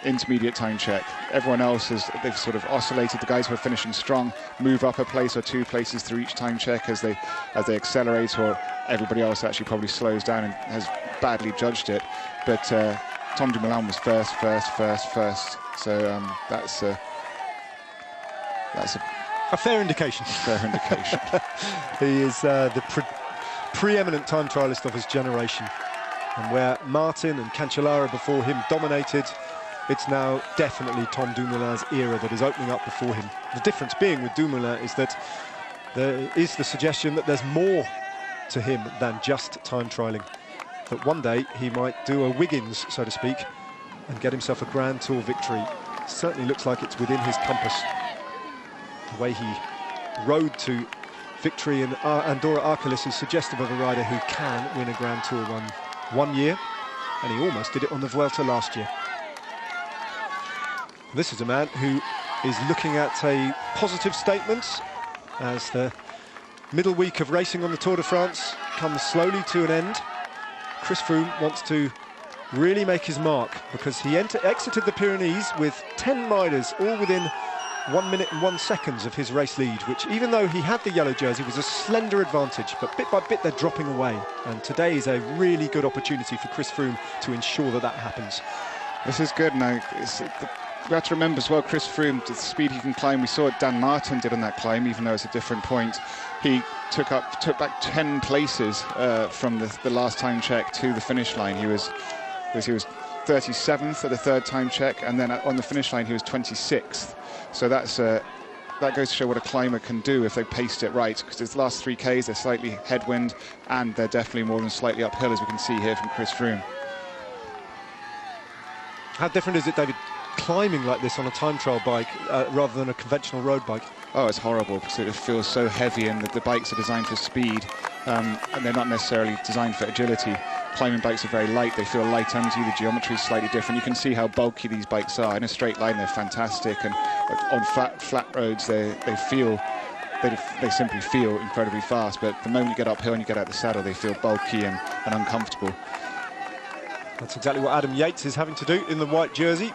intermediate time check. Everyone else they've sort of oscillated. The guys who are finishing strong move up a place or 2 places through each time check as they accelerate, or everybody else actually probably slows down and has badly judged it. But Tom Dumoulin was first. So that's a fair indication. Fair indication. He is the preeminent time trialist of his generation, and where Martin and Cancellara before him dominated, it's now definitely Tom Dumoulin's era that is opening up before him. The difference being with Dumoulin is that there is the suggestion that there's more to him than just time trialling. That one day he might do a Wiggins, so to speak, and get himself a Grand Tour victory. Certainly looks like it's within his compass. The way he rode to victory in Andorra Arcolis is suggestive of a rider who can win a Grand Tour one year, and he almost did it on the Vuelta last year. This is a man who is looking at a positive statement as the middle week of racing on the Tour de France comes slowly to an end. Chris Froome wants to really make his mark, because he exited the Pyrenees with 10 riders, all within 1 minute and 1 second of his race lead, which, even though he had the yellow jersey, was a slender advantage, but bit by bit they're dropping away, and today is a really good opportunity for Chris Froome to ensure that happens. This is good now. We have to remember as well, Chris Froome, the speed he can climb. We saw what Dan Martin did on that climb, even though it's a different point. He took back 10 places from the last time check to the finish line. He was 37th at the 3rd time check, and then on the finish line he was 26th. So that goes to show what a climber can do if they paced it right, because his last 3Ks, they're slightly headwind, and they're definitely more than slightly uphill, as we can see here from Chris Froome. How different is it, David, climbing like this on a time trial bike rather than a conventional road bike? Oh, it's horrible, because it feels so heavy, and the bikes are designed for speed, and they're not necessarily designed for agility. Climbing bikes are very light, they feel light under you, the geometry is slightly different. You can see how bulky these bikes are. In a straight line they're fantastic, and on flat roads they feel they simply feel incredibly fast, but the moment you get uphill and you get out the saddle, they feel bulky and uncomfortable. That's exactly what Adam Yates is having to do in the white jersey.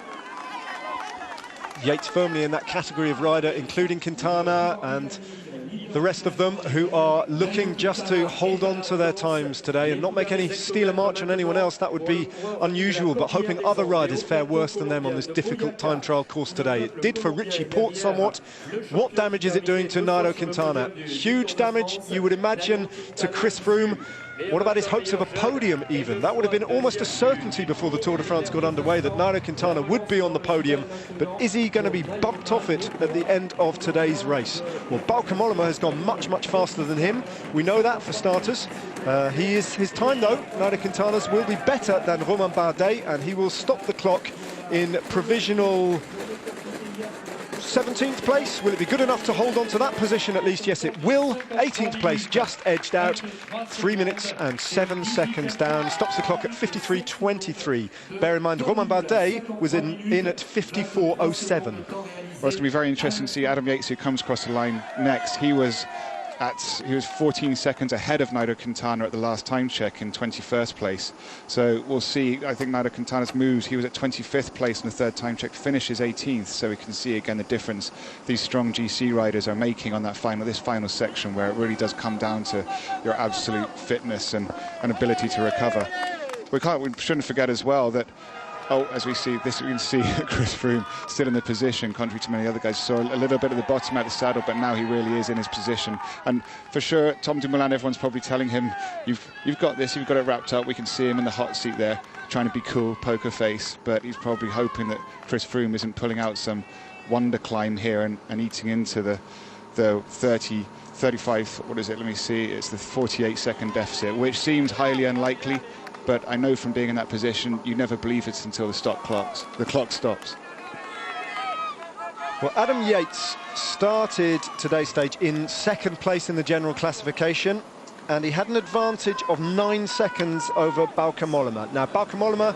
Yates firmly in that category of rider, including Quintana and the rest of them, who are looking just to hold on to their times today and not make any steal a march on anyone else. That would be unusual, but hoping other riders fare worse than them on this difficult time trial course today. It did for Richie Porte somewhat. What damage is it doing to Nairo Quintana? Huge damage, you would imagine, to Chris Froome. What about his hopes of a podium even? That would have been almost a certainty before the Tour de France got underway that Nairo Quintana would be on the podium, but is he going to be bumped off it at the end of today's race? Well, Bauke Mollema has gone much, much faster than him. We know that for starters. His time, though, Nairo Quintana's, will be better than Romain Bardet, and he will stop the clock in provisional 17th place. Will it be good enough to hold on to that position at least? Yes, it will. 18th place, just edged out. 3 minutes and 7 seconds down. Stops the clock at 53.23. Bear in mind, Romain Bardet was in at 54.07. Well, it's going to be very interesting to see Adam Yates, who comes across the line next. He was 14 seconds ahead of Nairo Quintana at the last time check in 21st place. So we'll see. I think Nairo Quintana's moves. He was at 25th place in the third time check, finishes 18th. So we can see again the difference these strong GC riders are making on that this final section, where it really does come down to your absolute fitness and ability to recover. We shouldn't forget as well that, as we see this, we can see Chris Froome still in the position, contrary to many other guys. So a little bit at the bottom out of the saddle, but now he really is in his position. And for sure, Tom Dumoulin, everyone's probably telling him, you've got this, you've got it wrapped up. We can see him in the hot seat there, trying to be cool, poker face, but he's probably hoping that Chris Froome isn't pulling out some wonder climb here and eating into the 35, what is it, let me see, it's the 48-second deficit, which seems highly unlikely. But I know from being in that position, you never believe it until the clock stops. Well, Adam Yates started today's stage in second place in the general classification, and he had an advantage of 9 seconds over Bauke Mollema. Now, Bauke Mollema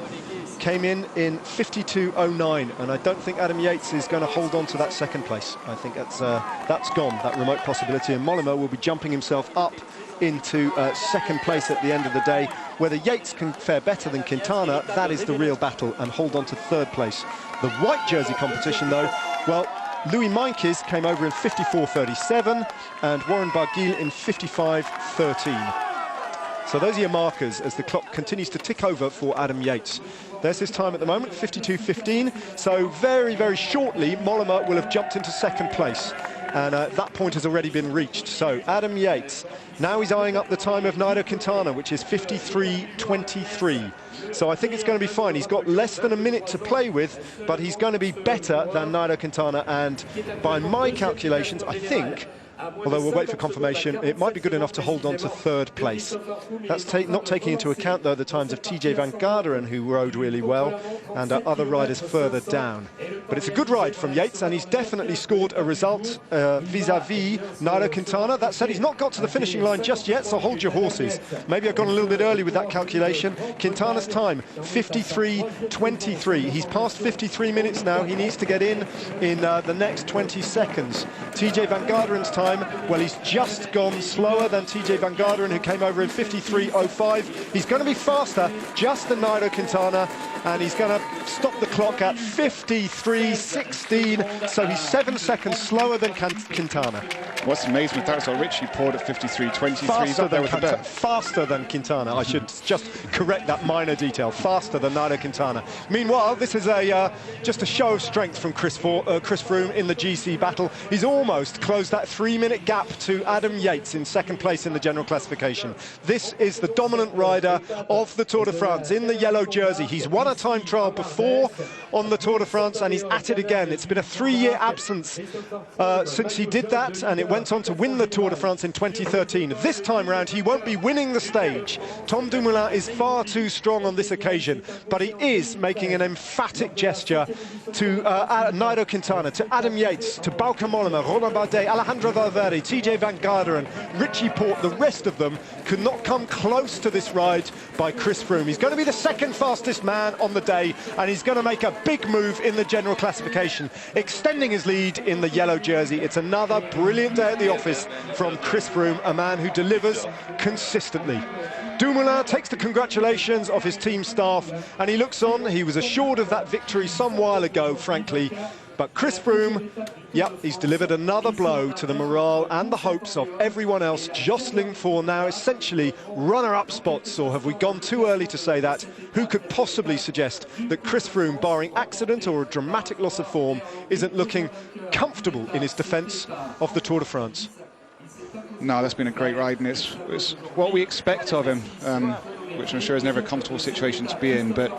came in 52.09, and I don't think Adam Yates is going to hold on to that second place. I think that's gone, that remote possibility, and Mollema will be jumping himself up into second place at the end of the day. Whether Yates can fare better than Quintana, that is the real battle, and hold on to third place. The white jersey competition, though, well, Louis Meintjes came over in 54.37 and Warren Barguil in 55.13. So those are your markers as the clock continues to tick over for Adam Yates. There's his time at the moment, 52.15. So very, very shortly, Mollema will have jumped into second place. And that point has already been reached. So Adam Yates, now he's eyeing up the time of Nairo Quintana, which is 53.23. So I think it's going to be fine. He's got less than a minute to play with, but he's going to be better than Nairo Quintana. And by my calculations, I think, although we'll wait for confirmation, it might be good enough to hold on to third place. That's not taking into account, though, the times of TJ Van Garderen, who rode really well, and other riders further down. But it's a good ride from Yates, and he's definitely scored a result vis-a-vis Nairo Quintana. That said, he's not got to the finishing line just yet, so hold your horses. Maybe I've gone a little bit early with that calculation. Quintana's time, 53.23. He's past 53 minutes now. He needs to get in the next 20 seconds. TJ Van Garderen's time, well, he's just gone slower than TJ Van Garderen, who came over in 53.05. He's going to be faster just than Nairo Quintana, and he's going to stop the clock at 53.16, so he's 7 seconds slower than Quintana. What's amazing with that is Richie Porte at 53.23. Faster than Quintana. I should just correct that minor detail. Faster than Nairo Quintana. Meanwhile, this is just a show of strength from Chris Froome in the GC battle. He's almost closed that 3-minute gap to Adam Yates in second place in the general classification. This is the dominant rider of the Tour de France in the yellow jersey. He's won a time trial before on the Tour de France, and he's at it again. It's been a 3-year absence since he did that, and it went on to win the Tour de France in 2013. This time round, he won't be winning the stage. Tom Dumoulin is far too strong on this occasion, but he is making an emphatic gesture to Nairo Quintana, to Adam Yates, to Bauke Mollema, Romain Bardet, Alejandro Valverde, Valverde, TJ Van Garderen, Richie Porte, the rest of them could not come close to this ride by Chris Froome. He's going to be the second fastest man on the day, and he's going to make a big move in the general classification, extending his lead in the yellow jersey. It's another brilliant day at the office from Chris Froome, a man who delivers consistently. Dumoulin takes the congratulations of his team staff, and he looks on. He was assured of that victory some while ago, frankly. But Chris Froome, yep, he's delivered another blow to the morale and the hopes of everyone else jostling for now essentially runner-up spots, or have we gone too early to say that? Who could possibly suggest that Chris Froome, barring accident or a dramatic loss of form, isn't looking comfortable in his defence of the Tour de France? No, that's been a great ride, and it's what we expect of him, which I'm sure is never a comfortable situation to be in, but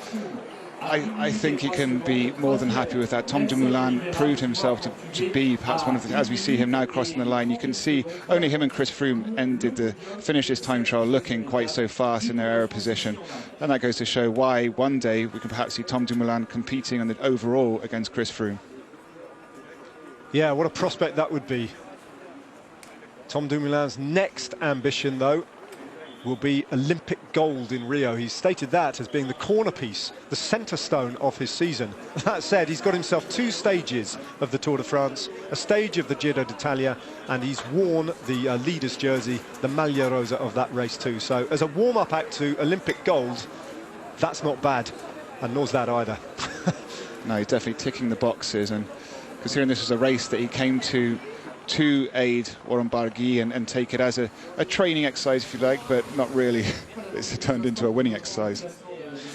I think he can be more than happy with that. Tom Dumoulin proved himself to be perhaps one of the, as we see him now crossing the line, you can see only him and Chris Froome finished this time trial looking quite so fast in their aero position, and that goes to show why one day we can perhaps see Tom Dumoulin competing on the overall against Chris Froome. Yeah, what a prospect that would be. Tom Dumoulin's next ambition, though, will be Olympic gold in Rio. He's stated that as being the corner piece, the centre stone of his season. That said, he's got himself 2 stages of the Tour de France, a stage of the Giro d'Italia, and he's worn the leader's jersey, the Maglia Rosa of that race too. So as a warm-up act to Olympic gold, that's not bad, and nor's that either. No, he's definitely ticking the boxes, and considering this was a race that he came to aid Warren Barguil and take it as a training exercise, if you like, but not really. It's turned into a winning exercise.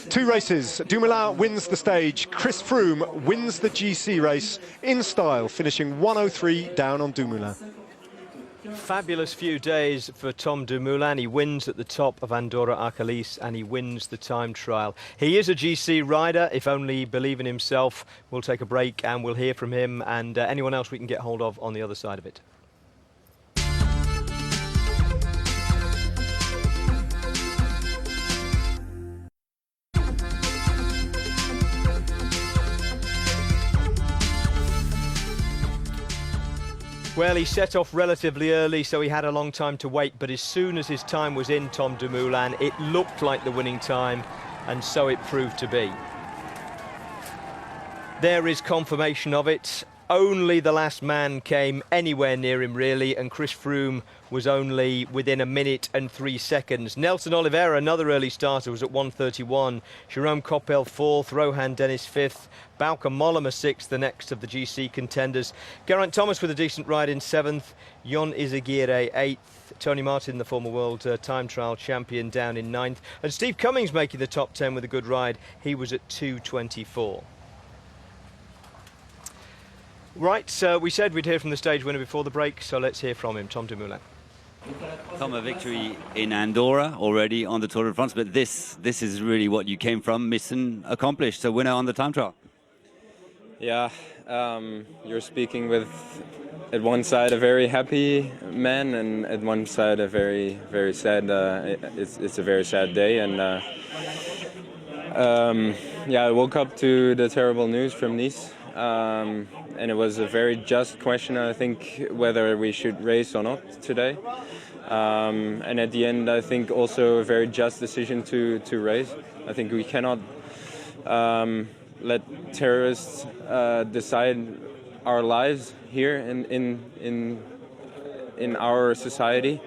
2 races. Dumoulin wins the stage. Chris Froome wins the GC race in style, finishing 103 down on Dumoulin. Fabulous few days for Tom Dumoulin. He wins at the top of Andorra Arcolis and he wins the time trial. He is a GC rider, if only believe in himself. We'll take a break and we'll hear from him and anyone else we can get hold of on the other side of it. Well, he set off relatively early, so he had a long time to wait, but as soon as his time was in, Tom Dumoulin, it looked like the winning time, and so it proved to be. There is confirmation of it. Only the last man came anywhere near him, really, and Chris Froome was only within 1 minute and 3 seconds. Nelson Oliveira, another early starter, was at 1:31. Jerome Coppel 4th, Rohan Dennis 5th, Bauke Mollema 6th, the next of the GC contenders. Geraint Thomas with a decent ride in 7th, Jon Izagirre 8th, Tony Martin, the former world time trial champion, down in 9th, and Steve Cummings making the top 10 with a good ride. He was at 2:24. Right, we said we'd hear from the stage winner before the break, so let's hear from him, Tom Dumoulin. Tom, a victory in Andorra already on the Tour de France, but this is really what you came from, mission accomplished, a winner on the time trial. Yeah, you're speaking with, at one side, a very happy man, and at one side, a very, very sad, it's a very sad day, and yeah, I woke up to the terrible news from Nice. And it was a very just question, I think, whether we should race or not today. And at the end, I think also a very just decision to race. I think we cannot let terrorists decide our lives here in our society.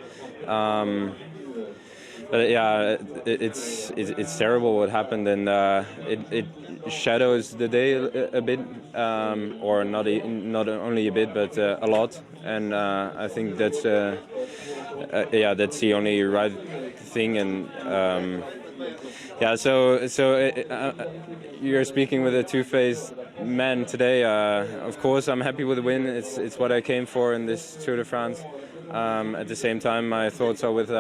But yeah, it's terrible what happened, and it shadows the day a bit, or not only a bit, but a lot. And I think that's yeah, that's the only right thing. And yeah, so you're speaking with a two-faced man today. Of course, I'm happy with the win. It's what I came for in this Tour de France. At the same time, my thoughts are with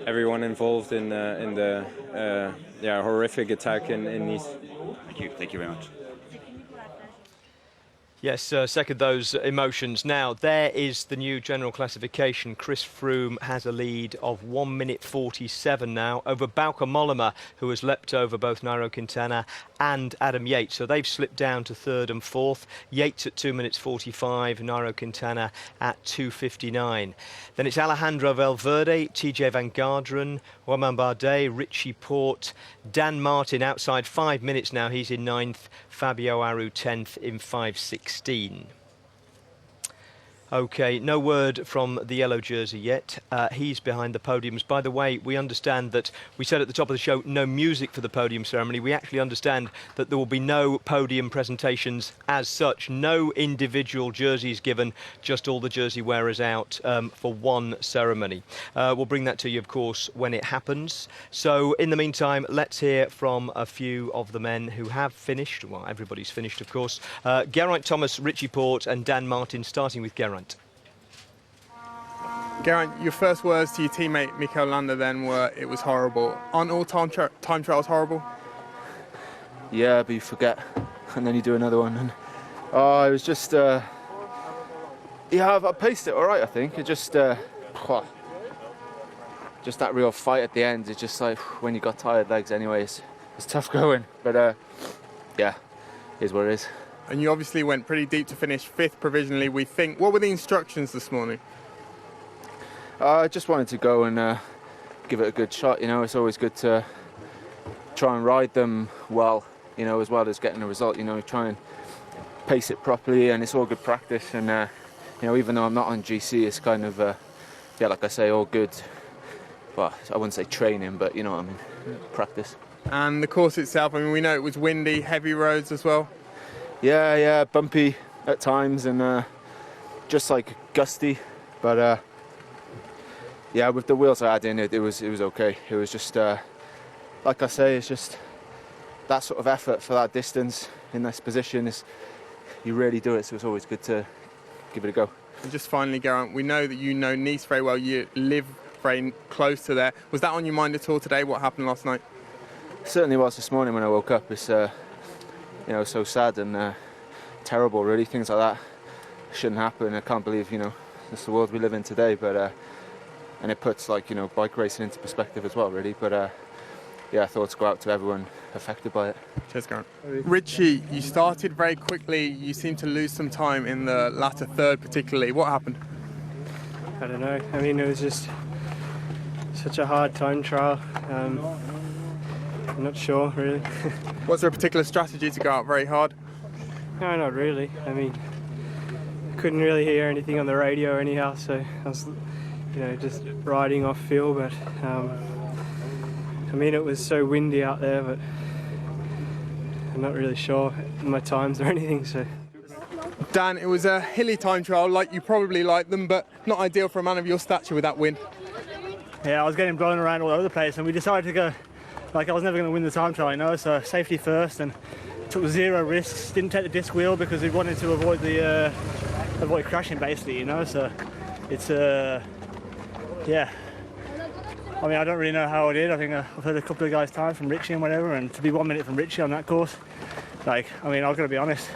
everyone involved in the yeah, horrific attack in Nice. Thank you very much. Yes, second those emotions. Now, there is the new general classification. Chris Froome has a lead of 1 minute 47 now over Bauke Mollema, who has leapt over both Nairo Quintana and Adam Yates. So they've slipped down to third and fourth. Yates at 2 minutes 45, Nairo Quintana at 2:59. Then it's Alejandro Valverde, TJ Van Garderen, Romain Bardet, Richie Porte, Dan Martin outside 5 minutes now. He's in ninth. Fabio Aru 10th in 5:16. OK, no word from the yellow jersey yet. He's behind the podiums. By the way, we understand that we said at the top of the show, no music for the podium ceremony. We actually understand that there will be no podium presentations as such. No individual jerseys given, just all the jersey wearers out for one ceremony. We'll bring that to you, of course, when it happens. So in the meantime, let's hear from a few of the men who have finished. Well, everybody's finished, of course. Geraint Thomas, Richie Porte and Dan Martin, starting with Geraint. Geraint, your first words to your teammate Mikel Landa then were, it was horrible. Aren't all time trials horrible? Yeah, but you forget, and then you do another one. And it was just, yeah, I paced it all right, I think. It just that real fight at the end. It's just like when you got tired legs, anyways. It's tough going, but yeah, is what it is. And you obviously went pretty deep to finish fifth provisionally, we think. What were the instructions this morning? I just wanted to go and give it a good shot. You know, it's always good to try and ride them well, you know, as well as getting a result. You know, try and pace it properly, and it's all good practice. And you know, even though I'm not on GC, it's kind of yeah, like I say, all good. Well, I wouldn't say training, but you know what I mean, practice. And the course itself, I mean, we know it was windy, heavy roads as well. Yeah, bumpy at times and just like gusty, but yeah, with the wheels I had in it, it was okay. It was just like I say, it's just that sort of effort for that distance in this position is you really do it. So it's always good to give it a go. And just finally, Geraint, we know that you know Nice very well. You live very close to there. Was that on your mind at all today? What happened last night? It certainly was this morning when I woke up. It's you know, so sad and terrible, really. Things like that shouldn't happen. I can't believe, you know, it's the world we live in today. But and it puts, like, you know, bike racing into perspective as well, really. But yeah, thoughts go out to everyone affected by it. Cheers, Geraint. Richie, you started very quickly. You seemed to lose some time in the latter third, particularly. What happened? I don't know. I mean, it was just such a hard time trial. I'm not sure, really. Was there a particular strategy to go out very hard? No, not really. I mean, I couldn't really hear anything on the radio anyhow, so I was, you know, just riding off feel. But I mean, it was so windy out there, but I'm not really sure my times or anything. So. Dan, it was a hilly time trial, like you probably like them, but not ideal for a man of your stature with that wind. Yeah, I was getting blown around all over the place, and we decided to go. Like, I was never going to win the time trial, you know, so safety first, and took zero risks. Didn't take the disc wheel because we wanted to avoid the avoid crashing, basically, you know. So it's yeah. I mean, I don't really know how I did. I think I've heard a couple of guys' time from Richie and whatever, and to be 1 minute from Richie on that course, like, I mean, I've got to be honest,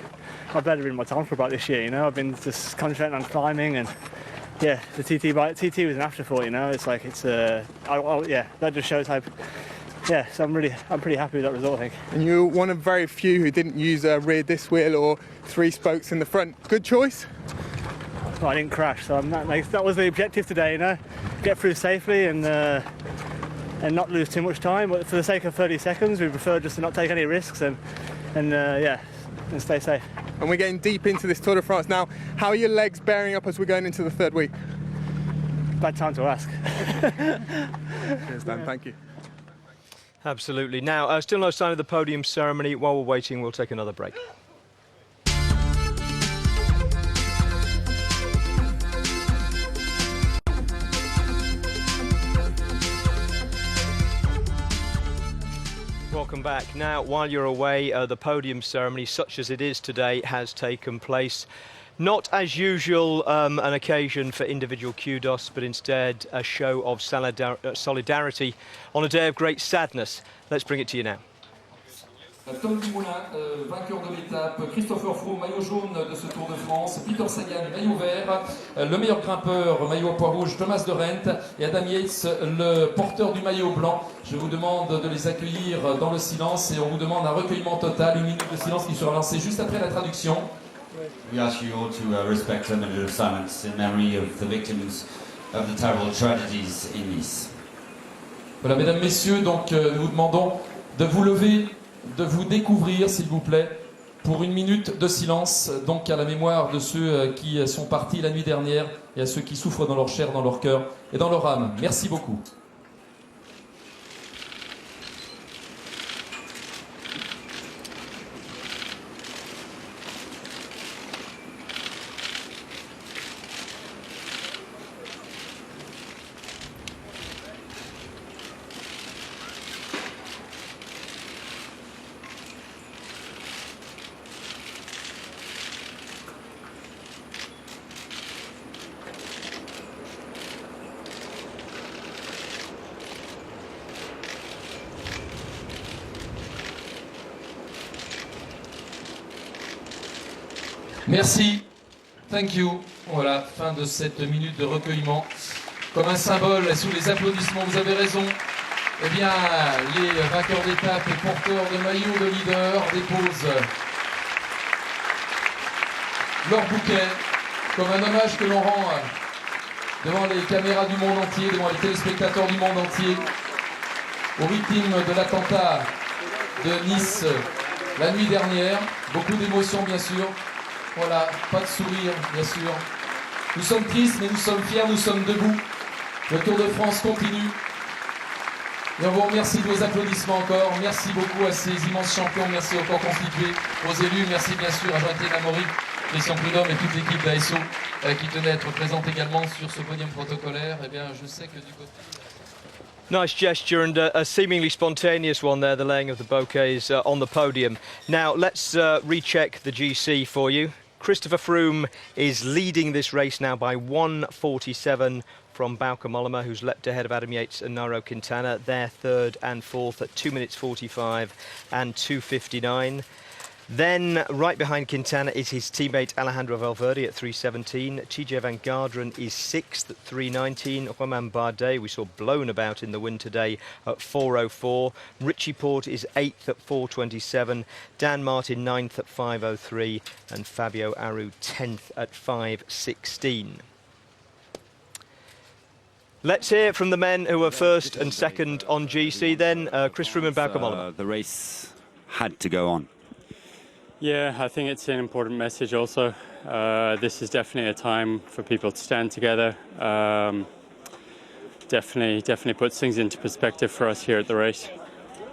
I've better been my time for about this year, you know. I've been just concentrating on climbing, and yeah, the TT was an afterthought, you know. It's like it's yeah, that just shows how. Yeah, so I'm pretty happy with that result, I think. And you're one of very few who didn't use a rear disc wheel or 3 spokes in the front. Good choice. Well, I didn't crash, so that was the objective today, you know, get through safely and not lose too much time. But for the sake of 30 seconds, we prefer just to not take any risks and yeah, and stay safe. And we're getting deep into this Tour de France now. How are your legs bearing up as we're going into the third week? Bad time to ask. Cheers, Dan. Thank you. Absolutely. Now, still no sign of the podium ceremony. While we're waiting, we'll take another break. Welcome back. Now, while you're away, the podium ceremony, such as it is today, has taken place. Not as usual an occasion for individual kudos, but instead a show of solidarity on a day of great sadness. Let's bring it to you now. Tom Dumoulin, vainqueur de l'étape, Christopher Froome, maillot jaune de ce Tour de France, Peter Sagan, maillot vert, le meilleur grimpeur, maillot à pois rouge, Thomas de Rent, et Adam Yates, le porteur du maillot blanc. Je vous demande de les accueillir dans le silence et on vous demande un recueillement total, une minute de silence qui sera lancée juste après la traduction. We ask you all to respect a minute of silence in memory of the victims of the terrible tragedies in Nice. Voilà, mesdames, messieurs, donc nous vous demandons de vous lever, de vous découvrir, s'il vous plaît, pour une minute de silence, donc à la mémoire de ceux qui sont partis la nuit dernière et à ceux qui souffrent dans leur chair, dans leur cœur et dans leur âme. Merci beaucoup. Merci, thank you. Voilà, fin de cette minute de recueillement. Comme un symbole, et sous les applaudissements, vous avez raison, eh bien, les vainqueurs d'étape et porteurs de maillots de leader déposent leur bouquet comme un hommage que l'on rend devant les caméras du monde entier, devant les téléspectateurs du monde entier, aux victimes de l'attentat de Nice la nuit dernière. Beaucoup d'émotions, bien sûr. Voilà, pas de sourire, bien sûr. Nous sommes tristes, mais nous sommes fiers, nous sommes debout. Le Tour de France continue. Et on vous remercie de vos applaudissements encore. Merci beaucoup à ces immenses champions. Merci au corps constitué, aux élus. Merci bien sûr à Jean-Étienne Amaury, Christian Prudhomme et toute l'équipe d'ASO qui tenait à être présente également sur ce podium protocolaire. Eh bien, je sais que du côté... Nice gesture and a seemingly spontaneous one there, the laying of the bouquets on the podium. Now let's recheck the GC for you. Christopher Froome is leading this race now by 1:47 from Bauke Mollema, who's leapt ahead of Adam Yates and Nairo Quintana. They're third and fourth at 2 minutes 45 and 2:59. Then, right behind Quintana is his teammate Alejandro Valverde at 3:17. TJ Van Garderen is sixth at 3:19. Romain Bardet, we saw blown about in the wind today, at 4:04. Richie Porte is eighth at 4:27. Dan Martin ninth at 5:03. And Fabio Aru 10th at 5:16. Let's hear from the men who were first and second on GC then. Chris Froome and Bauke Mollema. The race had to go on. Yeah, I think it's an important message also. This is definitely a time for people to stand together. Definitely puts things into perspective for us here at the race.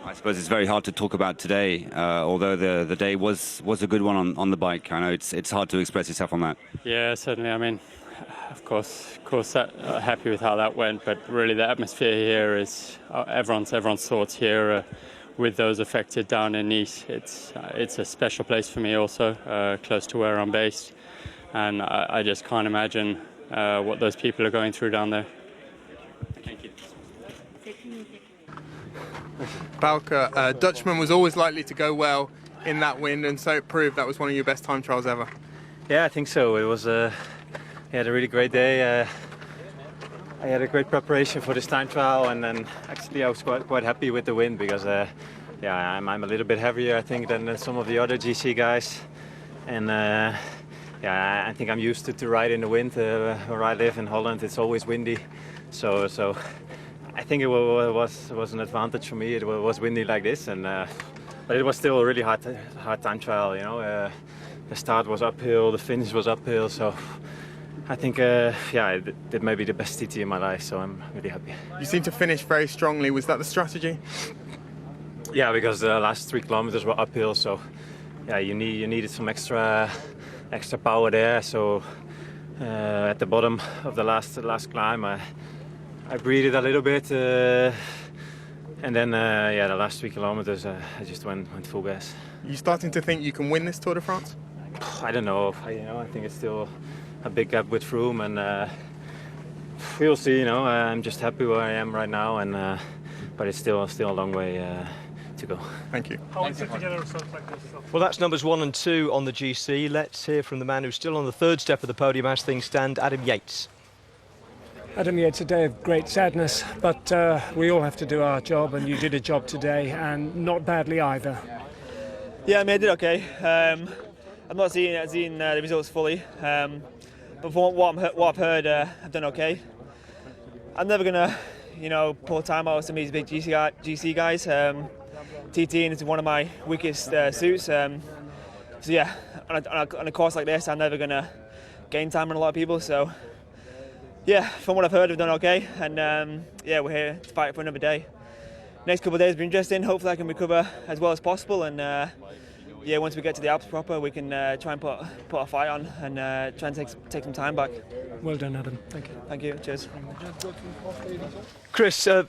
I suppose it's very hard to talk about today, although the day was a good one on the bike. I know it's hard to express yourself on that. Yeah, certainly. I mean, of course, happy with how that went, but really the atmosphere here is everyone's thoughts here. With those affected down in Nice, it's a special place for me also, close to where I'm based, and I just can't imagine what those people are going through down there. Thank you. Bauke, Dutchman was always likely to go well in that wind, and so it proved that was one of your best time trials ever. Yeah, I think so. It was he had a really great day. I had a great preparation for this time trial, and then actually I was quite happy with the wind because yeah, I'm a little bit heavier I think than some of the other GC guys, and yeah, I think I'm used to ride in the wind. Where I live in Holland, it's always windy, so I think it was an advantage for me. It was windy like this, and but it was still a really hard time trial. You know, the start was uphill, the finish was uphill, so. I think, yeah, it may be the best TT in my life, so I'm really happy. You seem to finish very strongly. Was that the strategy? Yeah, because the last 3 kilometers were uphill, so yeah, you needed some extra power there. So at the bottom of the last climb, I breathed a little bit, and then yeah, the last 3 kilometers I just went full gas. Are you starting to think you can win this Tour de France? I don't know. I think it's still a big gap with Froome, and we'll see. You know, I'm just happy where I am right now, and but it's still a long way to go. Thank you. How is it to get a result like this? Well, that's numbers 1 and 2 on the GC. Let's hear from the man who's still on the third step of the podium as things stand, Adam Yates. Adam, yeah, it's a day of great sadness, but we all have to do our job, and you did a job today, and not badly either. Yeah, I mean, I did okay. I'm not seeing the results fully, but from what I've heard, I've done okay. I'm never gonna, pull time out of some of these big GC guys. TT is one of my weakest suits. So yeah, on a course like this, I'm never gonna gain time on a lot of people. So yeah, from what I've heard, I've done okay, and yeah, we're here to fight for another day. Next couple of days will be interesting. Hopefully, I can recover as well as possible, and yeah, once we get to the Alps proper, we can try and put a fight on and try and take some time back. Well done, Adam. Thank you. Thank you. Cheers. Chris, a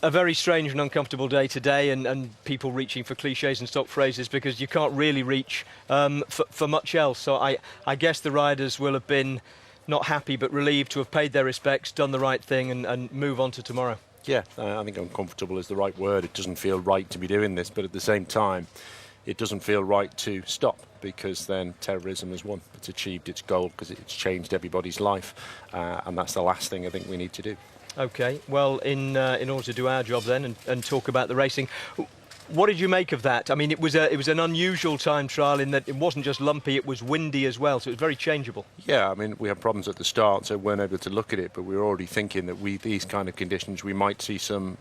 very strange and uncomfortable day today, and people reaching for cliches and stock phrases because you can't really reach for much else. So I guess the riders will have been not happy but relieved to have paid their respects, done the right thing, and move on to tomorrow. Yeah, I think uncomfortable is the right word. It doesn't feel right to be doing this, but at the same time, it doesn't feel right to stop, because then terrorism has won. It's achieved its goal because it's changed everybody's life, and that's the last thing I think we need to do. OK, well, in order to do our job then and talk about the racing, what did you make of that? I mean, it was an unusual time trial in that it wasn't just lumpy, it was windy as well, so it was very changeable. Yeah, I mean, we had problems at the start, so we weren't able to look at it, but we were already thinking that these kind of conditions, we might see some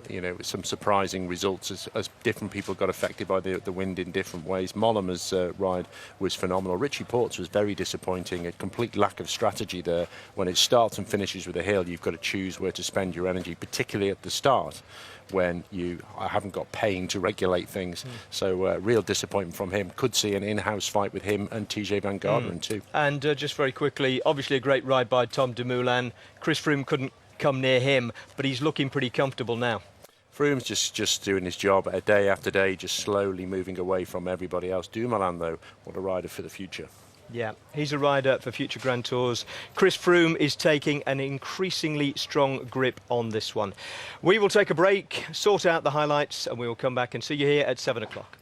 surprising results as different people got affected by the wind in different ways. Mollema's ride was phenomenal. Richie Port's was very disappointing, a complete lack of strategy there. When it starts and finishes with a hill, you've got to choose where to spend your energy, particularly at the start, when you haven't got pain to regulate things. So real disappointment from him. Could see an in-house fight with him and TJ Van Garderen too. And just very quickly, obviously a great ride by Tom Dumoulin. Chris Froome couldn't come near him, but he's looking pretty comfortable now. Froome's just doing his job day after day, just slowly moving away from everybody else. Dumoulin, though, what a rider for the future. Yeah, he's a rider for future Grand Tours. Chris Froome is taking an increasingly strong grip on this one. We will take a break, sort out the highlights, and we will come back and see you here at 7 o'clock.